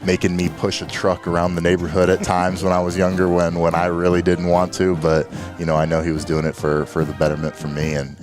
making me push a truck around the neighborhood at times when I was younger, when I really didn't want to, but I know he was doing it for the betterment for me, and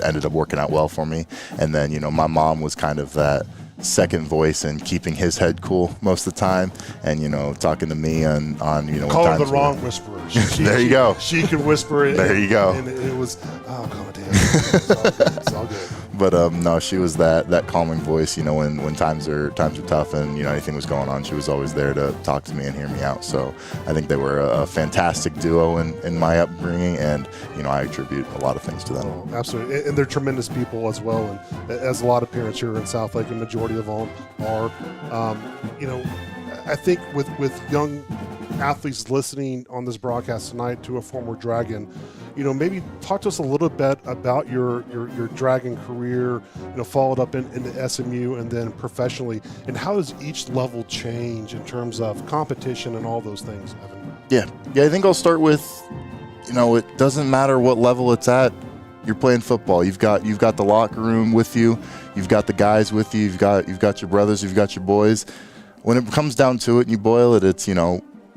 ended up working out well for me. And then my mom was kind of that second voice and keeping his head cool most of the time, and talking to me on call her the wrong whisperer. There you go. She could whisper it. There you go. And it was God damn. It's all good. But no, she was that calming voice. When times are tough and anything was going on, she was always there to talk to me and hear me out. So I think they were a fantastic duo in my upbringing, and I attribute a lot of things to them. Oh, absolutely, and they're tremendous people as well. And as a lot of parents here in Southlake, a majority of them are. I think with young athletes listening on this broadcast tonight to a former Dragon, maybe talk to us a little bit about your Dragon career, followed up into SMU and then professionally, and how does each level change in terms of competition and all those things, Evan? Yeah, I think I'll start with, it doesn't matter what level it's at. You're playing football. You've got the locker room with you. You've got the guys with you. You've got your brothers. You've got your boys. When it comes down to it and you boil it,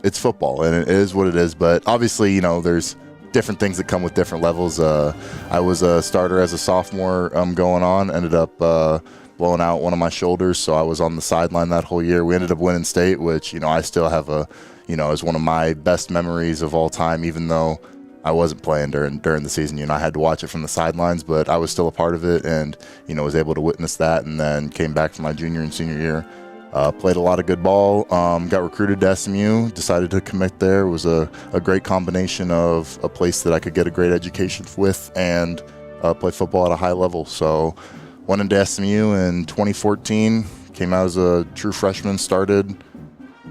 it's football, and it is what it is. But obviously, there's different things that come with different levels. I was a starter as a sophomore going on, ended up blowing out one of my shoulders, so I was on the sideline that whole year. We ended up winning state, which I still have as one of my best memories of all time, even though I wasn't playing during the season. I had to watch it from the sidelines, but I was still a part of it, and was able to witness that. And then came back for my junior and senior year, Played a lot of good ball, got recruited to SMU, decided to commit there. It was a great combination of a place that I could get a great education with and play football at a high level. So went into SMU in 2014, came out as a true freshman, started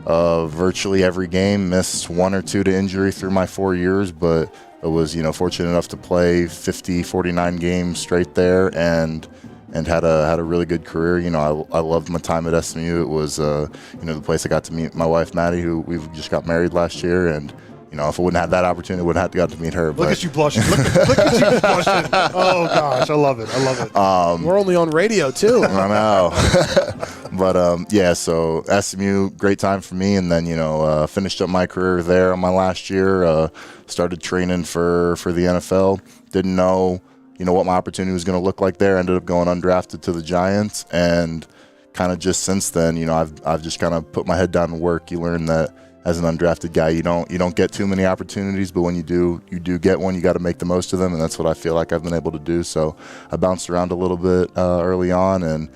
virtually every game, missed 1 or 2 to injury through my 4 years, but I was, fortunate enough to play 49 games straight there and had a really good career. I loved my time at SMU. It was, the place I got to meet my wife, Maddie, who we've just got married last year. And, if I wouldn't have that opportunity, I wouldn't have got to meet her. Look at you blushing. Look at you blushing. Oh, gosh. I love it. We're only on radio, too. I know. But, so SMU, great time for me. And then, finished up my career there on my last year, started training for the NFL. Didn't know what my opportunity was going to look like there. Ended up going undrafted to the Giants, and kind of just since then, I've just kind of put my head down and work. You learn that as an undrafted guy, you don't get too many opportunities, but when you do get one, you got to make the most of them, and that's what I feel like I've been able to do. So I bounced around a little bit early on, and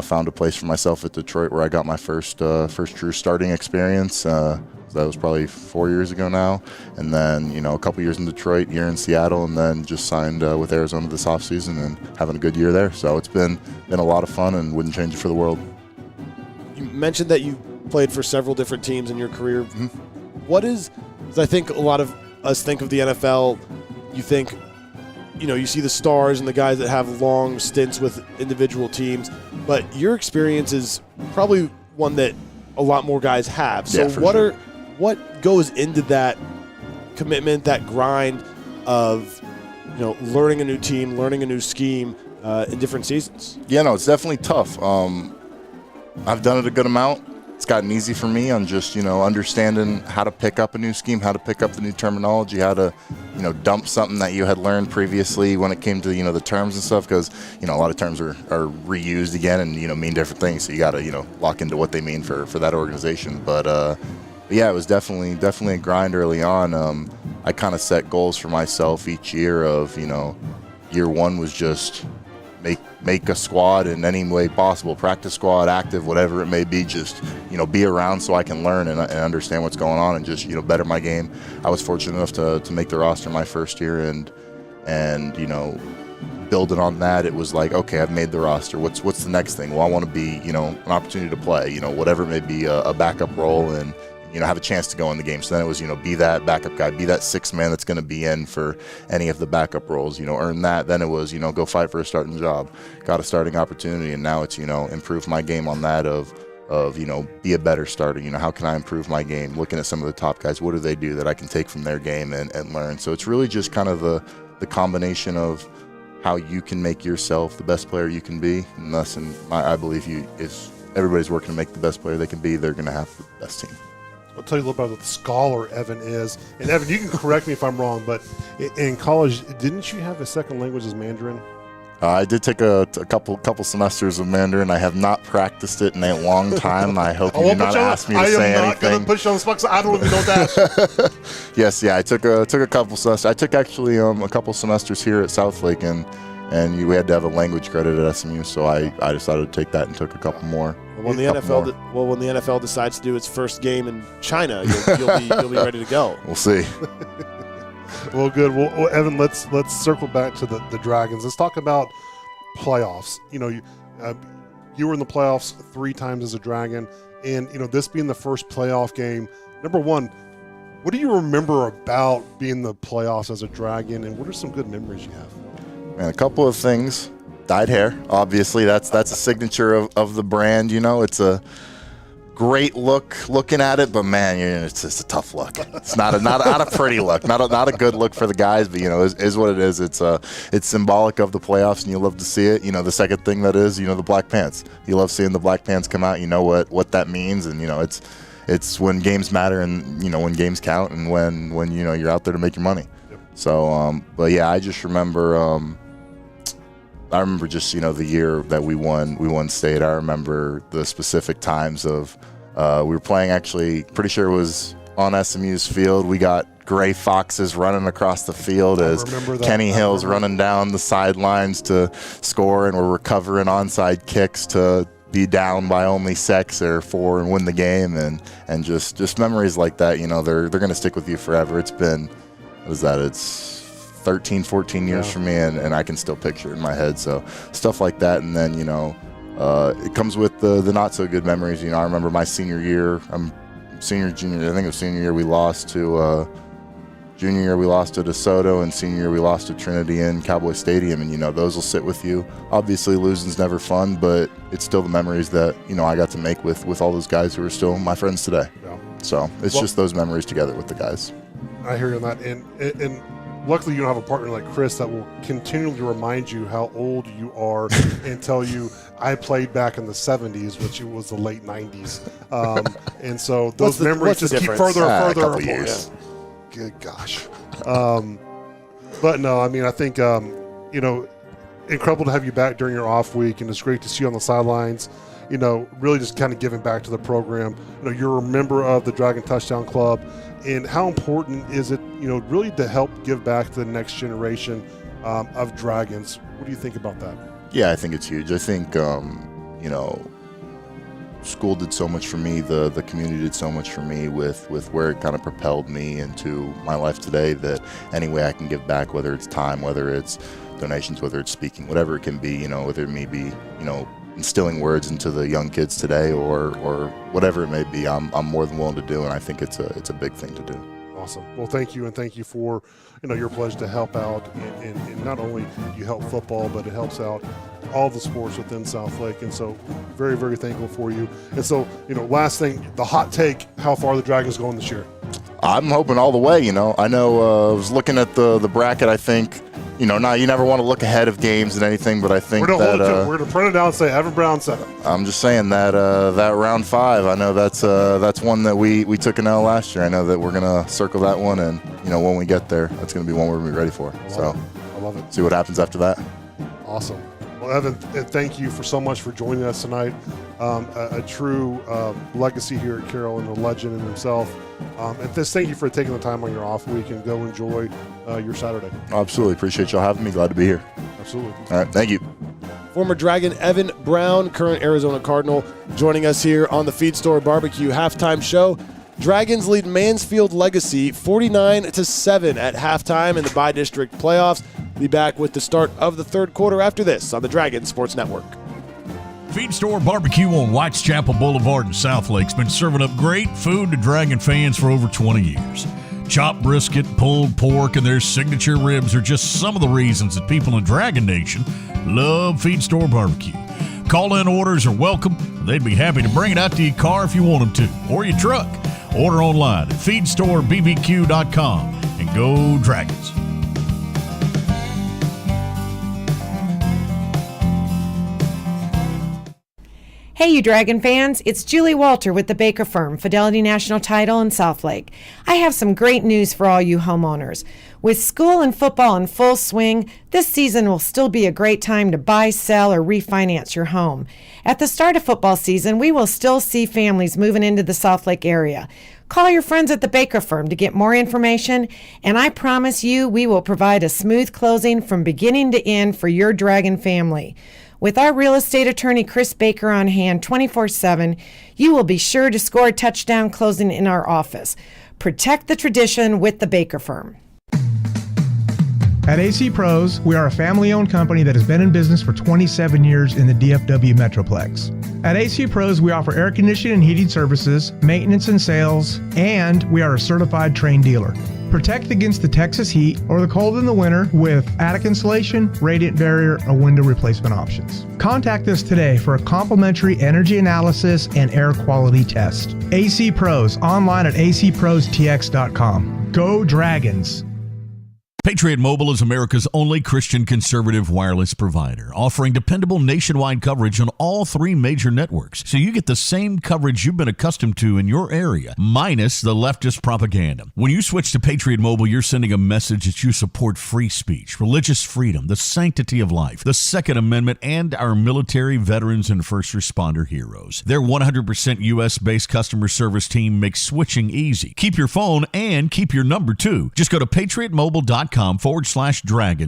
found a place for myself at Detroit where I got my first true starting experience. That was probably 4 years ago now. And then, a couple years in Detroit, year in Seattle, and then just signed with Arizona this offseason and having a good year there. So it's been a lot of fun and wouldn't change it for the world. You mentioned that you played for several different teams in your career. Mm-hmm. What is, because I think a lot of us think of the NFL, you think, you see the stars and the guys that have long stints with individual teams, but your experience is probably one that a lot more guys have. So what goes into that commitment, that grind of, learning a new team, learning a new scheme in different seasons? Yeah, no, it's definitely tough. I've done it a good amount. It's gotten easy for me on just, understanding how to pick up a new scheme, how to pick up the new terminology, how to, dump something that you had learned previously when it came to, the terms and stuff, because, a lot of terms are reused again and, mean different things. So you got to, lock into what they mean for that organization. But yeah, it was definitely a grind early on. I kind of set goals for myself each year of, year one was just make a squad in any way possible, practice squad, active, whatever it may be, just, be around so I can learn and understand what's going on and just, better my game. I was fortunate enough to make the roster my first year and building on that, it was like, okay, I've made the roster. What's the next thing? Well, I want to be, an opportunity to play, whatever it may be, a backup role and, have a chance to go in the game. So then it was, be that backup guy, be that sixth man that's going to be in for any of the backup roles, earn that. Then it was, go fight for a starting job, got a starting opportunity. And now it's, improve my game on that of, be a better starter. How can I improve my game? Looking at some of the top guys, what do they do that I can take from their game and learn? So it's really just kind of the combination of how you can make yourself the best player you can be. And thus, I believe if everybody's working to make the best player they can be, they're going to have the best team. I'll tell you a little about what the scholar Evan is. And Evan, you can correct me if I'm wrong, but in college, didn't you have a second language as Mandarin? I did take a couple semesters of Mandarin. I have not practiced it in a long time. I hope you do not ask me to say anything. I am not going to push you on the spot because I don't even know that. Yes, yeah, I took a couple semesters. I took actually a couple semesters here at Southlake, and we had to have a language credit at SMU, so I decided to take that and took a couple more. When the NFL decides to do its first game in China, you'll be ready to go. We'll see. Well, good. Well, Evan, let's circle back to the Dragons. Let's talk about playoffs. You were in the playoffs 3 times as a Dragon, and this being the first playoff game. Number one, what do you remember about being in the playoffs as a Dragon, and what are some good memories you have? Man, a couple of things. Dyed hair, obviously. That's a signature of the brand. It's a great look looking at it, but man, it's just a tough look. It's not a pretty look, not a good look for the guys, but is what it is. It's symbolic of the playoffs, and you love to see it. The second thing that is, the black pants. You love seeing the black pants come out. You know what that means, and it's when games matter, and when games count, and when you're out there to make your money. Yep. So, but yeah, I just remember. I remember just, the year that we won state. I remember the specific times of, we were playing, actually, pretty sure it was on SMU's field. We got gray foxes running across the field as Kenny Hill's running down the sidelines to score, and we're recovering onside kicks to be down by only 6 or 4 and win the game, and just memories like that, they're going to stick with you forever. It's been, it's 13, 14 years for me, and I can still picture it in my head. So stuff like that, and then, it comes with the not so good memories. I remember my senior year, junior, I think it was senior year we lost to, junior year we lost to DeSoto, and senior year we lost to Trinity in Cowboy Stadium, and those will sit with you. Obviously losing's never fun, but it's still the memories that I got to make with all those guys who are still my friends today. Yeah. So it's just those memories together with the guys. I hear you on that, and luckily you don't have a partner like Chris that will continually remind you how old you are and tell you, I played back in the 70s, which was the late 90s, and so those memories just keep further and further apart. Years. Good gosh. But no, I think, incredible to have you back during your off week, and it's great to see you on the sidelines, really just kind of giving back to the program. You're a member of the Dragon Touchdown Club, and how important is it, really to help give back to the next generation of Dragons? What do you think about that? Yeah, I think it's huge. I think, school did so much for me, the community did so much for me with where it kind of propelled me into my life today, that any way I can give back, whether it's time, whether it's donations, whether it's speaking, whatever it can be, whether it may be, instilling words into the young kids today or whatever it may be, I'm more than willing to do, and I think it's a big thing to do. Awesome. Well, thank you, and thank you for your pledge to help out, and not only you help football, but it helps out all the sports within Southlake, and so very, very thankful for you. And so, last thing, the hot take: how far the Dragons going this year? I'm hoping all the way. I know I was looking at the bracket. I think now you never want to look ahead of games and anything, but I think we're going to print it down and say Evan Brown said it. I'm just saying that that round 5. I know that's one that we took an L last year. I know that we're going to circle that one, and when we get there, that's going to be one we're going to be ready for. I love it. See what happens after that. Awesome. Well, Evan, thank you so much for joining us tonight. A true legacy here at Carroll, and a legend in himself. And thank you for taking the time on your off week, and go enjoy your Saturday. Absolutely. Appreciate y'all having me. Glad to be here. Absolutely. All right. Thank you. Former Dragon Evan Brown, current Arizona Cardinal, joining us here on the Feed Store Barbecue halftime show. Dragons lead Mansfield Legacy 49-7 at halftime in the bi-district playoffs. Be back with the start of the third quarter after this on the Dragon Sports Network. Feed Store Barbecue on Whitechapel Boulevard in Southlake's been serving up great food to Dragon fans for over 20 years. Chopped brisket, pulled pork, and their signature ribs are just some of the reasons that people in Dragon Nation love Feed Store Barbecue. Call-in orders are welcome. They'd be happy to bring it out to your car if you want them to, or your truck. Order online at feedstorebbq.com, and go Dragons. Hey, you Dragon fans, it's Julie Walter with the Baker Firm, Fidelity National Title in Southlake. I have some great news for all you homeowners. With school and football in full swing, this season will still be a great time to buy, sell, or refinance your home. At the start of football season, we will still see families moving into the Southlake area. Call your friends at the Baker Firm to get more information, and I promise you we will provide a smooth closing from beginning to end for your Dragon family. With our real estate attorney, Chris Baker, on hand 24/7, you will be sure to score a touchdown closing in our office. Protect the tradition with the Baker Firm. At AC Pros, we are a family-owned company that has been in business for 27 years in the DFW Metroplex. At AC Pros, we offer air conditioning and heating services, maintenance and sales, and we are a certified trained dealer. Protect against the Texas heat or the cold in the winter with attic insulation, radiant barrier, or window replacement options. Contact us today for a complimentary energy analysis and air quality test. AC Pros, online at acprostx.com. Go Dragons! Patriot Mobile is America's only Christian conservative wireless provider, offering dependable nationwide coverage on all 3 major networks, so you get the same coverage you've been accustomed to in your area, minus the leftist propaganda. When you switch to Patriot Mobile, you're sending a message that you support free speech, religious freedom, the sanctity of life, the Second Amendment, and our military, veterans, and first responder heroes. Their 100% U.S.-based customer service team makes switching easy. Keep your phone and keep your number, too. Just go to patriotmobile.com/dragons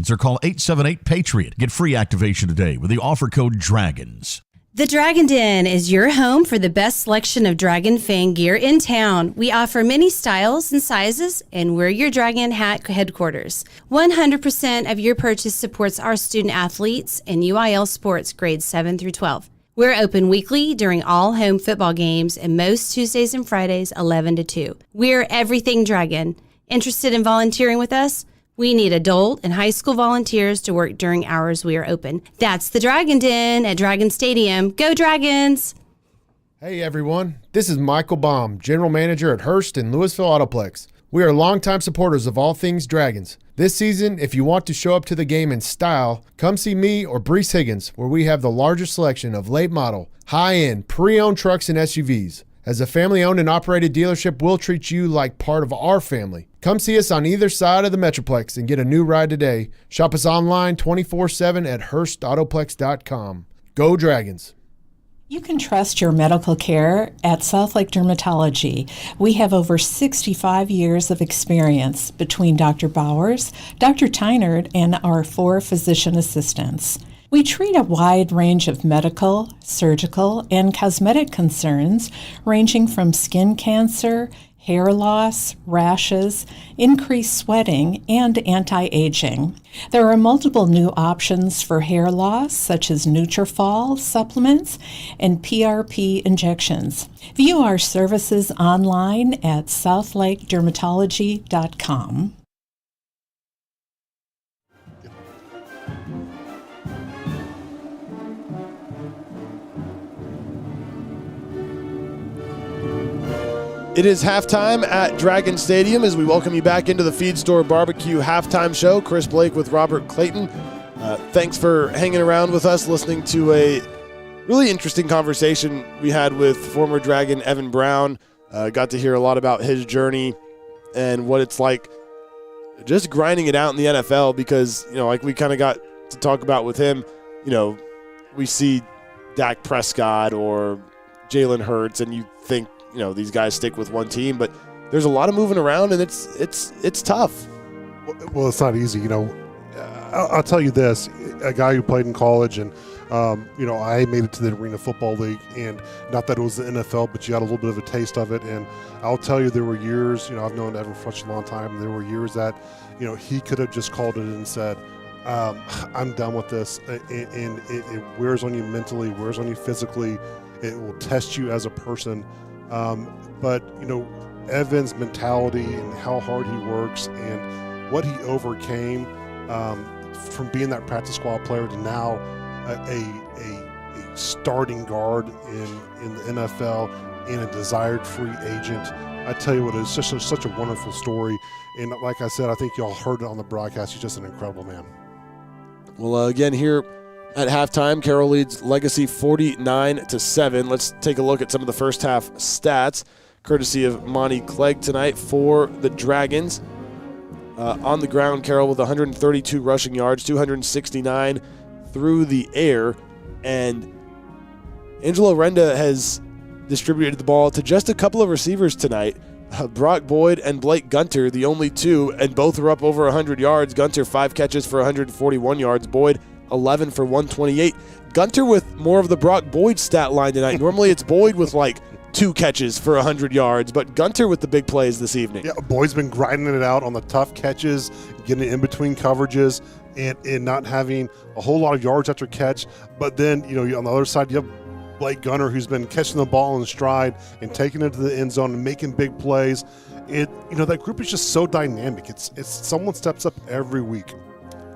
or call 878-PATRIOT. Get free activation today with the offer code DRAGONS. The Dragon Den is your home for the best selection of Dragon fan gear in town. We offer many styles and sizes, and we're your Dragon Hat headquarters. 100% of your purchase supports our student athletes and UIL sports grades 7 through 12. We're open weekly during all home football games and most Tuesdays and Fridays 11 to 2. We're everything Dragon. Interested in volunteering with us? We need adult and high school volunteers to work during hours we are open. That's the Dragon Den at Dragon Stadium. Go Dragons! Hey everyone, this is Michael Baum, General Manager at Hearst and Louisville Autoplex. We are longtime supporters of all things Dragons. This season, if you want to show up to the game in style, come see me or Brees Higgins, where we have the largest selection of late model, high-end, pre-owned trucks and SUVs. As a family-owned and operated dealership, we'll treat you like part of our family. Come see us on either side of the Metroplex and get a new ride today. Shop us online 24/7 at HurstAutoplex.com. Go Dragons! You can trust your medical care at Southlake Dermatology. We have over 65 years of experience between Dr. Bowers, Dr. Tynard, and our 4 physician assistants. We treat a wide range of medical, surgical, and cosmetic concerns ranging from skin cancer, hair loss, rashes, increased sweating, and anti-aging. There are multiple new options for hair loss, such as Nutrafol supplements and PRP injections. View our services online at southlakedermatology.com. It is halftime at Dragon Stadium as we welcome you back into the Feed Store Barbecue halftime show. Chris Blake with Robert Clayton. Thanks for hanging around with us, listening to a really interesting conversation we had with former Dragon Evan Brown. Got to hear a lot about his journey and what it's like just grinding it out in the NFL because, like we kind of got to talk about with him, we see Dak Prescott or Jalen Hurts and you think, these guys stick with one team, but there's a lot of moving around and it's tough. Well, it's not easy. I'll tell you this, a guy who played in college and, I made it to the Arena Football League and not that it was the NFL, but you got a little bit of a taste of it. And I'll tell you, there were years, I've known Evan for such a long time. There were years that, he could have just called it and said, I'm done with this. And it wears on you mentally, wears on you physically. It will test you as a person. But Evan's mentality and how hard he works and what he overcame from being that practice squad player to now a starting guard in the NFL and a desired free agent. I tell you what, it's just such a wonderful story. And like I said, I think y'all heard it on the broadcast. He's just an incredible man. Well, again, here at halftime, Carroll leads Legacy 49-7. Let's take a look at some of the first half stats, courtesy of Monty Clegg tonight for the Dragons. On the ground, Carroll with 132 rushing yards, 269 through the air, and Angelo Renda has distributed the ball to just a couple of receivers tonight. Brock Boyd and Blake Gunter, the only two, and both are up over 100 yards. Gunter, 5 catches for 141 yards. Boyd, 11 for 128. Gunter with more of the Brock Boyd stat line tonight. Normally it's Boyd with 2 catches for 100 yards, but Gunter with the big plays this evening. Yeah, Boyd's been grinding it out on the tough catches, getting in between coverages, and not having a whole lot of yards after catch. But then, on the other side, you have Blake Gunter, who's been catching the ball in stride and taking it to the end zone and making big plays. That group is just so dynamic. It's someone steps up every week.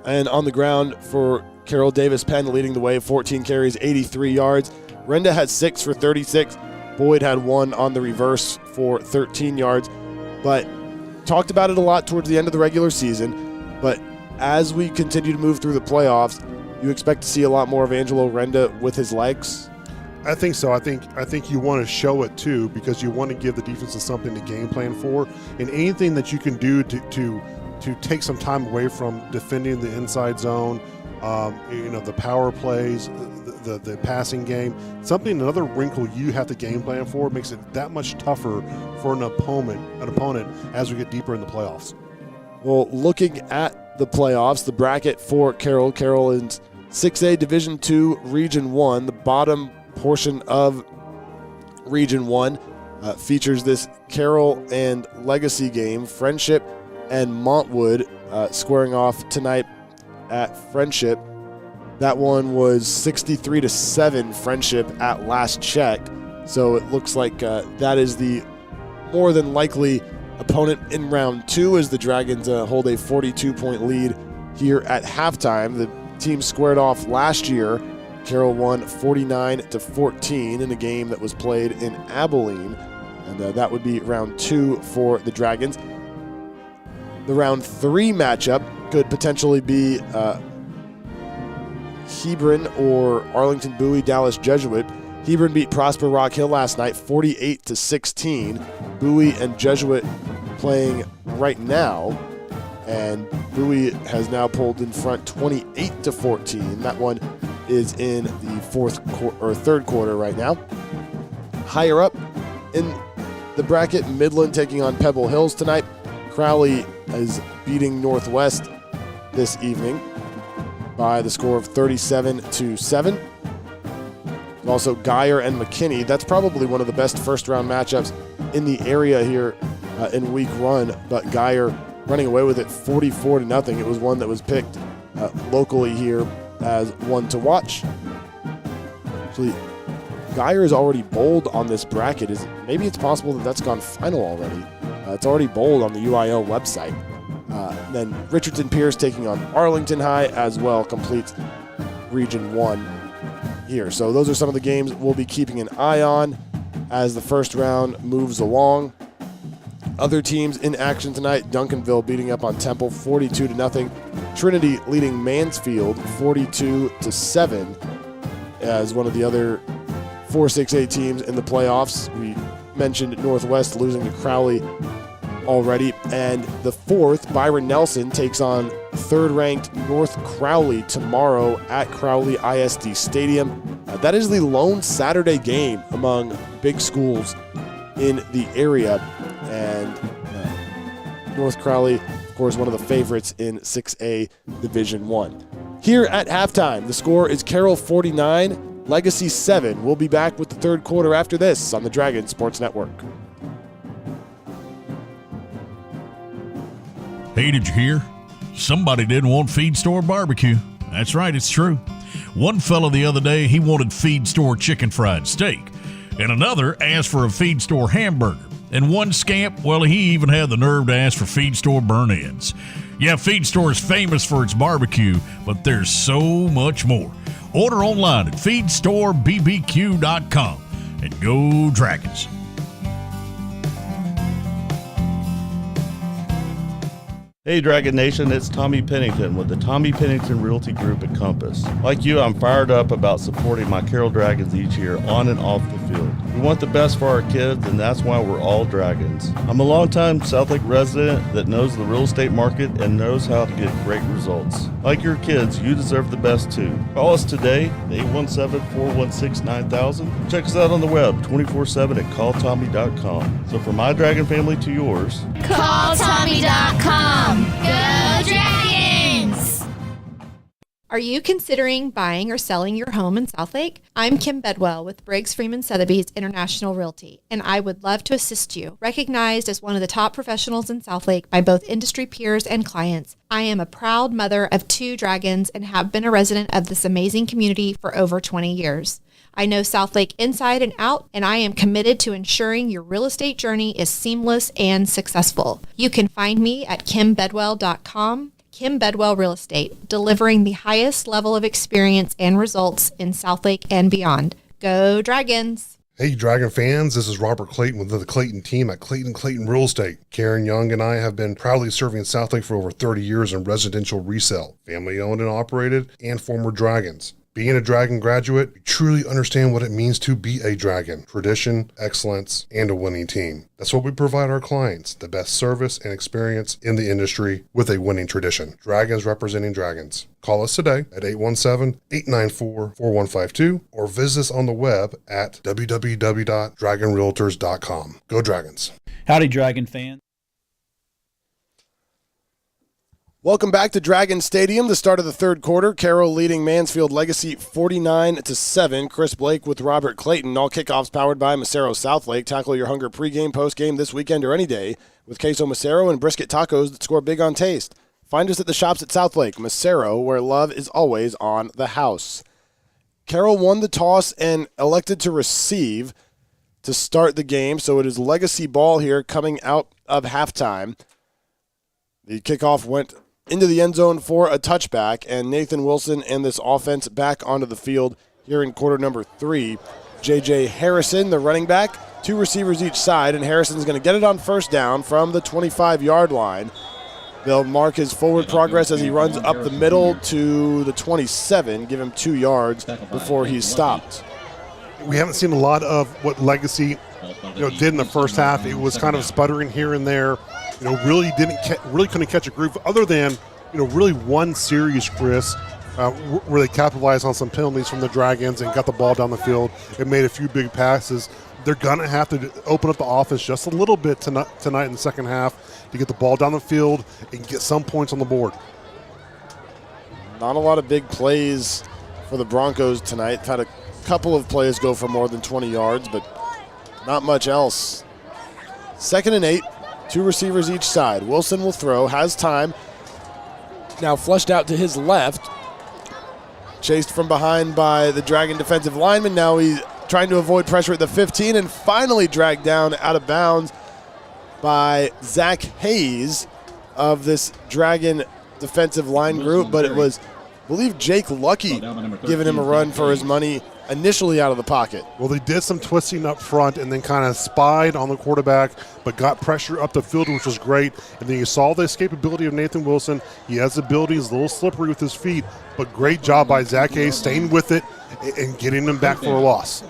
And on the ground for Carroll, Davis Penn leading the way, 14 carries, 83 yards. Renda had 6 for 36. Boyd had 1 on the reverse for 13 yards. But talked about it a lot towards the end of the regular season. But as we continue to move through the playoffs, you expect to see a lot more of Angelo Renda with his legs? I think so. I think you want to show it too, because you want to give the defenses something to game plan for, and anything that you can do to take some time away from defending the inside zone, the power plays, the passing game, another wrinkle you have to game plan for makes it that much tougher for an opponent as we get deeper in the playoffs. Well, looking at the playoffs, the bracket for Carroll is 6A Division II Region 1. The bottom portion of Region 1 features this Carroll and Legacy game. Friendship and Montwood squaring off tonight at Friendship. That one was 63-7 Friendship at last check. So it looks like that is the more than likely opponent in round 2 as the Dragons hold a 42-point lead here at halftime. The team squared off last year. Carroll won 49-14 in a game that was played in Abilene, and that would be round 2 for the Dragons. The round 3 matchup could potentially be Hebron or Arlington Bowie Dallas Jesuit. Hebron beat Prosper Rock Hill last night 48-16. Bowie and Jesuit playing right now, and Bowie has now pulled in front 28-14. That one is in the third quarter right now. Higher up in the bracket, Midland taking on Pebble Hills tonight. Crowley is beating Northwest this evening by the score of 37-7. Also, Geyer and McKinney. That's probably one of the best first-round matchups in the area here in week 1, but Geyer running away with it 44-0. It was one that was picked locally here as one to watch. Actually, Geyer is already bowled on this bracket. Maybe it's possible that that's gone final already. It's already bowled on the UIL website. Then Richardson Pierce taking on Arlington High as well completes Region 1 here. So those are some of the games we'll be keeping an eye on as the first round moves along. Other teams in action tonight: Duncanville beating up on Temple 42-0. Trinity leading Mansfield 42-7 as one of the other 4-6A teams in the playoffs. We mentioned Northwest losing to Crowley already. And the fourth, Byron Nelson takes on third-ranked North Crowley tomorrow at Crowley ISD Stadium. That is the lone Saturday game among big schools in the area. And North Crowley, of course, one of the favorites in 6A Division 1. Here at halftime, the score is Carroll 49, Legacy 7. We'll be back with the third quarter after this on the Dragon Sports Network. Hey, did you hear? Somebody didn't want Feed Store barbecue. That's right, it's true. One fella the other day, he wanted Feed Store chicken fried steak, and another asked for a Feed Store hamburger. And one scamp, well, he even had the nerve to ask for Feed Store burn ends. Yeah, Feed Store is famous for its barbecue, but there's so much more. Order online at feedstorebbq.com and go Dragons. Hey Dragon Nation, it's Tommy Pennington with the Tommy Pennington Realty Group at Compass. Like you, I'm fired up about supporting my Carroll Dragons each year on and off the field. We want the best for our kids, and that's why we're all Dragons. I'm a longtime Southlake resident that knows the real estate market and knows how to get great results. Like your kids, you deserve the best too. Call us today at 817-416-9000. Check us out on the web 24/7 at calltommy.com. So from my Dragon family to yours, calltommy.com. Go Dragons! Are you considering buying or selling your home in Southlake? I'm Kim Bedwell with Briggs Freeman Sotheby's International Realty, and I would love to assist you. Recognized as one of the top professionals in Southlake by both industry peers and clients, I am a proud mother of 2 dragons and have been a resident of this amazing community for over 20 years. I know Southlake inside and out, and I am committed to ensuring your real estate journey is seamless and successful. You can find me at kimbedwell.com. Kim Bedwell Real Estate, delivering the highest level of experience and results in Southlake and beyond. Go Dragons! Hey, Dragon fans, this is Robert Clayton with the Clayton team at Clayton Real Estate. Karen Young and I have been proudly serving Southlake for over 30 years in residential resale, family owned and operated, and former Dragons. Being a Dragon graduate, we truly understand what it means to be a Dragon. Tradition, excellence, and a winning team. That's what we provide our clients, the best service and experience in the industry with a winning tradition. Dragons representing Dragons. Call us today at 817-894-4152 or visit us on the web at www.dragonrealtors.com. Go Dragons. Howdy, Dragon fans. Welcome back to Dragon Stadium, the start of the third quarter. Carroll leading Mansfield Legacy 49-7. Chris Blake with Robert Clayton. All kickoffs powered by Macero Southlake. Tackle your hunger pregame, postgame this weekend or any day with queso Macero and brisket tacos that score big on taste. Find us at the shops at Southlake. Macero, where love is always on the house. Carroll won the toss and elected to receive to start the game, so it is Legacy ball here coming out of halftime. The kickoff went into the end zone for a touchback, and Nathan Wilson and this offense back onto the field here in quarter number 3. J.J. Harrison, the running back, 2 receivers each side, and Harrison's going to get it on first down from the 25-yard line. They'll mark his forward progress as he runs up the middle to the 27, give him 2 yards before he's stopped. We haven't seen a lot of what Legacy did in the first half. It was kind of sputtering here and there. Really couldn't catch a groove other than, really one series, Chris, where they capitalized on some penalties from the Dragons and got the ball down the field and made a few big passes. They're going to have to open up the offense just a little bit tonight in the second half to get the ball down the field and get some points on the board. Not a lot of big plays for the Broncos tonight. Had a couple of plays go for more than 20 yards, but not much else. 2nd and 8. 2 receivers each side. Wilson will throw, has time. Now flushed out to his left. Chased from behind by the Dragon defensive lineman. Now he's trying to avoid pressure at the 15 and finally dragged down out of bounds by Zach Hayes of this Dragon defensive line group. But it was, I believe, Jake Lucky giving him a run for his money initially out of the pocket. Well, they did some twisting up front and then kind of spied on the quarterback, but got pressure up the field, which was great. And then you saw the escapability of Nathan Wilson. He has the ability, he's a little slippery with his feet, but great job by Zach Hayes staying with it and getting him back for a loss.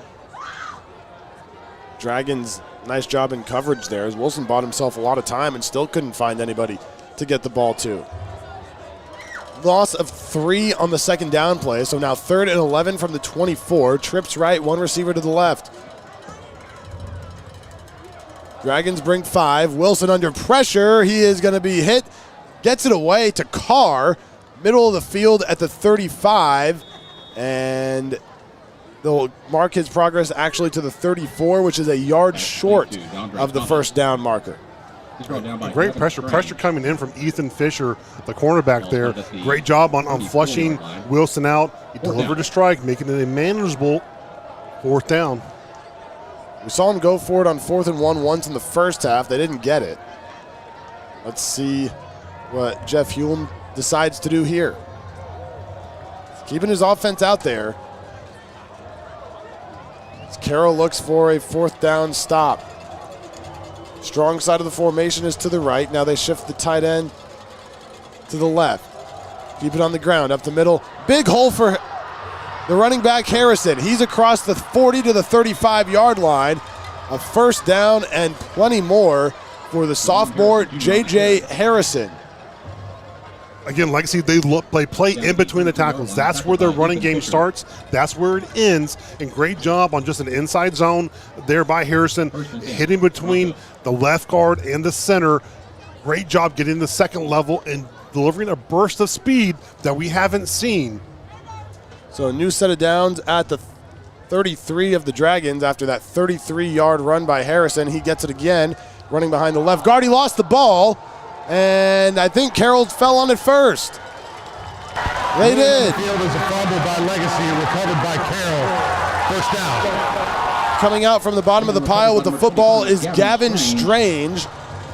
Dragons, nice job in coverage there as Wilson bought himself a lot of time and still couldn't find anybody to get the ball to. Loss of 3 on the second down play, so now 3rd and 11 from the 24. Trips right, 1 receiver to the left. Dragons bring 5. Wilson under pressure. He is going to be hit. Gets it away to Carr. Middle of the field at the 35. And they'll mark his progress actually to the 34, which is a yard short of the first down marker. Great pressure coming in from Ethan Fisher, the cornerback there. Great job on flushing Wilson out. He delivered a strike, making it a manageable 4th down. We saw him go for it on 4th and 1 once in the first half. They didn't get it. Let's see what Jeff Hulme decides to do here. Keeping his offense out there. As Carroll looks for a 4th down stop. Strong side of the formation is to the right. Now they shift the tight end to the left. Keep it on the ground, up the middle. Big hole for the running back Harrison. He's across the 40 to the 35-yard line. A first down and plenty more for the sophomore J.J. Harrison. Again, Legacy, they play in between the tackles. That's where their running game starts. That's where it ends. And great job on just an inside zone there by Harrison, hitting between the left guard and the center. Great job getting the second level and delivering a burst of speed that we haven't seen. So a new set of downs at the 33 of the Dragons after that 33-yard run by Harrison. He gets it again, running behind the left guard. He lost the ball. And I think Carroll fell on it first. They did. The field is a fumble by Legacy, recovered by Carroll. First down. Coming out from the bottom of the pile with the football is Gavin Strange.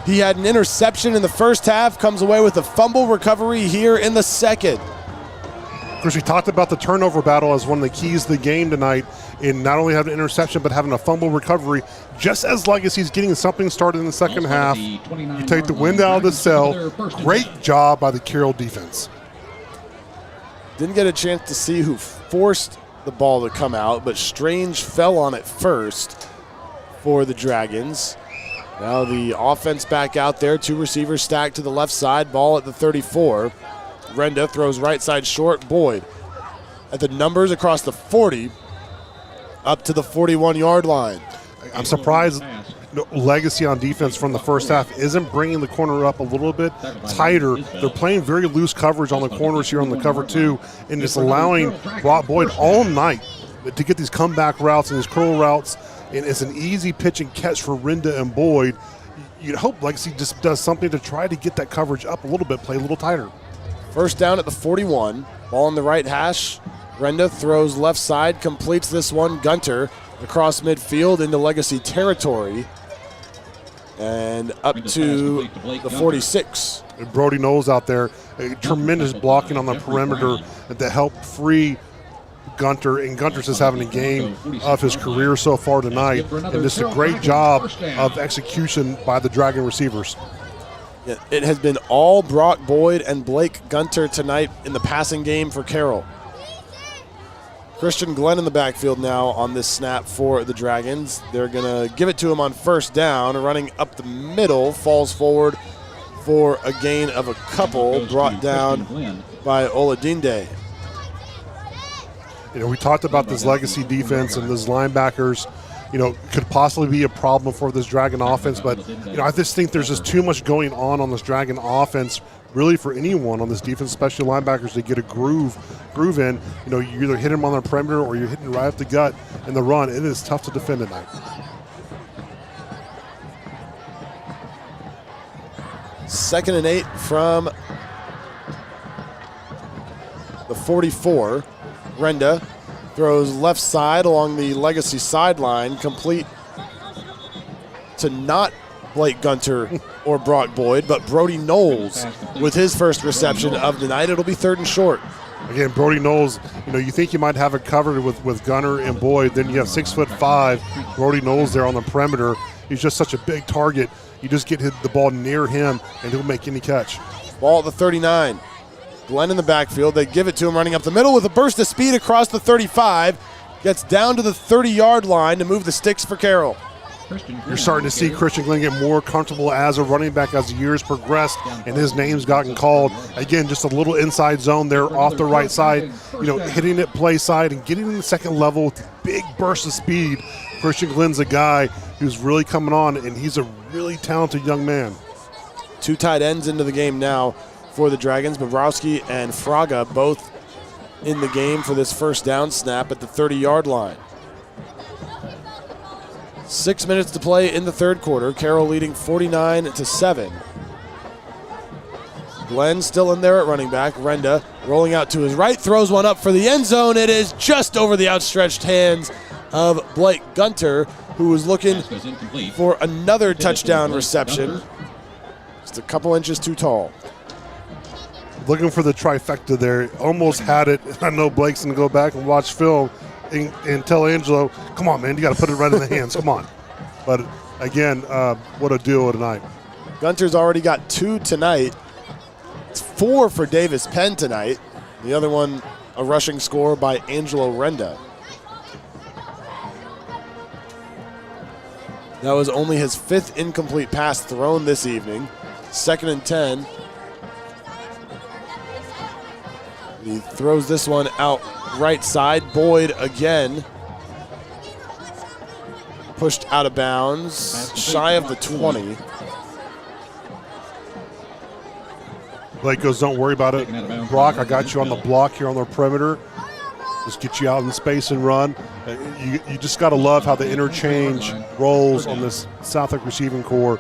He had an interception in the first half, comes away with a fumble recovery here in the second. Of course, we talked about the turnover battle as one of the keys to the game tonight in not only having an interception but having a fumble recovery. Just as Legacy's getting something started in the second half, you take the wind out of the sail. Great job by the Carroll defense. Didn't get a chance to see who forced the ball to come out, but Strange fell on it first for the Dragons. Now the offense back out there, 2 receivers stacked to the left side, ball at the 34. Renda throws right side short. Boyd at the numbers across the 40 up to the 41-yard line. I'm surprised Legacy on defense from the first half isn't bringing the corner up a little bit tighter. They're playing very loose coverage on the corners here on the cover 2, and it's allowing Brock Boyd all night to get these comeback routes and these curl routes, and it's an easy pitch and catch for Renda and Boyd. You'd hope Legacy just does something to try to get that coverage up a little bit, play a little tighter. First down at the 41. Ball on the right hash. Renda throws left side, completes this one. Gunter across midfield into Legacy territory. And up to the 46. And Brody Knowles out there, tremendous blocking on the perimeter to help free Gunter, and Gunter's just having a game of his career so far tonight, and just a great job of execution by the Dragon receivers. It has been all Brock Boyd and Blake Gunter tonight in the passing game for Carroll. Christian Glenn in the backfield now on this snap for the Dragons. They're going to give it to him on first down. Running up the middle, falls forward for a gain of a couple, brought down by Oladinde. We talked about this Legacy defense and those linebackers, could possibly be a problem for this Dragon offense. But, I just think there's just too much going on this Dragon offense, really for anyone on this defense, especially linebackers, to get a groove in. You either hit them on the perimeter or you're hitting right up the gut in the run. It is tough to defend tonight. Second and 8 from the 44. Renda throws left side along the Legacy sideline, complete to not Blake Gunter or Brock Boyd, but Brody Knowles with his first reception of the night. It'll be 3rd and short. Again, Brody Knowles, you think you might have it covered with Gunter and Boyd. Then you have 6'5" Brody Knowles there on the perimeter. He's just such a big target. You just get the ball near him, and he'll make any catch. Ball at the 39. Glenn in the backfield. They give it to him running up the middle with a burst of speed across the 35. Gets down to the 30-yard line to move the sticks for Carroll. You're starting to see Christian Glenn get more comfortable as a running back as the years progressed, and his name's gotten called. Again, just a little inside zone there off the right side, hitting it play side and getting in the second level with big burst of speed. Christian Glenn's a guy who's really coming on, and he's a really talented young man. 2 tight ends into the game now for the Dragons. Bobrowski and Fraga both in the game for this first down snap at the 30-yard line. 6 minutes to play in the third quarter. Carroll leading 49-7. Glenn still in there at running back. Renda rolling out to his right, throws one up for the end zone. It is just over the outstretched hands of Blake Gunter, who was looking for another touchdown reception. Just a couple inches too tall. Looking for the trifecta there. Almost had it. I know Blake's going to go back and watch film and tell Angelo, come on, man, you got to put it right in the hands. Come on. But, again, what a duo tonight. Gunter's already got 2 tonight. It's 4 for Davis Penn tonight. The other one, a rushing score by Angelo Renda. That was only his 5th incomplete pass thrown this evening. 2nd and 10. He throws this one out right side. Boyd again pushed out of bounds, shy of the 20. Blake goes, don't worry about it. Brock, I got you on the block here on the perimeter. Just get you out in space and run. You just got to love how the interchange rolls on this Southlake receiving core.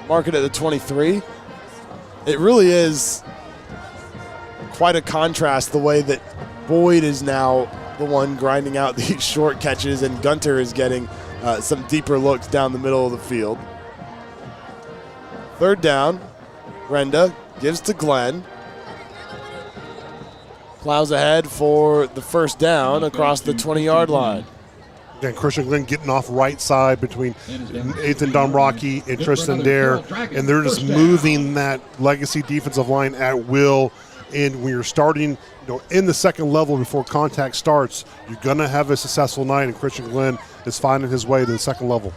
Mark it at the 23. It really is quite a contrast the way that Boyd is now the one grinding out these short catches, and Gunter is getting some deeper looks down the middle of the field. 3rd down. Renda gives to Glenn. Plows ahead for the first down across the 20-yard line. Again, Christian Glenn getting off right side between Ethan Domrocky and Tristan Dare, and they're just moving that Legacy defensive line at will. And when you're starting, in the second level before contact starts, you're going to have a successful night, and Christian Glenn is finding his way to the second level.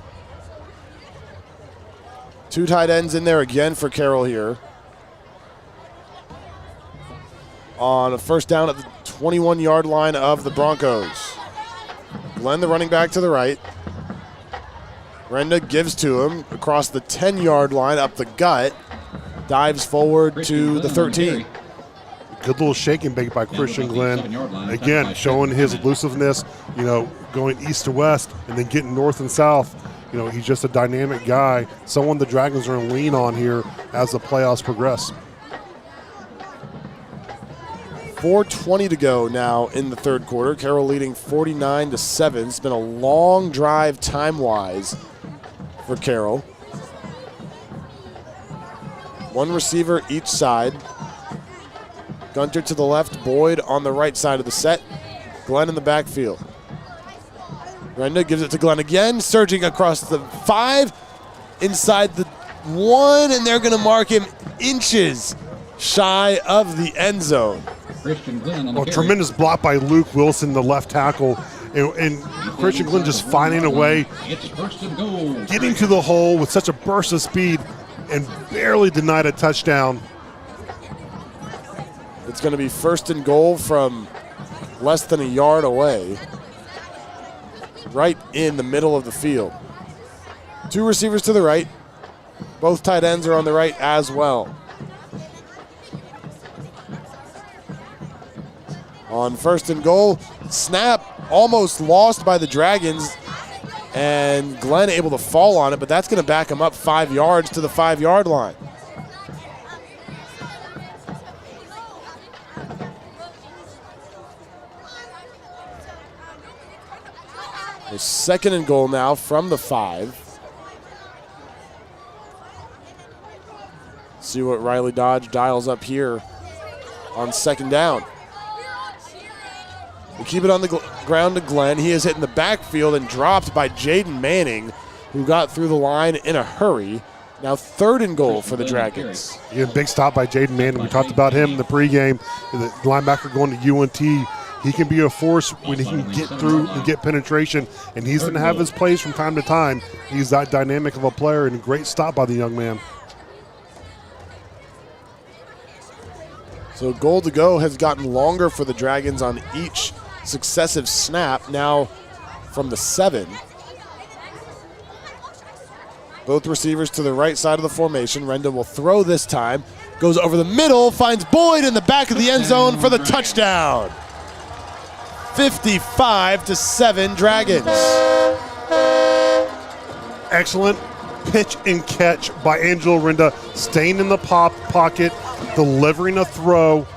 2 tight ends in there again for Carroll here. On a first down at the 21-yard line of the Broncos. Glenn, the running back, to the right. Renda gives to him across the 10-yard line, up the gut. Dives forward to the 13. Good little shake and bake by Christian Glenn. Again, showing his elusiveness, going east to west and then getting north and south. He's just a dynamic guy, someone the Dragons are going to lean on here as the playoffs progress. 4:20 to go now in the third quarter. Carroll leading 49-7. It's been a long drive time-wise for Carroll. One receiver each side. Gunter to the left, Boyd on the right side of the set. Glenn in the backfield. Renda gives it to Glenn again, surging across the 5, inside the 1, and they're going to mark him inches shy of the end zone. Christian Glenn on the carry. Tremendous block by Luke Wilson, the left tackle, and Christian Glenn just finding a way, It's first and goal. getting to the hole with such a burst of speed and barely denied a touchdown. It's going to be first and goal from less than a yard away, right in the middle of the field. 2 receivers to the right. Both tight ends are on the right as well. On first and goal, snap almost lost by the Dragons, and Glenn able to fall on it, but that's going to back him up 5 yards to the 5-yard line. It's second and goal now from the 5. See what Riley Dodge dials up here on second down. We keep it on the ground to Glenn. He is hit in the backfield and dropped by Jaden Manning, who got through the line in a hurry. Now third and goal for the Dragons. Yeah, big stop by Jaden Manning. We talked about him in the pregame. The linebacker going to UNT. He can be a force when he can get through and get penetration, and he's going to have his plays from time to time. He's that dynamic of a player, and a great stop by the young man. So goal to go has gotten longer for the Dragons on each successive snap, now from the 7. Both receivers to the right side of the formation. Renda will throw this time. Goes over the middle, finds Boyd in the back of the end zone for the touchdown. 55-7 Dragons. Excellent pitch and catch by Angelo Renda, staying in the pocket, delivering a throw,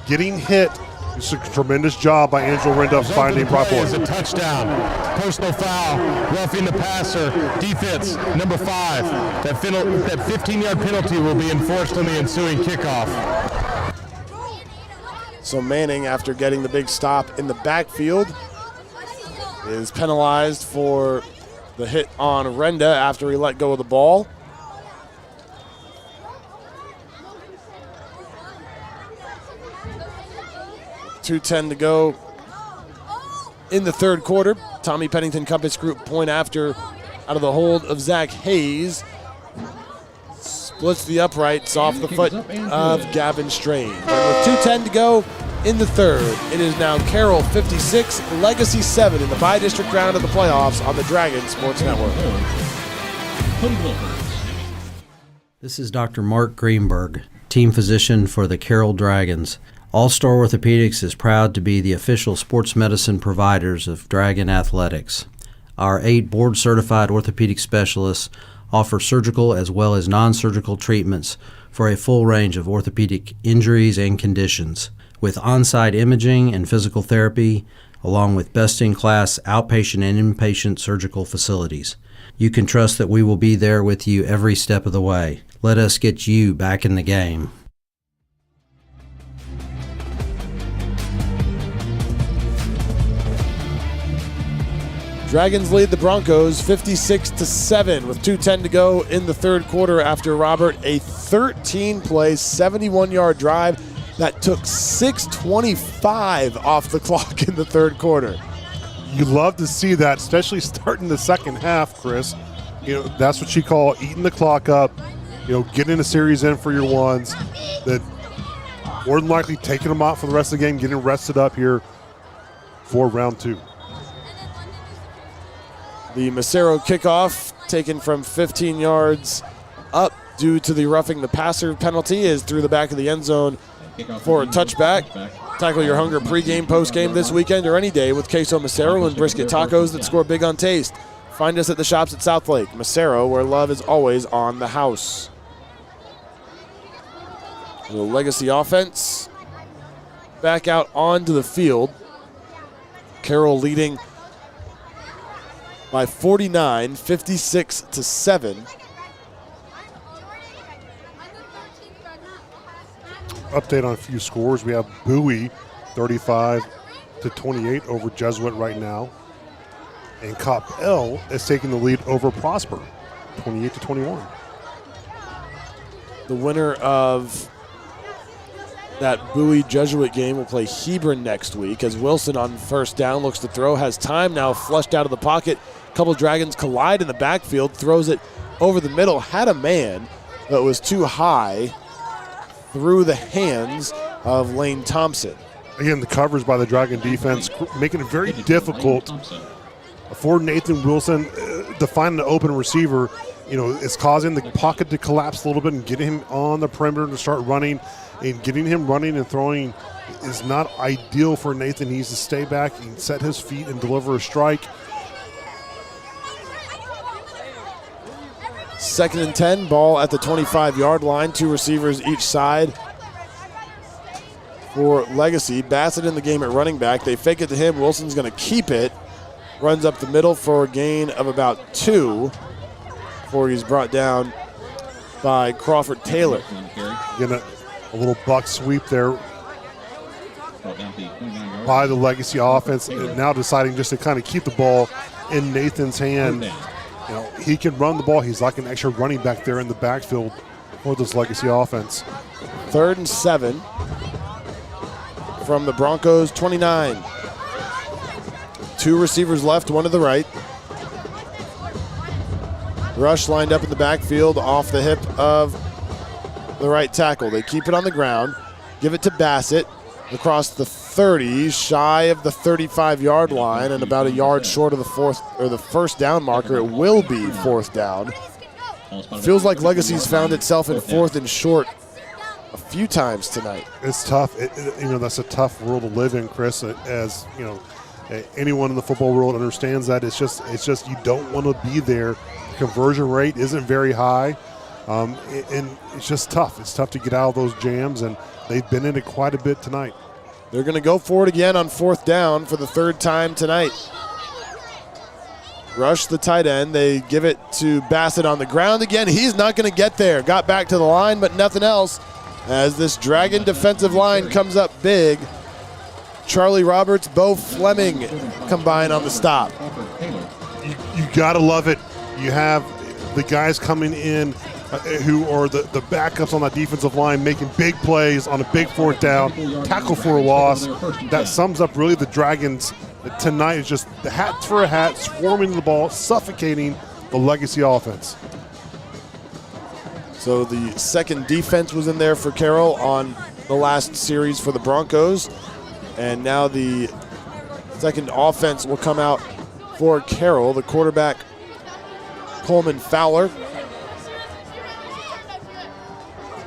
getting hit. It's a tremendous job by Angelo Renda finding Brock Boyd. It's a touchdown. Personal foul, roughing the passer. Defense, number 5. That 15-yard penalty will be enforced on the ensuing kickoff. So Manning, after getting the big stop in the backfield, is penalized for the hit on Renda after he let go of the ball. .210 to go in the third quarter. Tommy Pennington Compass Group point after out of the hold of Zach Hayes. Splits the uprights off the foot of Gavin Strange. And with 2:10 to go in the third, it is now Carroll 56, Legacy 7 in the bi-district round of the playoffs on the Dragon Sports Network. This is Dr. Mark Greenberg, team physician for the Carroll Dragons. All-Star Orthopedics is proud to be the official sports medicine providers of Dragon Athletics. Our 8 board-certified orthopedic specialists offer surgical as well as non-surgical treatments for a full range of orthopedic injuries and conditions, with on-site imaging and physical therapy, along with best-in-class outpatient and inpatient surgical facilities. You can trust that we will be there with you every step of the way. Let us get you back in the game. Dragons lead the Broncos 56-7 with 2:10 to go in the third quarter after Robert, a 13-play, 71-yard drive that took 6:25 off the clock in the third quarter. You love to see that, especially starting the second half, Chris. That's what you call eating the clock up, getting a series in for your ones, that more than likely taking them out for the rest of the game, getting rested up here for round 2. The Macero kickoff taken from 15 yards up due to the roughing the passer penalty is through the back of the end zone for a touchback. Tackle your hunger pregame, postgame this weekend or any day with queso Macero and brisket tacos that score big on taste. Find us at the shops at Southlake. Macero, where love is always on the house. The Legacy offense back out onto the field. Carroll leading by 49, 56-7. Update on a few scores. We have Bowie 35-28 over Jesuit right now. And Coppell is taking the lead over Prosper, 28-21. The winner of that Bowie Jesuit game will play Hebron next week as Wilson on first down looks to throw, has time now, flushed out of the pocket. A couple Dragons collide in the backfield, throws it over the middle, had a man, but was too high through the hands of Lane Thompson. Again, the coverage by the Dragon defense making it very difficult for Nathan Wilson to find an open receiver. You know, it's causing the pocket to collapse a little bit and getting him on the perimeter to start running. And getting him running and throwing is not ideal for Nathan. He needs to stay back and set his feet and deliver a strike. 2nd and 10, ball at the 25-yard line. 2 receivers each side for Legacy. Bassett in the game at running back. They fake it to him. Wilson's going to keep it. Runs up the middle for a gain of about 2 before he's brought down by Crawford Taylor. Again, a little buck sweep there by the Legacy offense, and now deciding just to kind of keep the ball in Nathan's hand. You know, he can run the ball. He's like an extra running back there in the backfield for this Legacy offense. 3rd and 7 from the Broncos 29. 2 receivers left, 1 to the right. Rush lined up in the backfield off the hip of the right tackle. They keep it on the ground, give it to Bassett across the 30, shy of the 35-yard line and about a yard short of the first down marker. It will be 4th down. Feels like Legacy's found itself in 4th and short a few times tonight. It's tough. You know, that's a tough world to live in, Chris. As you know, anyone in the football world understands that. It's just you don't want to be there. The conversion rate isn't very high. And it's just tough. It's tough to get out of those jams, and they've been in it quite a bit tonight. They're going to go for it again on 4th down for the 3rd time tonight. Rush the tight end. They give it to Bassett on the ground again. He's not going to get there. Got back to the line, but nothing else as this Dragon defensive line comes up big. Charlie Roberts, Bo Fleming combine on the stop. You got to love it. You have the guys coming in who are the backups on that defensive line making big plays on a big 4th down, tackle for a loss. That sums up really the Dragons tonight. Is just the hat for a hat, swarming the ball, suffocating the Legacy offense. So the 2nd defense was in there for Carroll on the last series for the Broncos. And now the 2nd offense will come out for Carroll. The quarterback, Coleman Fowler.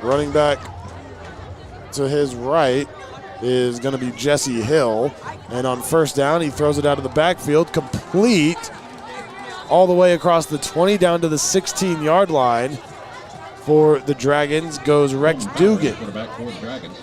Running back to his right is going to be Jesse Hill. And on 1st down, he throws it out of the backfield, complete all the way across the 20 down to the 16-yard line. For the Dragons goes Rex Dugan.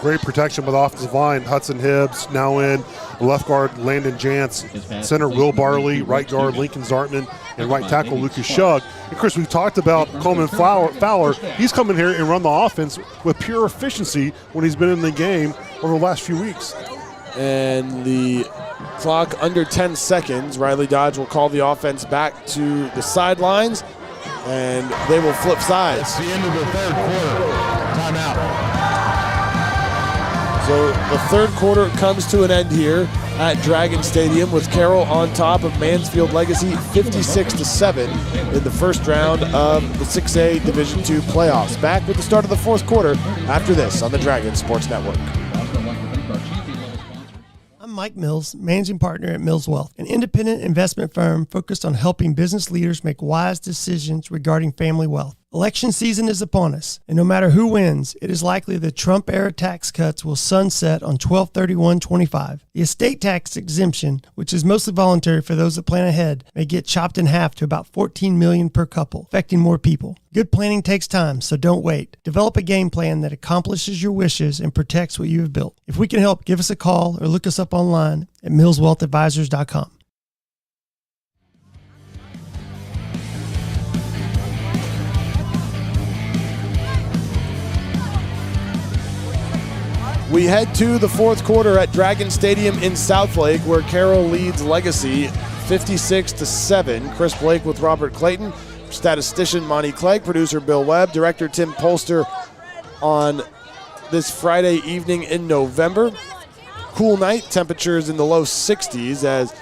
Great protection with the offensive line. Hudson Hibbs now in. Left guard Landon Jantz. Center Will Barley. Right guard Lincoln Zartman. And right tackle Lucas Shug. And Chris, we've talked about Coleman Fowler. He's come in here and run the offense with pure efficiency when he's been in the game over the last few weeks. And the clock under 10 seconds. Riley Dodge will call the offense back to the sidelines. And they will flip sides. It's the end of the 3rd quarter. Timeout. So the 3rd quarter comes to an end here at Dragon Stadium with Carroll on top of Mansfield Legacy 56-7 in the 1st round of the 6A Division II playoffs. Back with the start of the 4th quarter after this on the Dragon Sports Network. I'm Mike Mills, managing partner at Mills Wealth, an independent investment firm focused on helping business leaders make wise decisions regarding family wealth. Election season is upon us, and no matter who wins, it is likely the Trump-era tax cuts will sunset on 12/31/25. The estate tax exemption, which is mostly voluntary for those that plan ahead, may get chopped in half to about $14 million per couple, affecting more people. Good planning takes time, so don't wait. Develop a game plan that accomplishes your wishes and protects what you have built. If we can help, give us a call or look us up online at millswealthadvisors.com. We head to the fourth quarter at Dragon Stadium in Southlake, where Carroll leads Legacy 56-7. Chris Blake with Robert Clayton, statistician Monty Clegg, producer Bill Webb, director Tim Polster on this Friday evening in November. Cool night, temperatures in the low 60s as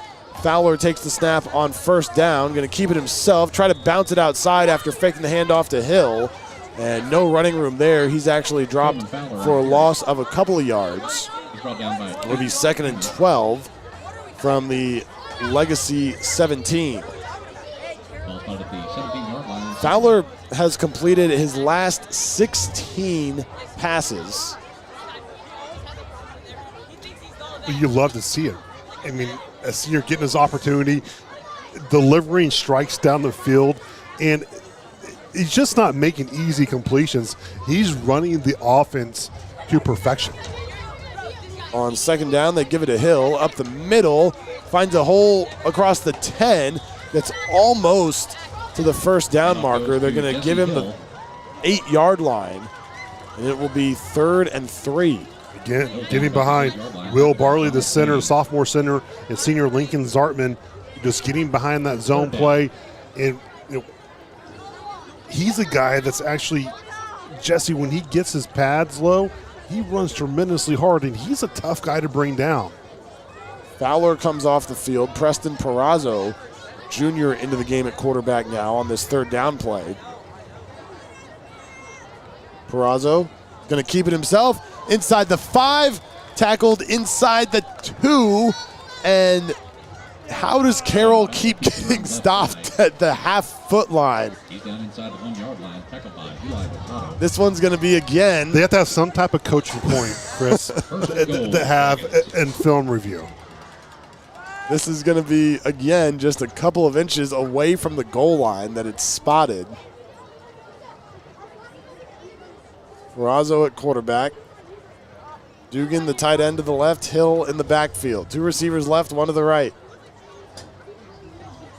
Fowler takes the snap on first down, going to keep it himself, try to bounce it outside after faking the handoff to Hill. And no running room there. He's actually dropped for a loss of a couple of yards. It'll be 2nd and 12 from the Legacy 17. Fowler has completed his last 16 passes. You love to see it. I mean, a senior getting his opportunity, delivering strikes down the field, and he's just not making easy completions. He's running the offense to perfection. On second down, they give it to Hill up the middle, finds a hole across the 10 that's almost to the first down marker. They're going to give him the 8-yard line, and it will be 3rd and 3. Again, getting behind Will Barley, the center, sophomore center, and senior Lincoln Zartman, just getting behind that zone play. And he's a guy that's actually, Jesse, when he gets his pads low, he runs tremendously hard, and he's a tough guy to bring down. Fowler comes off the field. Preston Perazzo, Jr., into the game at quarterback now on this 3rd down play. Perazzo going to keep it himself inside the 5, tackled inside the 2, and how does Carroll keep getting stopped at the half-foot line? He's down inside the 1-yard line, tackled by Eli Rosado. This one's going to be again. They have to have some type of coaching point, Chris, to have in film review. This is going to be, again, just a couple of inches away from the goal line that it's spotted. Perazzo at quarterback. Dugan, the tight end to the left. Hill in the backfield. 2 receivers left, 1 to the right.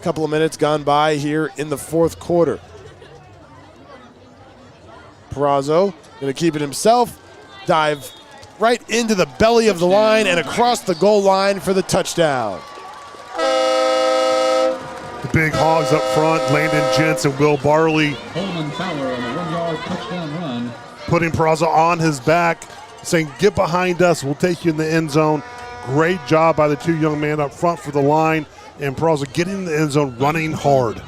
Couple of minutes gone by here in the fourth quarter. Perazzo going to keep it himself, dive right into the belly of the line and across the goal line for the touchdown. The big hogs up front, Landon Gents and Will Barley. Coleman Fowler on the 1-yard touchdown run. Putting Perazzo on his back, saying, get behind us, we'll take you in the end zone. Great job by the 2 young men up front for the line. And Perazzo getting in the end zone, running hard.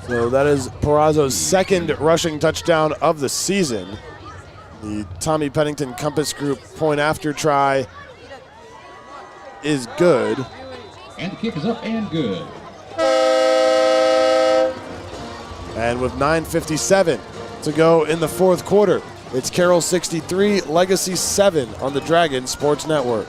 So that is Perazzo's 2nd rushing touchdown of the season. The Tommy Pennington Compass Group point after try is good. And the kick is up and good. And with 9:57 to go in the fourth quarter, it's Carroll 63, Legacy 7 on the Dragon Sports Network.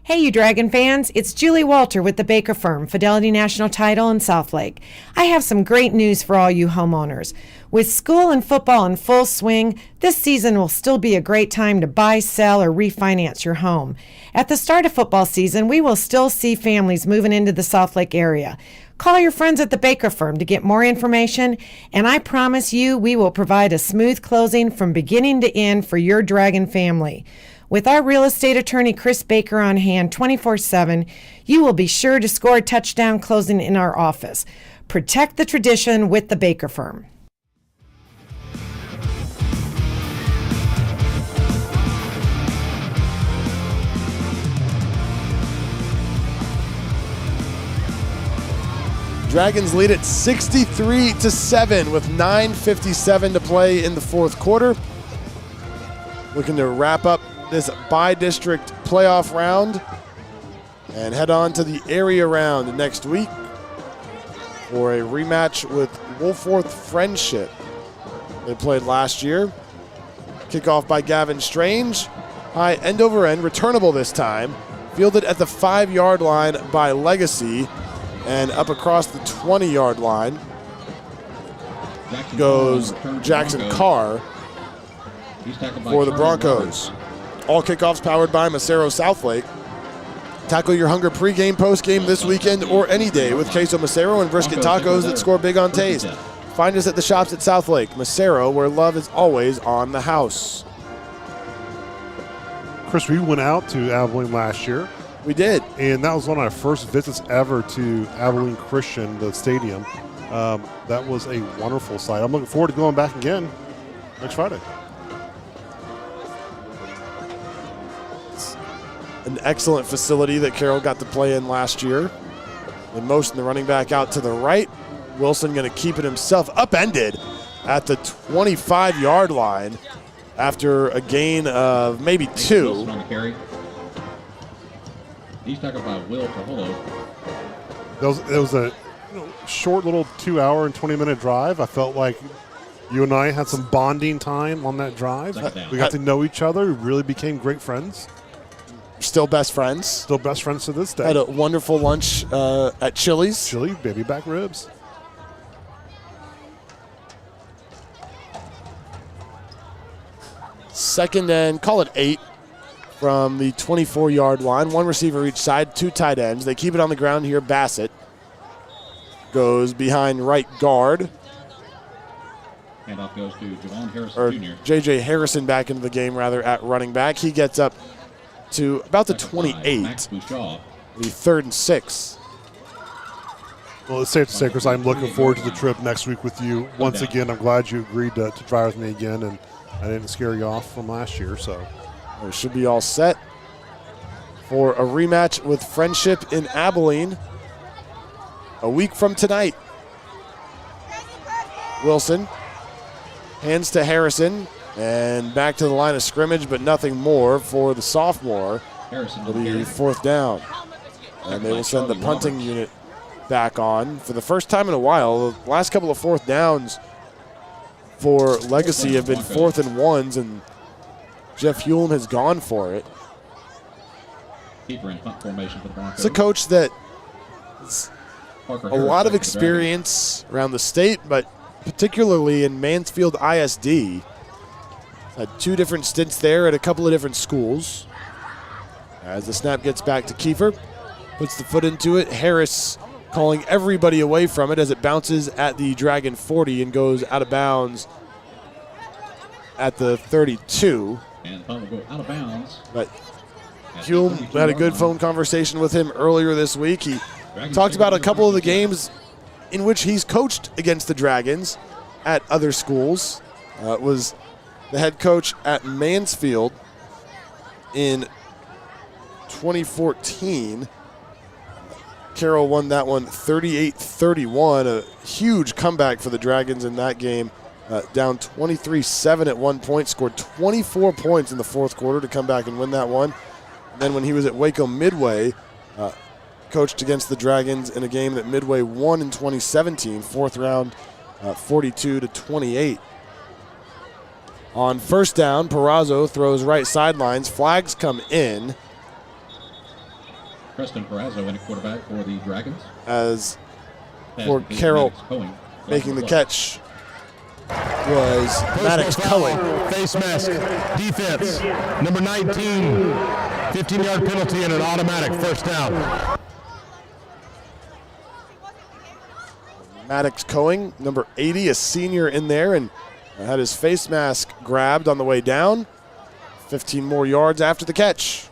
Hey, you Dragon fans, it's Julie Walter with the Baker Firm, Fidelity National Title in Southlake. I have some great news for all you homeowners. With school and football in full swing, this season will still be a great time to buy, sell, or refinance your home. At the start of football season, we will still see families moving into the Southlake area. Call your friends at the Baker Firm to get more information, and I promise you we will provide a smooth closing from beginning to end for your Dragon family. With our real estate attorney, Chris Baker, on hand 24/7, you will be sure to score a touchdown closing in our office. Protect the tradition with the Baker Firm. Dragons lead at 63-7 with 9:57 to play in the fourth quarter. looking to wrap up this bi-district playoff round and head on to the area round next week for a rematch with Wolfworth Friendship. They played last year. Kickoff by Gavin Strange. High end over end, returnable this time. Fielded at the 5-yard line by Legacy and up across the 20-yard line goes Jackson Carr for the Broncos. All kickoffs powered by Macero Southlake. Tackle your hunger pregame, postgame this weekend or any day with queso Macero and brisket tacos that score big on taste. Find us at the shops at Southlake. Macero, where love is always on the house. Chris, we went out to Abilene last year. We did. And that was one of our first visits ever to Abilene Christian, the stadium. That was a wonderful sight. I'm looking forward to going back again next Friday. An excellent facility that Carroll got to play in last year. They motion the running back out to the right. Wilson going to keep it himself upended at the 25-yard line after a gain of maybe 2. He's talking about Will Taholo. It was a short little 2-hour and 20-minute drive. I felt like you and I had some bonding time on that drive. We got to know each other. We really became great friends. Still best friends. Still best friends to this day. Had a wonderful lunch at Chili's. Chili, baby back ribs. Second and call it 8 from the 24-yard line. One receiver each side, 2 tight ends. They keep it on the ground here. Bassett goes behind right guard. Handoff goes to Javon Harrison Or Jr. J.J. Harrison back into the game, rather, at running back. He gets up to about the 28. Max Bouchard. The 3rd and 6. Well, it's safe to say, Chris, I'm looking forward to the trip next week with you. Once again, I'm glad you agreed to drive with me again, and I didn't scare you off from last year. So we should be all set for a rematch with Friendship in Abilene a week from tonight. Wilson hands to Harrison and back to the line of scrimmage, but nothing more for the sophomore. It'll be 4th down. And they will send the punting unit back on for the first time in a while. The last couple of 4th downs for Legacy have been 4th and 1s, and Jeff Hulme has gone for it. Keeper in punt formation for the Broncos. It's a coach that has a lot of experience around the state, but particularly in Mansfield ISD. Had 2 different stints there at a couple of different schools. As the snap gets back to Kiefer, puts the foot into it. Harris calling everybody away from it as it bounces at the Dragon 40 and goes out of bounds at the 32. And the punt will go out of bounds. But Hulme had a good phone conversation with him earlier this week. He talked about a couple of the games in which he's coached against the Dragons at other schools. Was the head coach at Mansfield in 2014. Carroll won that one 38-31, a huge comeback for the Dragons in that game. Down 23-7 at one point, scored 24 points in the 4th quarter to come back and win that one. And then when he was at Waco Midway, coached against the Dragons in a game that Midway won in 2017, 4th round, 42-28. On 1st down, Perazzo throws right sidelines. Flags come in. Preston Perazzo in a quarterback for the Dragons. As for Carroll, making the catch was Maddox Cohen. Face mask, defense, number 19, 15-yard penalty and an automatic 1st down. Maddox Cohen, number 80, a senior in there, and had his face mask grabbed on the way down. 15 more yards after the catch.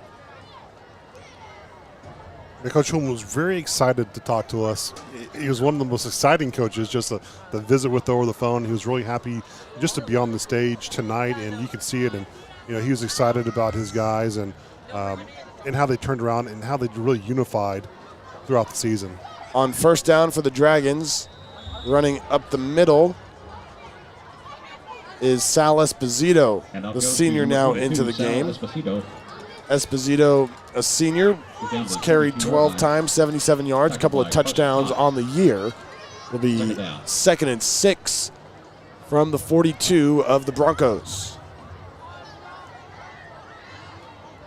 Coach Hulme was very excited to talk to us. He was one of the most exciting coaches, just the visit with over the phone. He was really happy just to be on the stage tonight, and you could see it. And he was excited about his guys and how they turned around and how they really unified throughout the season. On 1st down for the Dragons, running up the middle is Sal Esposito, And I'll the go senior to now number into 22, the Sal game. Esposito. Esposito, a senior, has carried 12 times, 77 yards, a couple of touchdowns on the year. Will be 2nd and 6 from the 42 of the Broncos.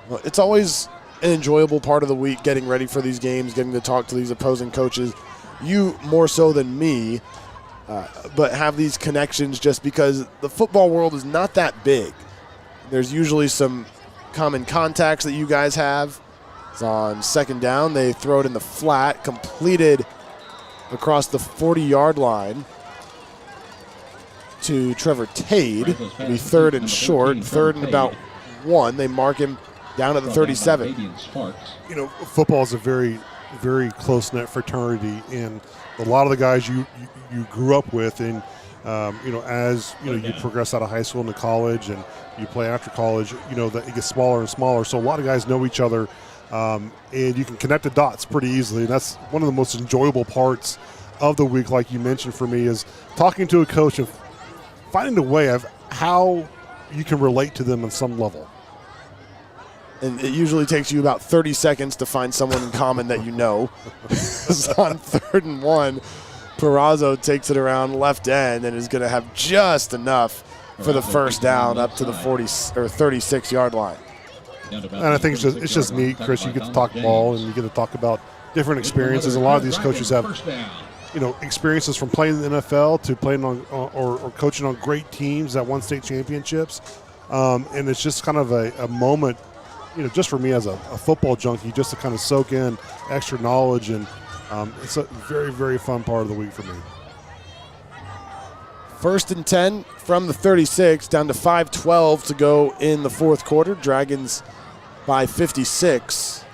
Well, it's always an enjoyable part of the week getting ready for these games, getting to talk to these opposing coaches. You more so than me, but have these connections just because the football world is not that big. There's usually some common contacts that you guys have. It's on 2nd down. They throw it in the flat, completed across the 40-yard line to Trevor Tade. It'll be 3rd and short, 3rd and about 1. They mark him down at the 37. You know, football is a very, very close-knit fraternity, and a lot of the guys you grew up with, and you know, as you know, you progress out of high school into college, and you play after college, you know, that it gets smaller and smaller. So a lot of guys know each other, and you can connect the dots pretty easily. And that's one of the most enjoyable parts of the week, like you mentioned for me, is talking to a coach and finding a way of how you can relate to them on some level. And it usually takes you about 30 seconds to find someone in common that you know. It's on 3rd and 1. Perazzo takes it around left end and is going to have just enough for the first down up to the 40 or 36-yard line. And I think it's just neat, Chris. You get to talk ball and you get to talk about different experiences. A lot of these coaches have, you know, experiences from playing in the NFL to playing on or coaching on great teams that won state championships. And it's just kind of a moment, you know, just for me as a football junkie, just to kind of soak in extra knowledge. And it's a very, very fun part of the week for me. 1st and 10 from the 36, down to 5:12 to go in the 4th quarter. Dragons by 56.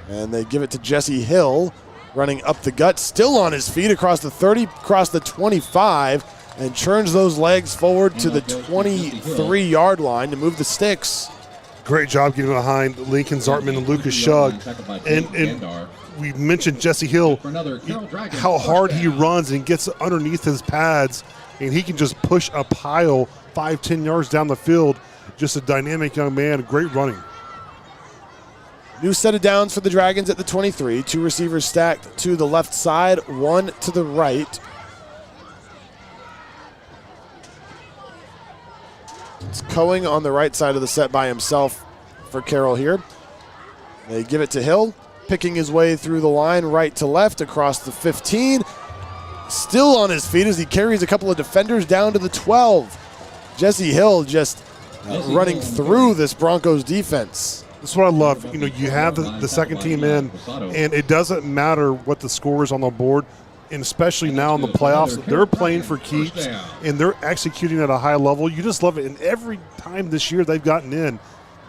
And they give it to Jesse Hill, running up the gut, still on his feet across the 30, across the 25, and churns those legs forward to the 23-yard line to move the sticks. Great job getting behind Lincoln Zartman and Lucas Shug. And we mentioned Jesse Hill, how hard he runs and gets underneath his pads, and he can just push a pile 5-10 yards down the field. Just a dynamic young man, great running. New set of downs for the Dragons at the 23. 2 receivers stacked to the left side, 1 to the right. It's Coing on the right side of the set by himself for Carroll here. They give it to Hill, picking his way through the line right to left across the 15. Still on his feet as he carries a couple of defenders down to the 12. Jesse Hill just running through this Broncos defense. That's what I love. You know, you have the second team in, and it doesn't matter what the score is on the board, and especially now in the playoffs, they're playing for keeps, and they're executing at a high level. You just love it. And every time this year they've gotten in,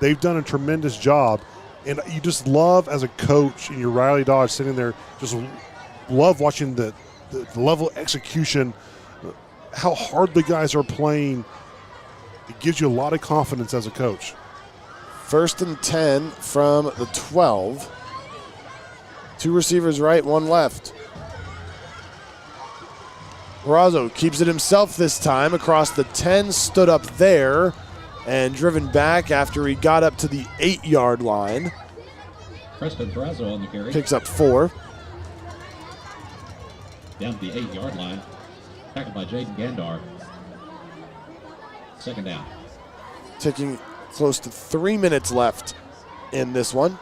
they've done a tremendous job. And you just love, as a coach, and you're Riley Dodge sitting there, just love watching the level of execution, how hard the guys are playing. It gives you a lot of confidence as a coach. 1st and 10 from the 12. 2 receivers right, 1 left. Perazzo keeps it himself this time across the 10, stood up there and driven back after he got up to the 8-yard line. Preston Perazzo on the carry. Picks up 4. Down to the 8-yard line. Tackled by Jaden Gandar. 2nd down. Ticking close to 3 minutes left in this one.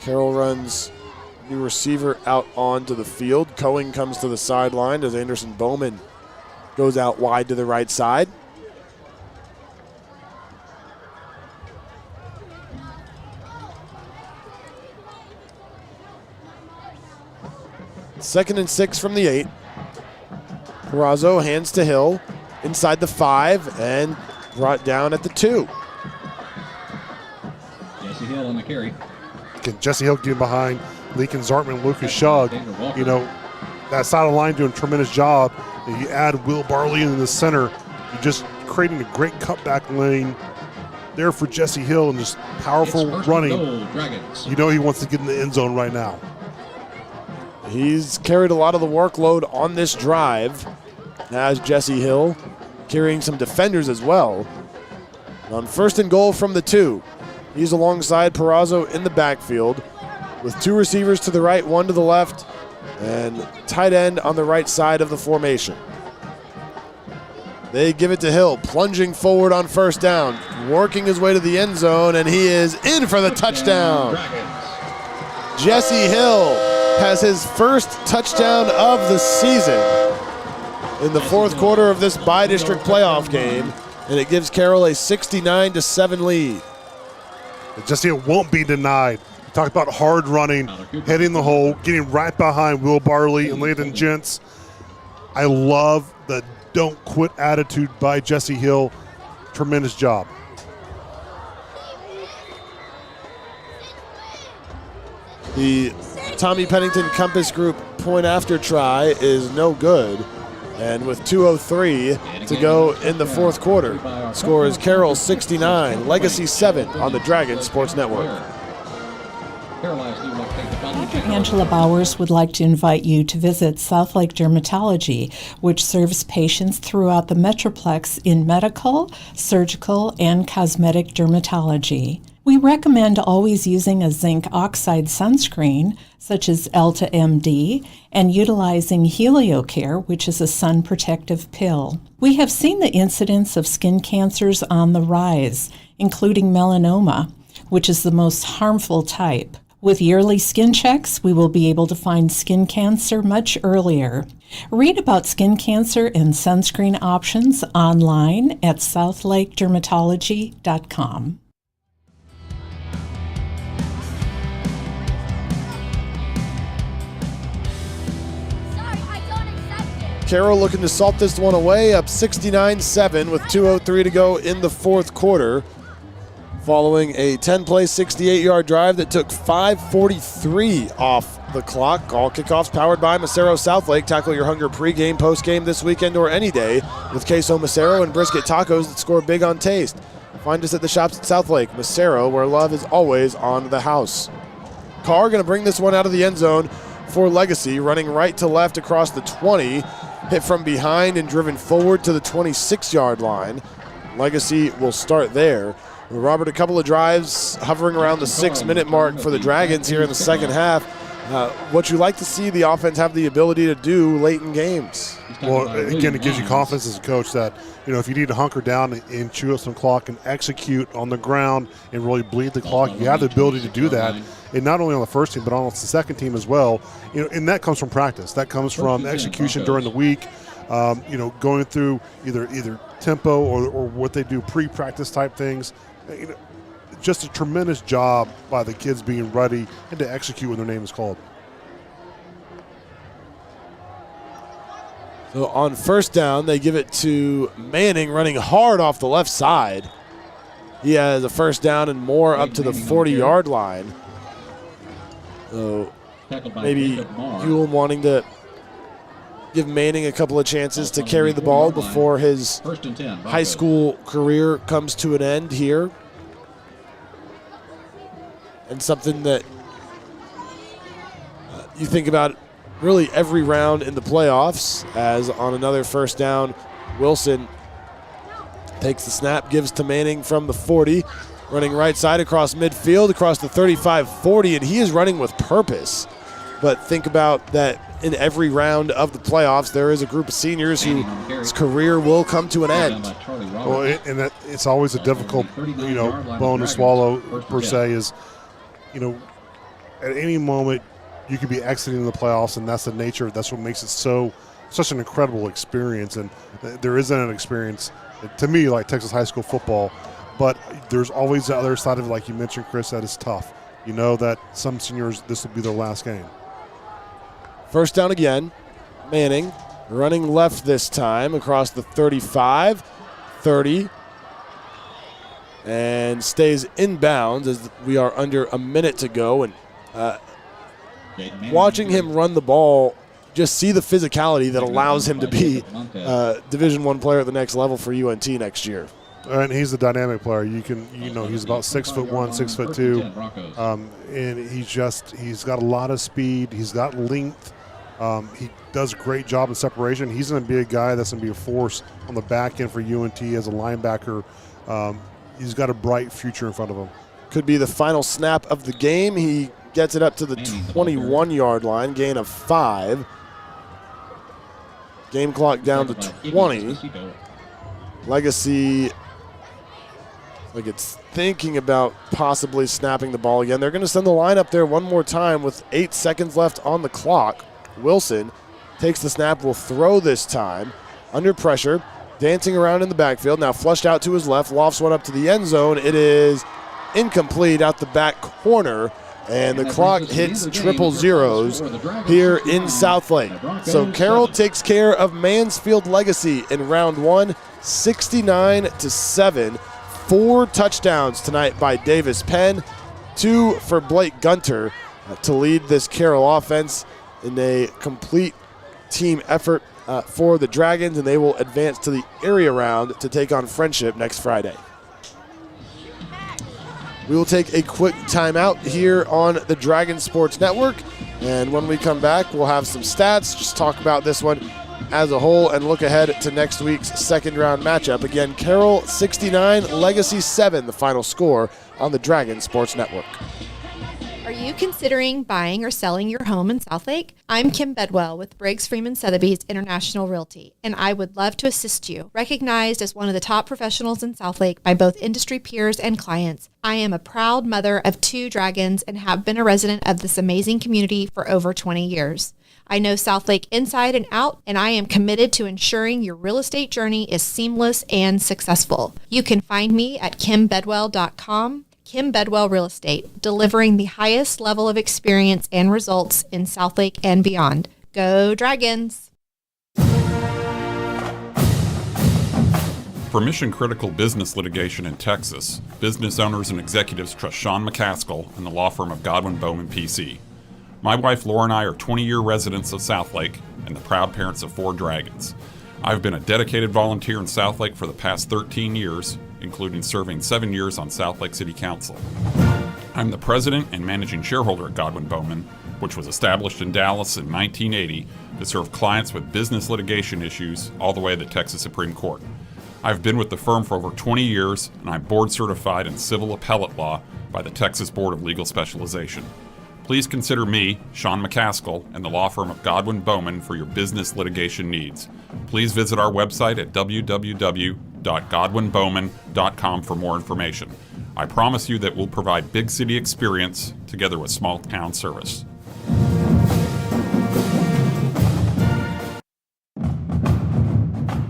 Carroll runs new receiver out onto the field. Coing comes to the sideline as Anderson Bowman goes out wide to the right side. Second and 6 from the 8. Perazzo hands to Hill inside the 5 and brought down at the 2. Jesse Hill on the carry. Jesse Hill getting behind Lincoln Zartman and Lucas Shug. You know, that side of the line doing a tremendous job. And you add Will Barley in the center, you're just creating a great cutback lane there for Jesse Hill, and just powerful running. You know he wants to get in the end zone right now. He's carried a lot of the workload on this drive, as Jesse Hill, carrying some defenders as well. On 1st and goal from the 2, he's alongside Perazzo in the backfield with 2 receivers to the right, 1 to the left, and tight end on the right side of the formation. They give it to Hill, plunging forward on 1st down, working his way to the end zone, and he is in for the touchdown. Jesse Hill has his first touchdown of the season in the 4th quarter of this bi-district playoff game, and it gives Carroll a 69-7 lead. Jesse Hill won't be denied. We talked about hard running, hitting the hole, getting right behind Will Barley and Landon Gents. I love the don't quit attitude by Jesse Hill. Tremendous job. The Tommy Pennington Compass Group point after try is no good. And with 2:03 to go in the 4th quarter, score is Carroll 69, Legacy 7 on the Dragon Sports Network. Dr. Angela Bowers would like to invite you to visit Southlake Dermatology, which serves patients throughout the Metroplex in medical, surgical, and cosmetic dermatology. We recommend always using a zinc oxide sunscreen, such as Elta MD, and utilizing HelioCare, which is a sun protective pill. We have seen the incidence of skin cancers on the rise, including melanoma, which is the most harmful type. With yearly skin checks, we will be able to find skin cancer much earlier. Read about skin cancer and sunscreen options online at southlakedermatology.com. Carroll looking to salt this one away, up 69-7 with 2:03 to go in the 4th quarter. Following a 10-play, 68-yard drive that took 5:43 off the clock. All kickoffs powered by Macero Southlake. Tackle your hunger pregame, postgame this weekend or any day with queso Macero and brisket tacos that score big on taste. Find us at the shops at Southlake. Macero, where love is always on the house. Carr going to bring this one out of the end zone for Legacy, running right to left across the 20. Hit from behind and driven forward to the 26-yard line. Legacy will start there. Robert, a couple of drives hovering around the 6-minute mark for the Dragons here in the second half. What you like to see the offense have the ability to do late in games. Well, again, it gives you confidence as a coach that, you know, if you need to hunker down and chew up some clock and execute on the ground and really bleed the clock, you have the ability to do that. And not only on the first team, but on the second team as well. You know, and that comes from practice. That comes from execution during the week. You know, going through either tempo or what they do pre-practice type things. You know, just a tremendous job by the kids being ready and to execute when their name is called. So on 1st down, they give it to Manning, running hard off the left side. He has a 1st down and more up to the 40-yard line. So maybe Hewell wanting to give Manning a couple of chances to carry the ball before his high school career comes to an end here. And something that you think about really every round in the playoffs, as on another 1st down, Wilson takes the snap, gives to Manning from the 40, running right side across midfield, across the 35-40, and he is running with purpose. But think about that in every round of the playoffs, there is a group of seniors whose career will come to an end. Well, it's always a difficult, you know, bone to swallow per se. Is, you know, at any moment you could be exiting the playoffs, and that's the nature. That's what makes it such an incredible experience. And there isn't an experience to me like Texas high school football, but there's always the other side of it, like you mentioned, Chris, that is tough. You know that some seniors, this will be their last game. 1st down again. Manning running left this time across the 35, 30, and stays inbounds as we are under a minute to go. And watching him run the ball, just see the physicality that allows him to be Division I player at the next level for UNT next year. And he's a dynamic player. You know, he's about 6'1", 6'2", and he's got a lot of speed. He's got length. He does a great job in separation. He's going to be a guy that's going to be a force on the back end for UNT as a linebacker. He's got a bright future in front of him. Could be the final snap of the game. He gets it up to the 21-yard line, gain of 5. Game clock down to 20. Legacy, like it's thinking about possibly snapping the ball again. They're going to send the line up there one more time with 8 seconds left on the clock. Wilson takes the snap, will throw this time. Under pressure, dancing around in the backfield. Now flushed out to his left, lofts one up to the end zone. It is incomplete out the back corner. And the clock hits triple zeros here in Southlake. So Carroll takes care of Mansfield Legacy in round 1, 69-7. 4 touchdowns tonight by Davis Penn, 2 for Blake Gunter to lead this Carroll offense in a complete team effort for the Dragons, and they will advance to the area round to take on Friendship next Friday. We will take a quick timeout here on the Dragon Sports Network, and when we come back, we'll have some stats, just talk about this one as a whole, and look ahead to next week's second round matchup. Again, Carroll 69, Legacy 7, the final score on the Dragon Sports Network. Are you considering buying or selling your home in Southlake? I'm Kim Bedwell with Briggs Freeman Sotheby's International Realty, and I would love to assist you. Recognized as one of the top professionals in Southlake by both industry peers and clients, I am a proud mother of 2 dragons and have been a resident of this amazing community for over 20 years. I know Southlake inside and out, and I am committed to ensuring your real estate journey is seamless and successful. You can find me at kimbedwell.com. Kim Bedwell Real Estate, delivering the highest level of experience and results in Southlake and beyond. Go Dragons! For mission-critical business litigation in Texas, business owners and executives trust Sean McCaskill and the law firm of Godwin Bowman PC. My wife Laura and I are 20-year residents of Southlake and the proud parents of 4 dragons. I've been a dedicated volunteer in Southlake for the past 13 years, including serving 7 years on Southlake City Council. I'm the president and managing shareholder at Godwin Bowman, which was established in Dallas in 1980 to serve clients with business litigation issues all the way to the Texas Supreme Court. I've been with the firm for over 20 years, and I'm board certified in civil appellate law by the Texas Board of Legal Specialization. Please consider me, Sean McCaskill, and the law firm of Godwin Bowman for your business litigation needs. Please visit our website at www.godwinbowman.com for more information. I promise you that we'll provide big city experience together with small town service.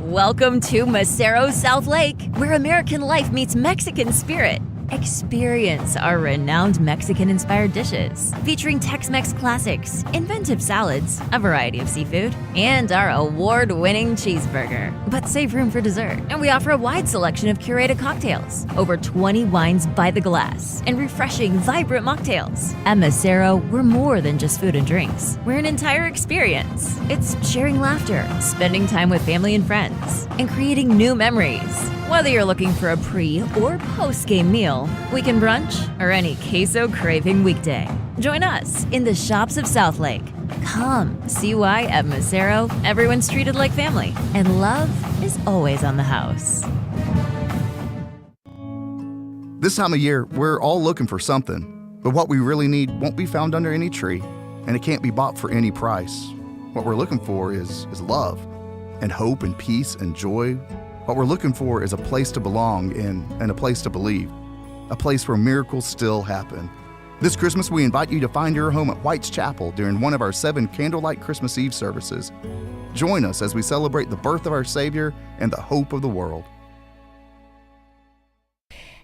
Welcome to Macero Southlake, where American life meets Mexican spirit. Experience our renowned Mexican-inspired dishes, featuring Tex-Mex classics, inventive salads, a variety of seafood, and our award-winning cheeseburger. But save room for dessert, and we offer a wide selection of curated cocktails, over 20 wines by the glass, and refreshing, vibrant mocktails. At Macero, we're more than just food and drinks. We're an entire experience. It's sharing laughter, spending time with family and friends, and creating new memories. Whether you're looking for a pre- or post-game meal, weekend brunch, or any queso-craving weekday, join us in the shops of Southlake. Come, see why at Macero, everyone's treated like family, and love is always on the house. This time of year, we're all looking for something, but what we really need won't be found under any tree, and it can't be bought for any price. What we're looking for is love, and hope, and peace, and joy. What we're looking for is a place to belong in and a place to believe, a place where miracles still happen. This Christmas, we invite you to find your home at White's Chapel during one of our 7 candlelight Christmas Eve services. Join us as we celebrate the birth of our Savior and the hope of the world.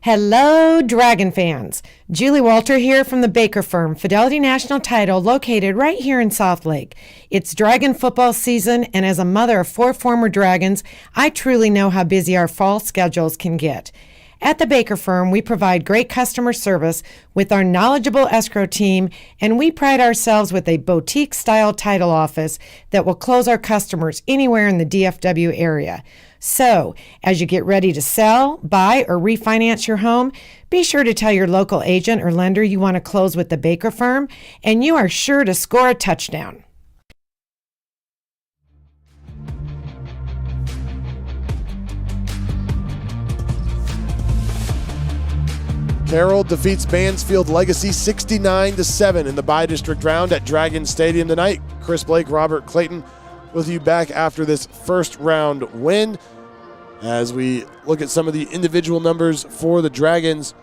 Hello, Dragon fans. Julie Walter here from the Baker Firm, Fidelity National Title, located right here in Southlake. It's Dragon football season, and as a mother of 4 former Dragons, I truly know how busy our fall schedules can get. At the Baker Firm, we provide great customer service with our knowledgeable escrow team, and we pride ourselves with a boutique-style title office that will close our customers anywhere in the DFW area. So, as you get ready to sell, buy, or refinance your home, be sure to tell your local agent or lender you want to close with the Baker Firm, and you are sure to score a touchdown. Carroll defeats Mansfield Legacy 69-7 in the bi-district round at Dragon Stadium tonight. Chris Blake, Robert Clayton with you back after this first round win. As we look at some of the individual numbers for the Dragons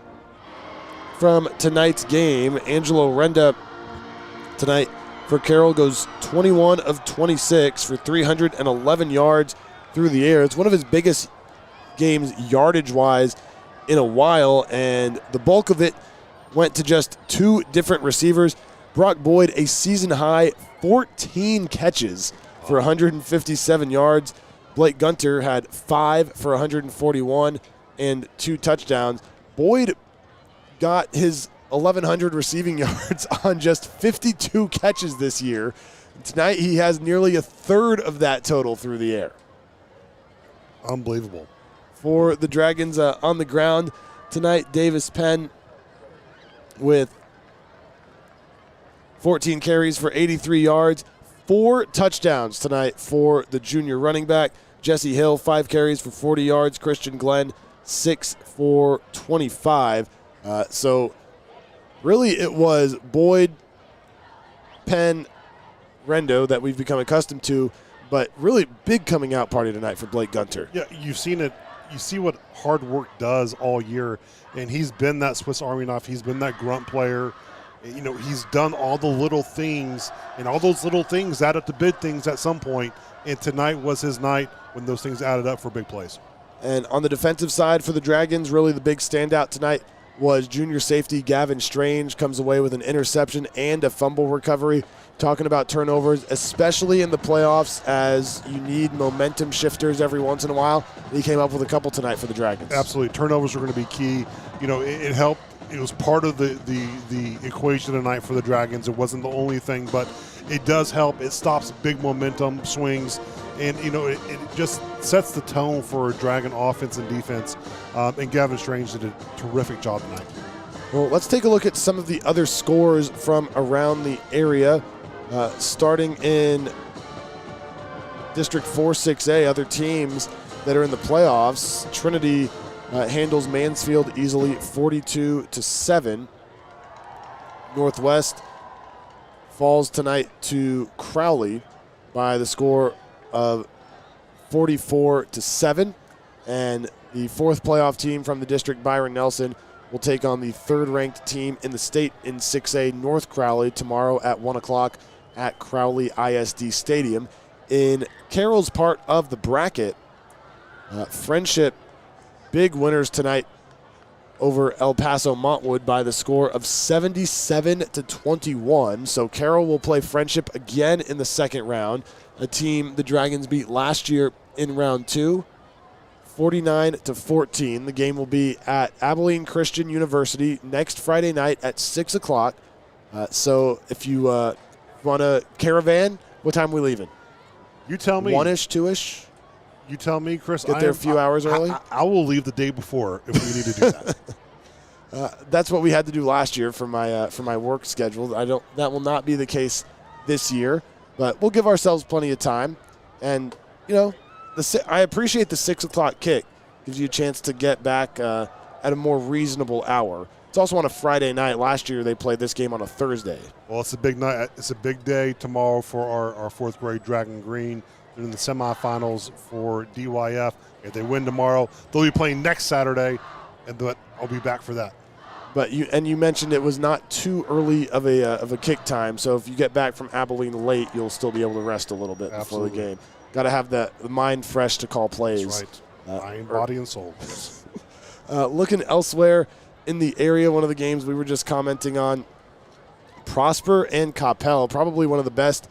from tonight's game, Angelo Renda tonight for Carroll goes 21 of 26 for 311 yards through the air. It's one of his biggest games yardage-wise in a while, and the bulk of it went to just 2 different receivers. Brock Boyd, a season-high 14 catches for 157 yards. Blake Gunter had 5 for 141 and 2 touchdowns. Boyd got his 1,100 receiving yards on just 52 catches this year. Tonight he has nearly a third of that total through the air. Unbelievable. For the Dragons on the ground tonight, Davis Penn with 14 carries for 83 yards, 4 touchdowns tonight for the junior running back. Jesse Hill, 5 carries for 40 yards. Christian Glenn, 6 for 25. So really it was Boyd, Penn, Rendo that we've become accustomed to, but really big coming out party tonight for Blake Gunter. Yeah, you've seen it. You see what hard work does all year, and he's been that Swiss Army knife. He's been that grunt player. You know, he's done all the little things, and all those little things add up to big things at some point, and tonight was his night when those things added up for big plays. And on the defensive side for the Dragons, really the big standout tonight was junior safety Gavin Strange. Comes away with an interception and a fumble recovery. Talking about turnovers, especially in the playoffs, as you need momentum shifters every once in a while. He came up with a couple tonight for the Dragons. Absolutely. Turnovers are going to be key. You know, it helped. It was part of the equation tonight for the Dragons. It wasn't the only thing, but it does help. It stops big momentum swings, and, you know, it just sets the tone for a Dragon offense and defense. And Gavin Strange did a terrific job tonight. Well, let's take a look at some of the other scores from around the area. Starting in District 4-6A, other teams that are in the playoffs. Trinity handles Mansfield easily, 42-7. Northwest falls tonight to Crowley by the score of 44-7. And the 4th playoff team from the district, Byron Nelson, will take on the 3rd-ranked team in the state in 6A, North Crowley, tomorrow at 1 o'clock at Crowley ISD Stadium. In Carroll's part of the bracket, Friendship, big winners tonight over El Paso Montwood by the score of 77-21. So Carroll will play Friendship again in the second round, a team the Dragons beat last year in round 2, 49-14. The game will be at Abilene Christian University next Friday night at 6 o'clock. So if you want a caravan, what time are we leaving? You tell me. 1-ish, 2-ish? You tell me, Chris. Get there a few hours early? I will leave the day before if we need to do that. That's what we had to do last year for my work schedule. That will not be the case this year, but we'll give ourselves plenty of time. And, you know, I appreciate the 6 o'clock kick. Gives you a chance to get back at a more reasonable hour. It's also on a Friday night. Last year they played this game on a Thursday. Well, it's a big night. It's a big day tomorrow for our 4th grade Dragon Green. They're in the semifinals for DYF. If they win tomorrow, they'll be playing next Saturday, and I'll be back for that. But you mentioned it was not too early of a kick time, so if you get back from Abilene late, you'll still be able to rest a little bit before the game. Got to have the mind fresh to call plays. That's right. Mind, body, and soul. Looking elsewhere in the area, one of the games we were just commenting on, Prosper and Coppell, probably one of the best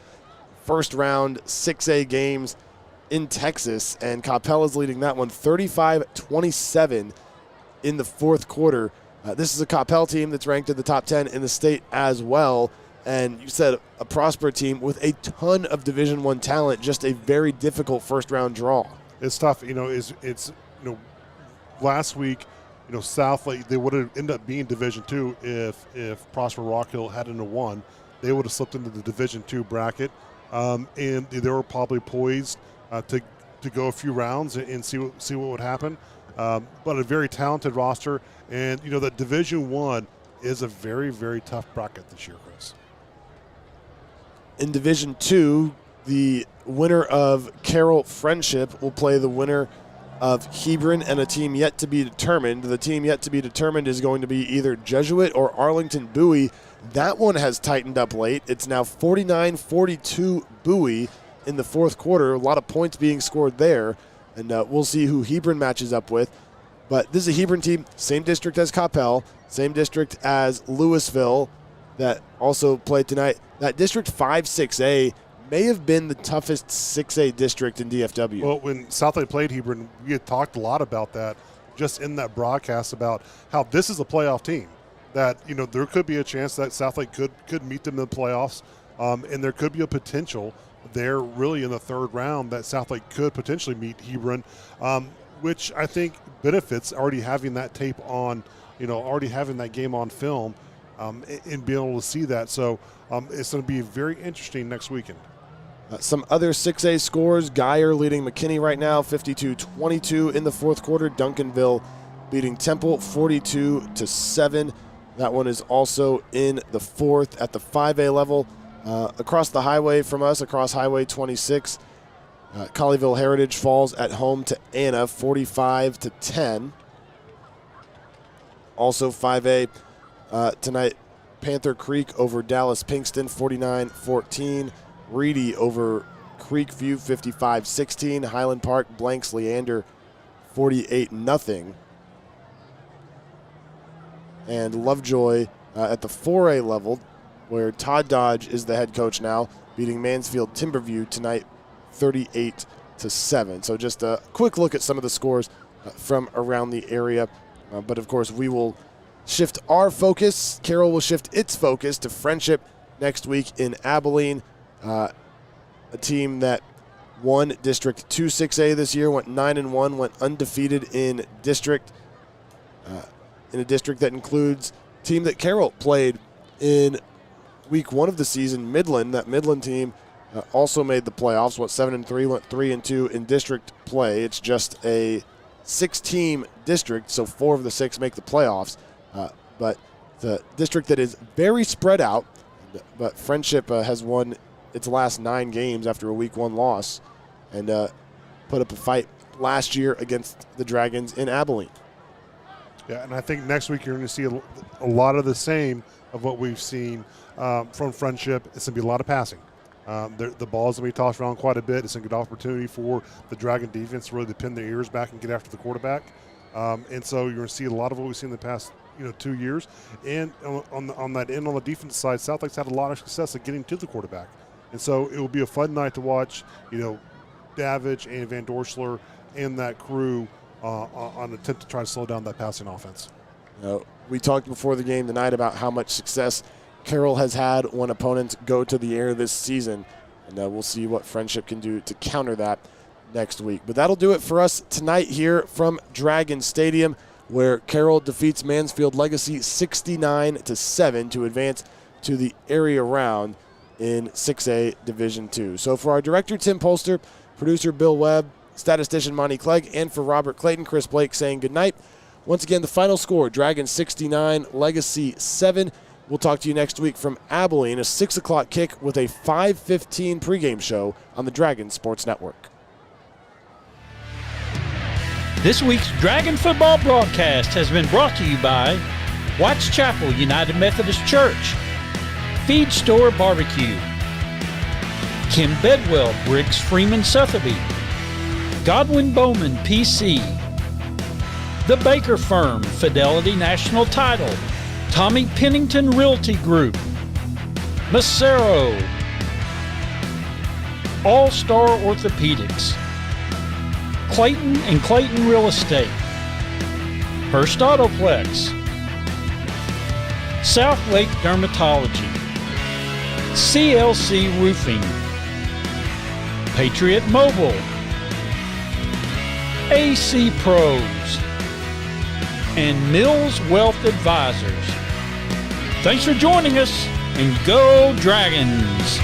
first-round 6A games in Texas, and Coppell is leading that one 35-27 in the 4th quarter. This is a Coppell team that's ranked in the top 10 in the state as well, and you said a Prosper team with a ton of Division I talent, just a very difficult first-round draw. It's tough. You know, last week, you know, Southlake, they would have ended up being Division II if Prosper Rock Hill hadn't won. They would have slipped into the Division II bracket, and they were probably poised to go a few rounds and see what would happen. but a very talented roster. And, that Division I is a very, very tough bracket this year, Chris. In Division II, the winner of Carroll Friendship will play the winner of Hebron and a team yet to be determined. The team yet to be determined is going to be either Jesuit or Arlington Bowie. That one has tightened up late. It's now 49-42 Bowie in the fourth quarter. A lot of points being scored there, and we'll see who Hebron matches up with. But this is a Hebron team, same district as Coppell, same district as Louisville that also played tonight. That District 5-6A may have been the toughest 6A district in DFW. Well, when Southlake played Hebron, we had talked a lot about that just in that broadcast about how this is a playoff team. That, there could be a chance that Southlake could meet them in the playoffs, and there could be a potential there really in the third round that Southlake could potentially meet Hebron, which I think benefits already having that tape on, already having that game on film and being able to see that. So it's going to be very interesting next weekend. Some other 6A scores, Geyer leading McKinney right now, 52-22 in the fourth quarter. Duncanville beating Temple 42-7. That one is also in the fourth. At the 5A level, across the highway from us, across Highway 26, Colleyville Heritage falls at home to Anna 45-10. Also 5A tonight, Panther Creek over Dallas Pinkston 49-14. Reedy over Creekview 55-16. Highland Park blanks Leander 48-0. And Lovejoy at the 4A level, where Todd Dodge is the head coach now, beating Mansfield Timberview tonight 38-7. So just a quick look at some of the scores from around the area. But of course, we will shift our focus. Carroll will shift its focus to Friendship next week in Abilene. A team that won District 2 6A this year, went 9-1, went undefeated in district. In a district that includes a team that Carroll played in week 1 of the season, Midland. That Midland team also made the playoffs, 7-3, went 3-2 in district play. It's just a 6-team district, so 4 of the 6 make the playoffs. But the district that is very spread out, but Friendship has won its last 9 games after a week 1 loss and put up a fight last year against the Dragons in Abilene. Yeah, and I think next week you're going to see a lot of the same of what we've seen from Friendship. It's going to be a lot of passing. The ball's going to be tossed around quite a bit. It's a good opportunity for the Dragon defense to really pin their ears back and get after the quarterback. And so you're going to see a lot of what we've seen in the past 2 years. And on that end, on the defensive side, Southlake's had a lot of success at getting to the quarterback. And so it will be a fun night to watch, Davidge and Van Dorsler and that crew on an attempt to try to slow down that passing offense. We talked before the game tonight about how much success Carroll has had when opponents go to the air this season, and we'll see what Friendship can do to counter that next week. But that'll do it for us tonight here from Dragon Stadium, where Carroll defeats Mansfield Legacy 69-7 to advance to the area round in 6A Division II. So for our director, Tim Polster, producer Bill Webb, statistician Monty Clegg, and for Robert Clayton, Chris Blake saying goodnight. Once again, the final score, Dragons 69, Legacy 7. We'll talk to you next week from Abilene, a 6 o'clock kick with a 5:15 pregame show on the Dragon Sports Network. This week's Dragon football broadcast has been brought to you by Watts Chapel United Methodist Church, Feed Store Barbecue, Kim Bedwell, Briggs Freeman Sotheby, Godwin Bowman PC, The Baker Firm, Fidelity National Title, Tommy Pennington Realty Group, Macero, All-Star Orthopedics, Clayton and Clayton Real Estate, Hearst Autoplex, Southlake Dermatology, CLC Roofing, Patriot Mobile, AC Pros, and Mills Wealth Advisors. Thanks for joining us, and go Dragons!